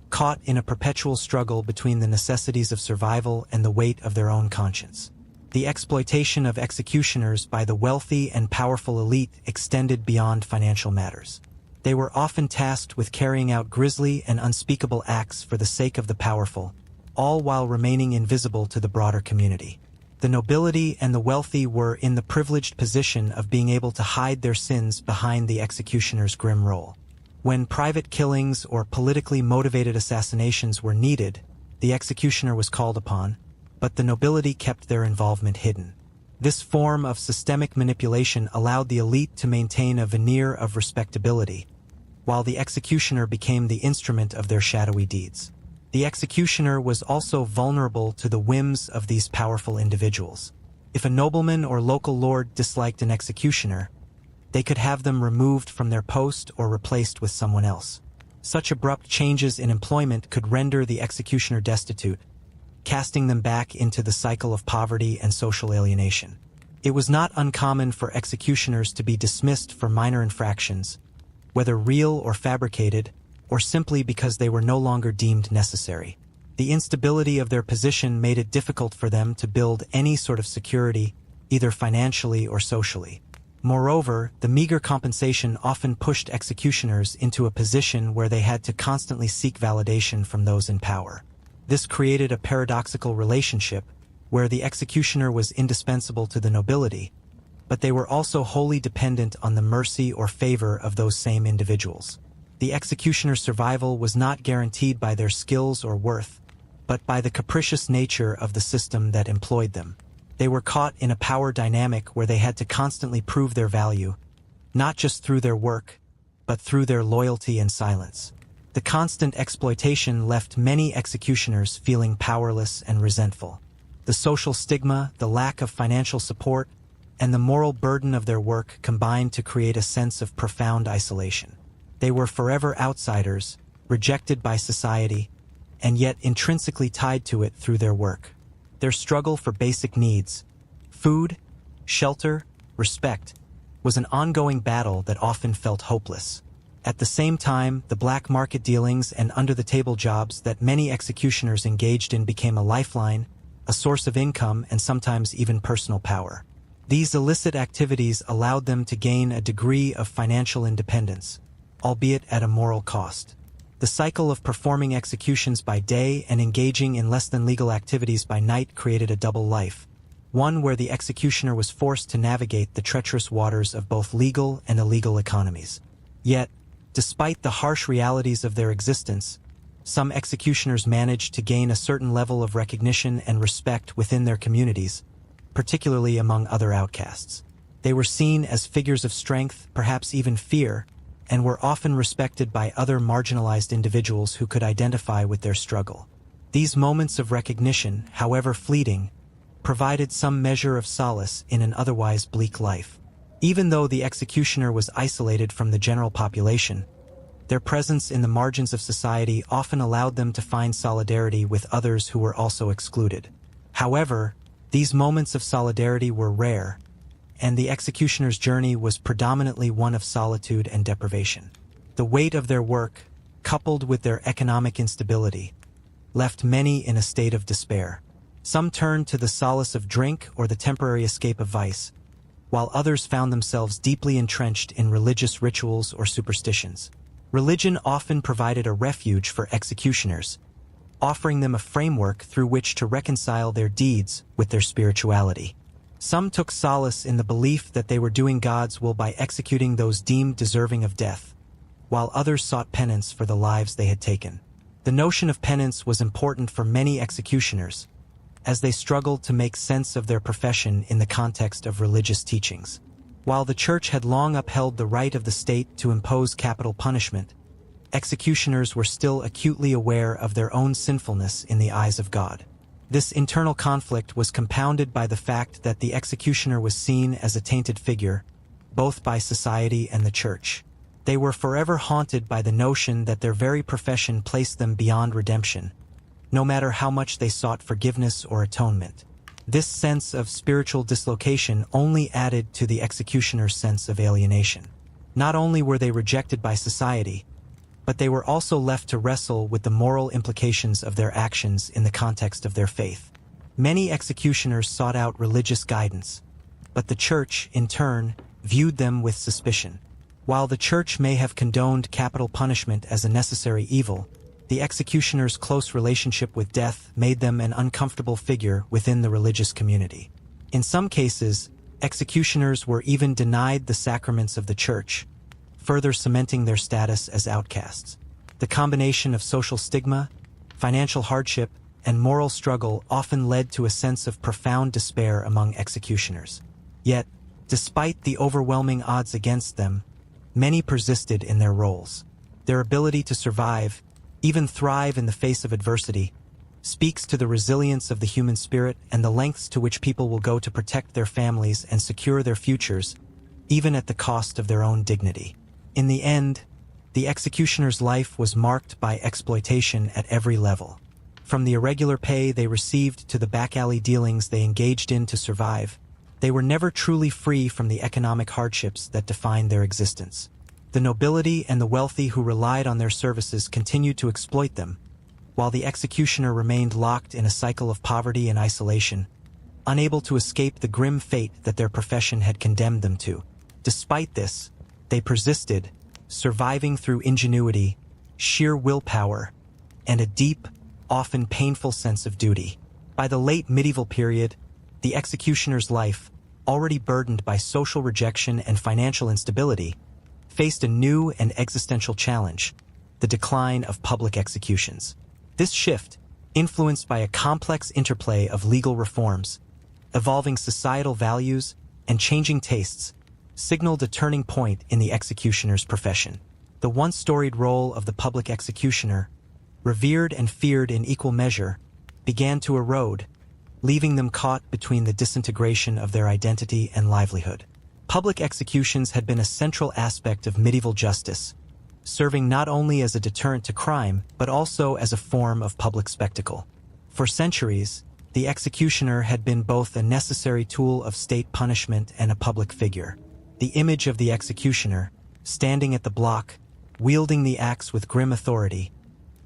caught in a perpetual struggle between the necessities of survival and the weight of their own conscience. The exploitation of executioners by the wealthy and powerful elite extended beyond financial matters. They were often tasked with carrying out grisly and unspeakable acts for the sake of the powerful, all while remaining invisible to the broader community. The nobility and the wealthy were in the privileged position of being able to hide their sins behind the executioner's grim role. When private killings or politically motivated assassinations were needed, the executioner was called upon, but the nobility kept their involvement hidden. This form of systemic manipulation allowed the elite to maintain a veneer of respectability, while the executioner became the instrument of their shadowy deeds. The executioner was also vulnerable to the whims of these powerful individuals. If a nobleman or local lord disliked an executioner, they could have them removed from their post or replaced with someone else. Such abrupt changes in employment could render the executioner destitute, casting them back into the cycle of poverty and social alienation. It was not uncommon for executioners to be dismissed for minor infractions, whether real or fabricated, or simply because they were no longer deemed necessary. The instability of their position made it difficult for them to build any sort of security, either financially or socially. Moreover, the meager compensation often pushed executioners into a position where they had to constantly seek validation from those in power. This created a paradoxical relationship where the executioner was indispensable to the nobility, but they were also wholly dependent on the mercy or favor of those same individuals. The executioner's survival was not guaranteed by their skills or worth, but by the capricious nature of the system that employed them. They were caught in a power dynamic where they had to constantly prove their value, not just through their work, but through their loyalty and silence. The constant exploitation left many executioners feeling powerless and resentful. The social stigma, the lack of financial support, and the moral burden of their work combined to create a sense of profound isolation. They were forever outsiders, rejected by society, and yet intrinsically tied to it through their work. Their struggle for basic needs, food, shelter, respect, was an ongoing battle that often felt hopeless. At the same time, the black market dealings and under-the-table jobs that many executioners engaged in became a lifeline, a source of income, and sometimes even personal power. These illicit activities allowed them to gain a degree of financial independence, albeit at a moral cost. The cycle of performing executions by day and engaging in less-than-legal activities by night created a double life, one where the executioner was forced to navigate the treacherous waters of both legal and illegal economies. Yet, despite the harsh realities of their existence, some executioners managed to gain a certain level of recognition and respect within their communities, particularly among other outcasts. They were seen as figures of strength, perhaps even fear, and were often respected by other marginalized individuals who could identify with their struggle. These moments of recognition, however fleeting, provided some measure of solace in an otherwise bleak life. Even though the executioner was isolated from the general population, their presence in the margins of society often allowed them to find solidarity with others who were also excluded. However, these moments of solidarity were rare, and the executioner's journey was predominantly one of solitude and deprivation. The weight of their work, coupled with their economic instability, left many in a state of despair. Some turned to the solace of drink or the temporary escape of vice, while others found themselves deeply entrenched in religious rituals or superstitions. Religion often provided a refuge for executioners, offering them a framework through which to reconcile their deeds with their spirituality. Some took solace in the belief that they were doing God's will by executing those deemed deserving of death, while others sought penance for the lives they had taken. The notion of penance was important for many executioners, as they struggled to make sense of their profession in the context of religious teachings. While the Church had long upheld the right of the state to impose capital punishment, executioners were still acutely aware of their own sinfulness in the eyes of God. This internal conflict was compounded by the fact that the executioner was seen as a tainted figure, both by society and the Church. They were forever haunted by the notion that their very profession placed them beyond redemption, no matter how much they sought forgiveness or atonement. This sense of spiritual dislocation only added to the executioner's sense of alienation. Not only were they rejected by society, but they were also left to wrestle with the moral implications of their actions in the context of their faith. Many executioners sought out religious guidance, but the Church, in turn, viewed them with suspicion. While the Church may have condoned capital punishment as a necessary evil, the executioner's close relationship with death made them an uncomfortable figure within the religious community. In some cases, executioners were even denied the sacraments of the Church, further cementing their status as outcasts. The combination of social stigma, financial hardship, and moral struggle often led to a sense of profound despair among executioners. Yet, despite the overwhelming odds against them, many persisted in their roles. Their ability to survive, even thrive in the face of adversity, speaks to the resilience of the human spirit and the lengths to which people will go to protect their families and secure their futures, even at the cost of their own dignity. In the end, the executioner's life was marked by exploitation at every level. From the irregular pay they received to the back-alley dealings they engaged in to survive, they were never truly free from the economic hardships that defined their existence. The nobility and the wealthy who relied on their services continued to exploit them, while the executioner remained locked in a cycle of poverty and isolation, unable to escape the grim fate that their profession had condemned them to. Despite this, they persisted, surviving through ingenuity, sheer willpower, and a deep, often painful sense of duty. By the late medieval period, the executioner's life, already burdened by social rejection and financial instability, faced a new and existential challenge: the decline of public executions. This shift, influenced by a complex interplay of legal reforms, evolving societal values, and changing tastes, signaled a turning point in the executioner's profession. The once storied role of the public executioner, revered and feared in equal measure, began to erode, leaving them caught between the disintegration of their identity and livelihood. Public executions had been a central aspect of medieval justice, serving not only as a deterrent to crime, but also as a form of public spectacle. For centuries, the executioner had been both a necessary tool of state punishment and a public figure. The image of the executioner, standing at the block, wielding the axe with grim authority,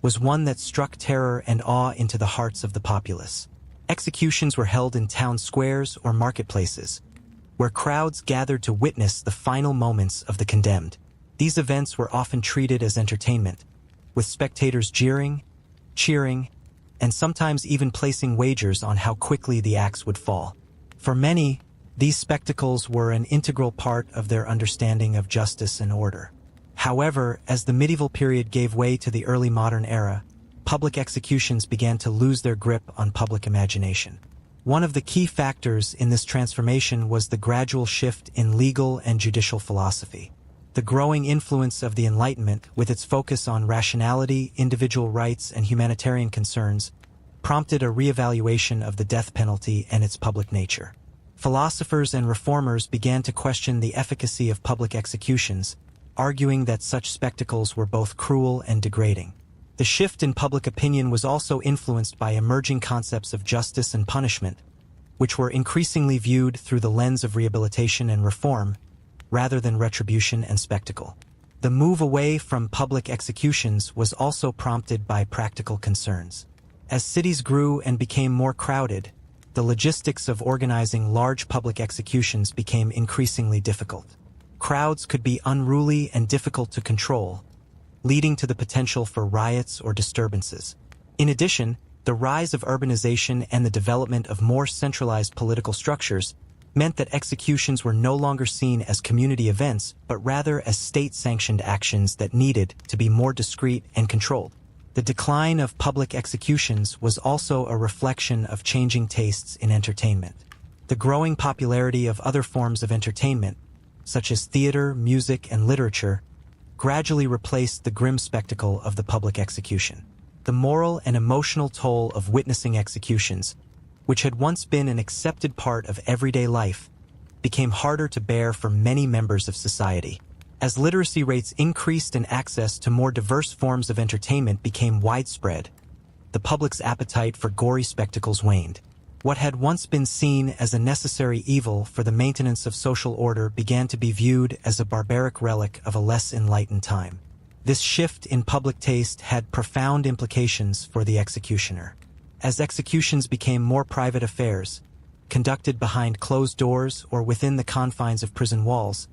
was one that struck terror and awe into the hearts of the populace. Executions were held in town squares or marketplaces, where crowds gathered to witness the final moments of the condemned. These events were often treated as entertainment, with spectators jeering, cheering, and sometimes even placing wagers on how quickly the axe would fall. For many, these spectacles were an integral part of their understanding of justice and order. However, as the medieval period gave way to the early modern era, public executions began to lose their grip on public imagination. One of the key factors in this transformation was the gradual shift in legal and judicial philosophy. The growing influence of the Enlightenment, with its focus on rationality, individual rights, and humanitarian concerns, prompted a reevaluation of the death penalty and its public nature. Philosophers and reformers began to question the efficacy of public executions, arguing that such spectacles were both cruel and degrading. The shift in public opinion was also influenced by emerging concepts of justice and punishment, which were increasingly viewed through the lens of rehabilitation and reform, rather than retribution and spectacle. The move away from public executions was also prompted by practical concerns. As cities grew and became more crowded, the logistics of organizing large public executions became increasingly difficult. Crowds could be unruly and difficult to control, leading to the potential for riots or disturbances. In addition, the rise of urbanization and the development of more centralized political structures meant that executions were no longer seen as community events, but rather as state-sanctioned actions that needed to be more discreet and controlled. The decline of public executions was also a reflection of changing tastes in entertainment. The growing popularity of other forms of entertainment, such as theater, music, and literature, gradually replaced the grim spectacle of the public execution. The moral and emotional toll of witnessing executions, which had once been an accepted part of everyday life, became harder to bear for many members of society. As literacy rates increased and access to more diverse forms of entertainment became widespread, the public's appetite for gory spectacles waned. What had once been seen as a necessary evil for the maintenance of social order began to be viewed as a barbaric relic of a less enlightened time. This shift in public taste had profound implications for the executioner. As executions became more private affairs, conducted behind closed doors or within the confines of prison walls,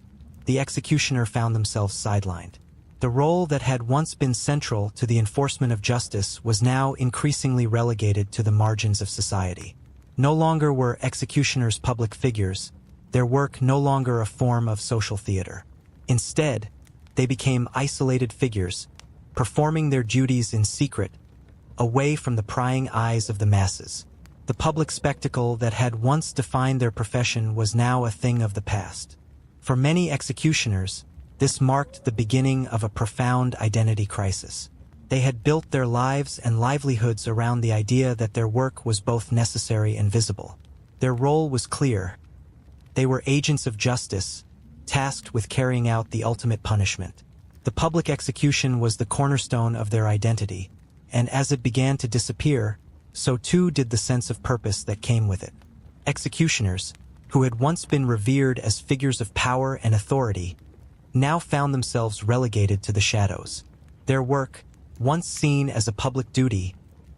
the executioner found themselves sidelined. The role that had once been central to the enforcement of justice was now increasingly relegated to the margins of society. No longer were executioners public figures, their work no longer a form of social theater. Instead, they became isolated figures, performing their duties in secret, away from the prying eyes of the masses. The public spectacle that had once defined their profession was now a thing of the past. For many executioners, this marked the beginning of a profound identity crisis. They had built their lives and livelihoods around the idea that their work was both necessary and visible. Their role was clear. They were agents of justice, tasked with carrying out the ultimate punishment. The public execution was the cornerstone of their identity, and as it began to disappear, so too did the sense of purpose that came with it. Executioners, who had once been revered as figures of power and authority, now found themselves relegated to the shadows. Their work, once seen as a public duty,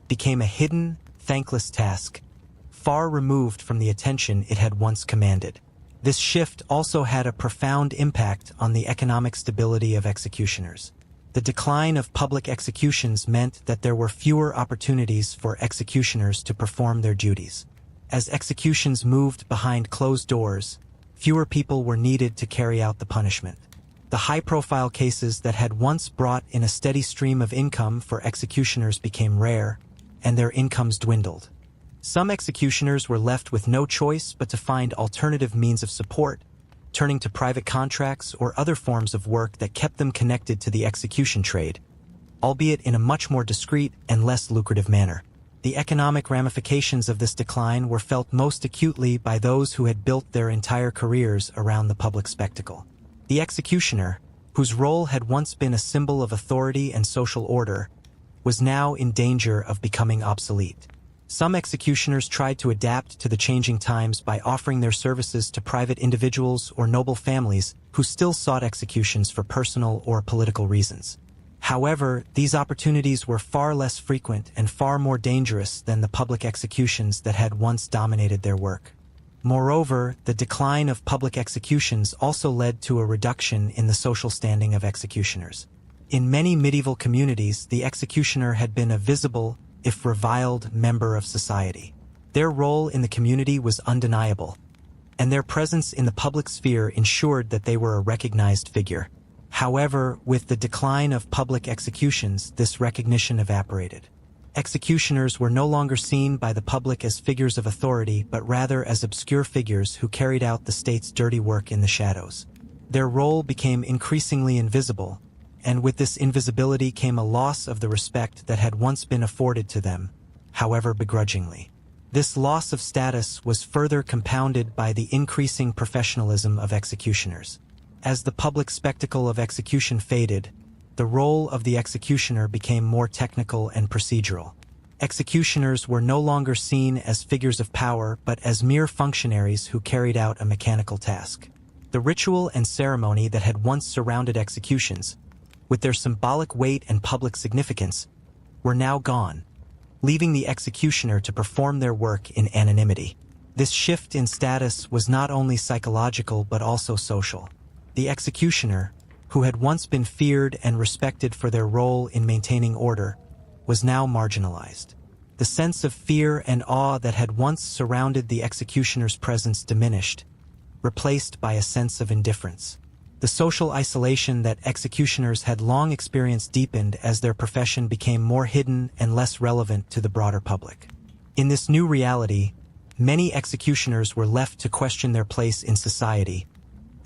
became a hidden, thankless task, far removed from the attention it had once commanded. This shift also had a profound impact on the economic stability of executioners. The decline of public executions meant that there were fewer opportunities for executioners to perform their duties. As executions moved behind closed doors, fewer people were needed to carry out the punishment. The high-profile cases that had once brought in a steady stream of income for executioners became rare, and their incomes dwindled. Some executioners were left with no choice but to find alternative means of support, turning to private contracts or other forms of work that kept them connected to the execution trade, albeit in a much more discreet and less lucrative manner. The economic ramifications of this decline were felt most acutely by those who had built their entire careers around the public spectacle. The executioner, whose role had once been a symbol of authority and social order, was now in danger of becoming obsolete. Some executioners tried to adapt to the changing times by offering their services to private individuals or noble families who still sought executions for personal or political reasons. However, these opportunities were far less frequent and far more dangerous than the public executions that had once dominated their work. Moreover, the decline of public executions also led to a reduction in the social standing of executioners. In many medieval communities, the executioner had been a visible, if reviled, member of society. Their role in the community was undeniable, and their presence in the public sphere ensured that they were a recognized figure. However, with the decline of public executions, this recognition evaporated. Executioners were no longer seen by the public as figures of authority, but rather as obscure figures who carried out the state's dirty work in the shadows. Their role became increasingly invisible, and with this invisibility came a loss of the respect that had once been afforded to them. however begrudgingly. This loss of status was further compounded by the increasing professionalism of executioners. As the public spectacle of execution faded, the role of the executioner became more technical and procedural. Executioners were no longer seen as figures of power but as mere functionaries who carried out a mechanical task. The ritual and ceremony that had once surrounded executions, with their symbolic weight and public significance, were now gone, leaving the executioner to perform their work in anonymity. This shift in status was not only psychological but also social. The executioner, who had once been feared and respected for their role in maintaining order, was now marginalized. The sense of fear and awe that had once surrounded the executioner's presence diminished, replaced by a sense of indifference. The social isolation that executioners had long experienced deepened as their profession became more hidden and less relevant to the broader public. In this new reality, many executioners were left to question their place in society,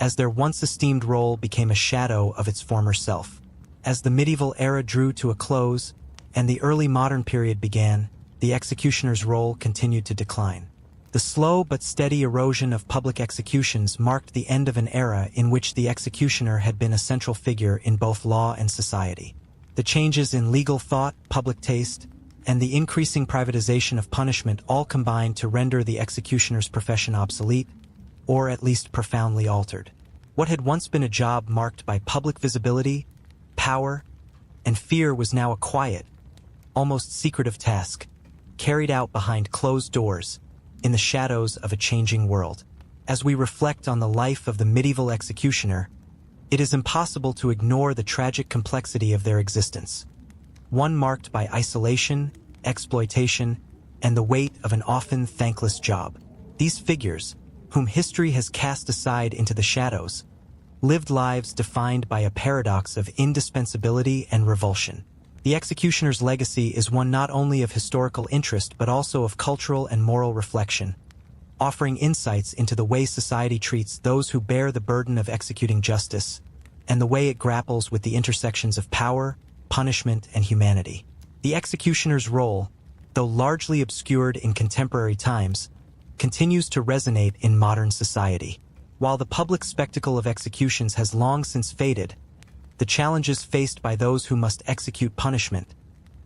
as their once esteemed role became a shadow of its former self. As the medieval era drew to a close and the early modern period began, the executioner's role continued to decline. The slow but steady erosion of public executions marked the end of an era in which the executioner had been a central figure in both law and society. The changes in legal thought, public taste, and the increasing privatization of punishment all combined to render the executioner's profession obsolete, or at least profoundly altered. What had once been a job marked by public visibility, power, and fear was now a quiet, almost secretive task, carried out behind closed doors, in the shadows of a changing world. As we reflect on the life of the medieval executioner, it is impossible to ignore the tragic complexity of their existence, one marked by isolation, exploitation, and the weight of an often thankless job. These figures, whom history has cast aside into the shadows, lived lives defined by a paradox of indispensability and revulsion. The executioner's legacy is one not only of historical interest but also of cultural and moral reflection, offering insights into the way society treats those who bear the burden of executing justice, and the way it grapples with the intersections of power, punishment, and humanity. The executioner's role, though largely obscured in contemporary times, continues to resonate in modern society. While the public spectacle of executions has long since faded, the challenges faced by those who must execute punishment,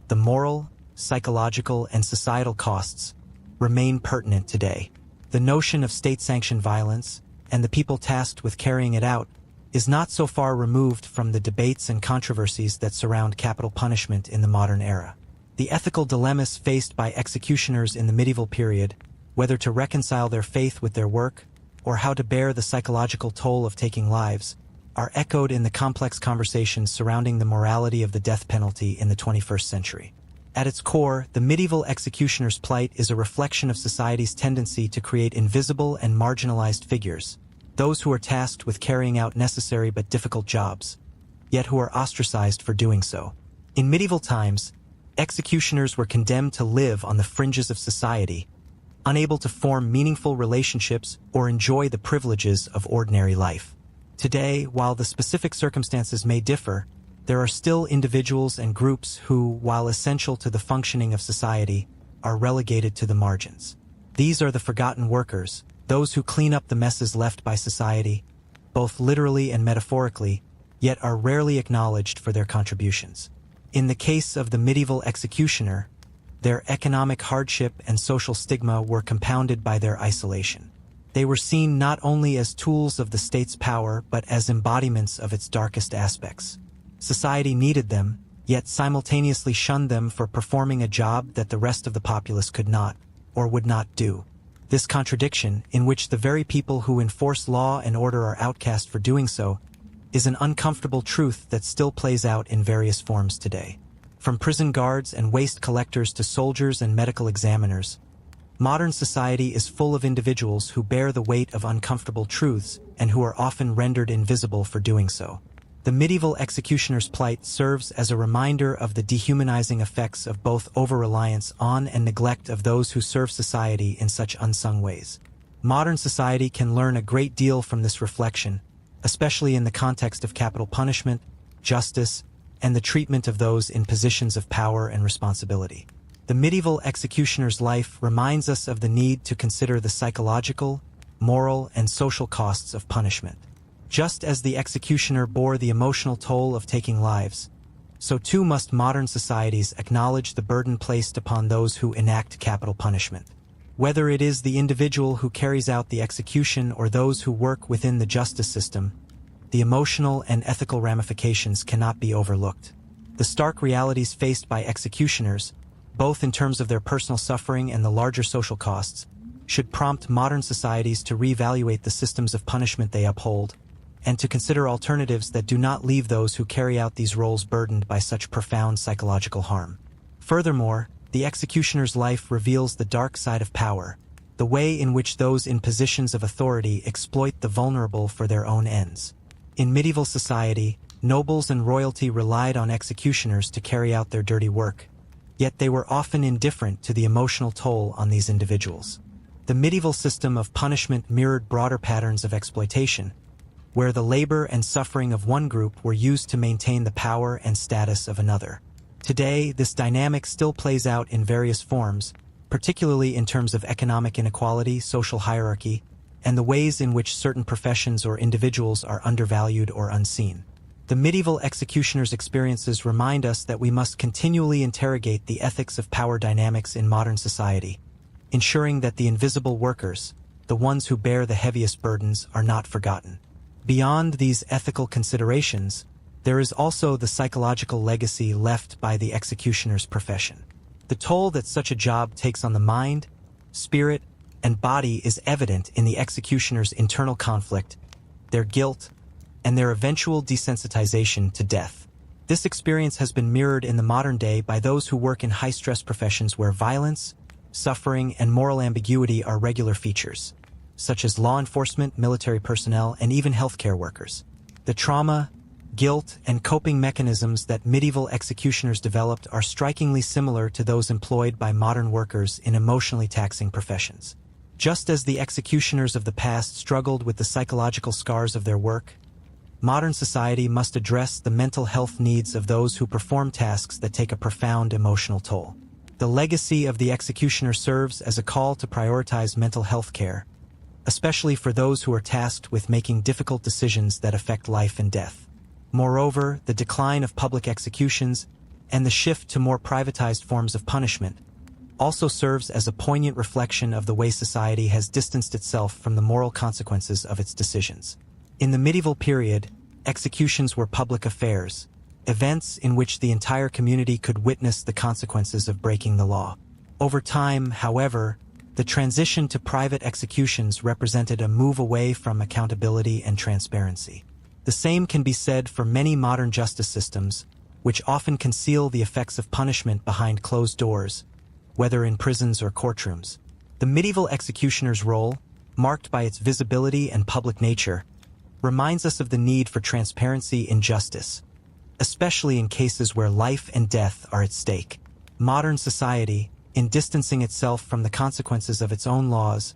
the moral, psychological, and societal costs, remain pertinent today. The notion of state-sanctioned violence, and the people tasked with carrying it out, is not so far removed from the debates and controversies that surround capital punishment in the modern era. The ethical dilemmas faced by executioners in the medieval period, whether to reconcile their faith with their work, or how to bear the psychological toll of taking lives, are echoed in the complex conversations surrounding the morality of the death penalty in the 21st century. At its core, the medieval executioner's plight is a reflection of society's tendency to create invisible and marginalized figures, those who are tasked with carrying out necessary but difficult jobs, yet who are ostracized for doing so. In medieval times, executioners were condemned to live on the fringes of society, unable to form meaningful relationships or enjoy the privileges of ordinary life. Today, while the specific circumstances may differ, there are still individuals and groups who, while essential to the functioning of society, are relegated to the margins. These are the forgotten workers, those who clean up the messes left by society, both literally and metaphorically, yet are rarely acknowledged for their contributions. In the case of the medieval executioner, their economic hardship and social stigma were compounded by their isolation. They were seen not only as tools of the state's power but as embodiments of its darkest aspects. Society needed them, yet simultaneously shunned them for performing a job that the rest of the populace could not, or would not do. This contradiction, in which the very people who enforce law and order are outcast for doing so, is an uncomfortable truth that still plays out in various forms today. From prison guards and waste collectors to soldiers and medical examiners, modern society is full of individuals who bear the weight of uncomfortable truths and who are often rendered invisible for doing so. The medieval executioner's plight serves as a reminder of the dehumanizing effects of both over-reliance on and neglect of those who serve society in such unsung ways. Modern society can learn a great deal from this reflection, especially in the context of capital punishment, justice, and the treatment of those in positions of power and responsibility. The medieval executioner's life reminds us of the need to consider the psychological, moral, and social costs of punishment. Just as the executioner bore the emotional toll of taking lives, so too must modern societies acknowledge the burden placed upon those who enact capital punishment. Whether it is the individual who carries out the execution or those who work within the justice system, the emotional and ethical ramifications cannot be overlooked. The stark realities faced by executioners, both in terms of their personal suffering and the larger social costs, should prompt modern societies to reevaluate the systems of punishment they uphold, and to consider alternatives that do not leave those who carry out these roles burdened by such profound psychological harm. Furthermore, the executioner's life reveals the dark side of power, the way in which those in positions of authority exploit the vulnerable for their own ends. In medieval society, nobles and royalty relied on executioners to carry out their dirty work, yet they were often indifferent to the emotional toll on these individuals. The medieval system of punishment mirrored broader patterns of exploitation, where the labor and suffering of one group were used to maintain the power and status of another. Today, this dynamic still plays out in various forms, particularly in terms of economic inequality, social hierarchy, and the ways in which certain professions or individuals are undervalued or unseen. The medieval executioner's experiences remind us that we must continually interrogate the ethics of power dynamics in modern society, ensuring that the invisible workers, the ones who bear the heaviest burdens, are not forgotten. Beyond these ethical considerations, there is also the psychological legacy left by the executioner's profession. The toll that such a job takes on the mind, spirit, and body is evident in the executioner's internal conflict, their guilt, and their eventual desensitization to death. This experience has been mirrored in the modern day by those who work in high-stress professions where violence, suffering, and moral ambiguity are regular features, such as law enforcement, military personnel, and even healthcare workers. The trauma, guilt, and coping mechanisms that medieval executioners developed are strikingly similar to those employed by modern workers in emotionally taxing professions. Just as the executioners of the past struggled with the psychological scars of their work, modern society must address the mental health needs of those who perform tasks that take a profound emotional toll. The legacy of the executioner serves as a call to prioritize mental health care, especially for those who are tasked with making difficult decisions that affect life and death. Moreover, the decline of public executions and the shift to more privatized forms of punishment also serves as a poignant reflection of the way society has distanced itself from the moral consequences of its decisions. In the medieval period, executions were public affairs, events in which the entire community could witness the consequences of breaking the law. Over time, however, the transition to private executions represented a move away from accountability and transparency. The same can be said for many modern justice systems, which often conceal the effects of punishment behind closed doors, whether in prisons or courtrooms. The medieval executioner's role, marked by its visibility and public nature, reminds us of the need for transparency in justice, especially in cases where life and death are at stake. Modern society, in distancing itself from the consequences of its own laws,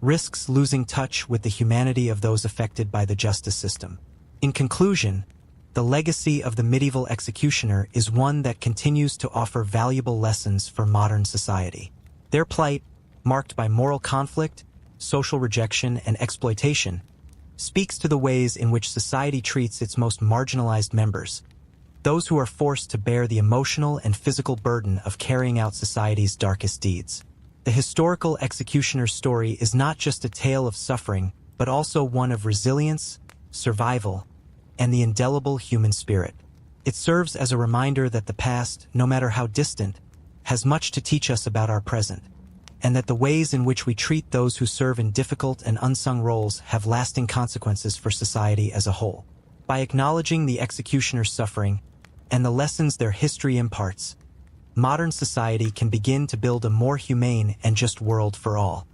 risks losing touch with the humanity of those affected by the justice system. In conclusion, the legacy of the medieval executioner is one that continues to offer valuable lessons for modern society. Their plight, marked by moral conflict, social rejection, and exploitation, speaks to the ways in which society treats its most marginalized members, those who are forced to bear the emotional and physical burden of carrying out society's darkest deeds. The historical executioner's story is not just a tale of suffering, but also one of resilience, survival, and the indelible human spirit. It serves as a reminder that the past, no matter how distant, has much to teach us about our present, and that the ways in which we treat those who serve in difficult and unsung roles have lasting consequences for society as a whole. By acknowledging the executioner's suffering and the lessons their history imparts, modern society can begin to build a more humane and just world for all.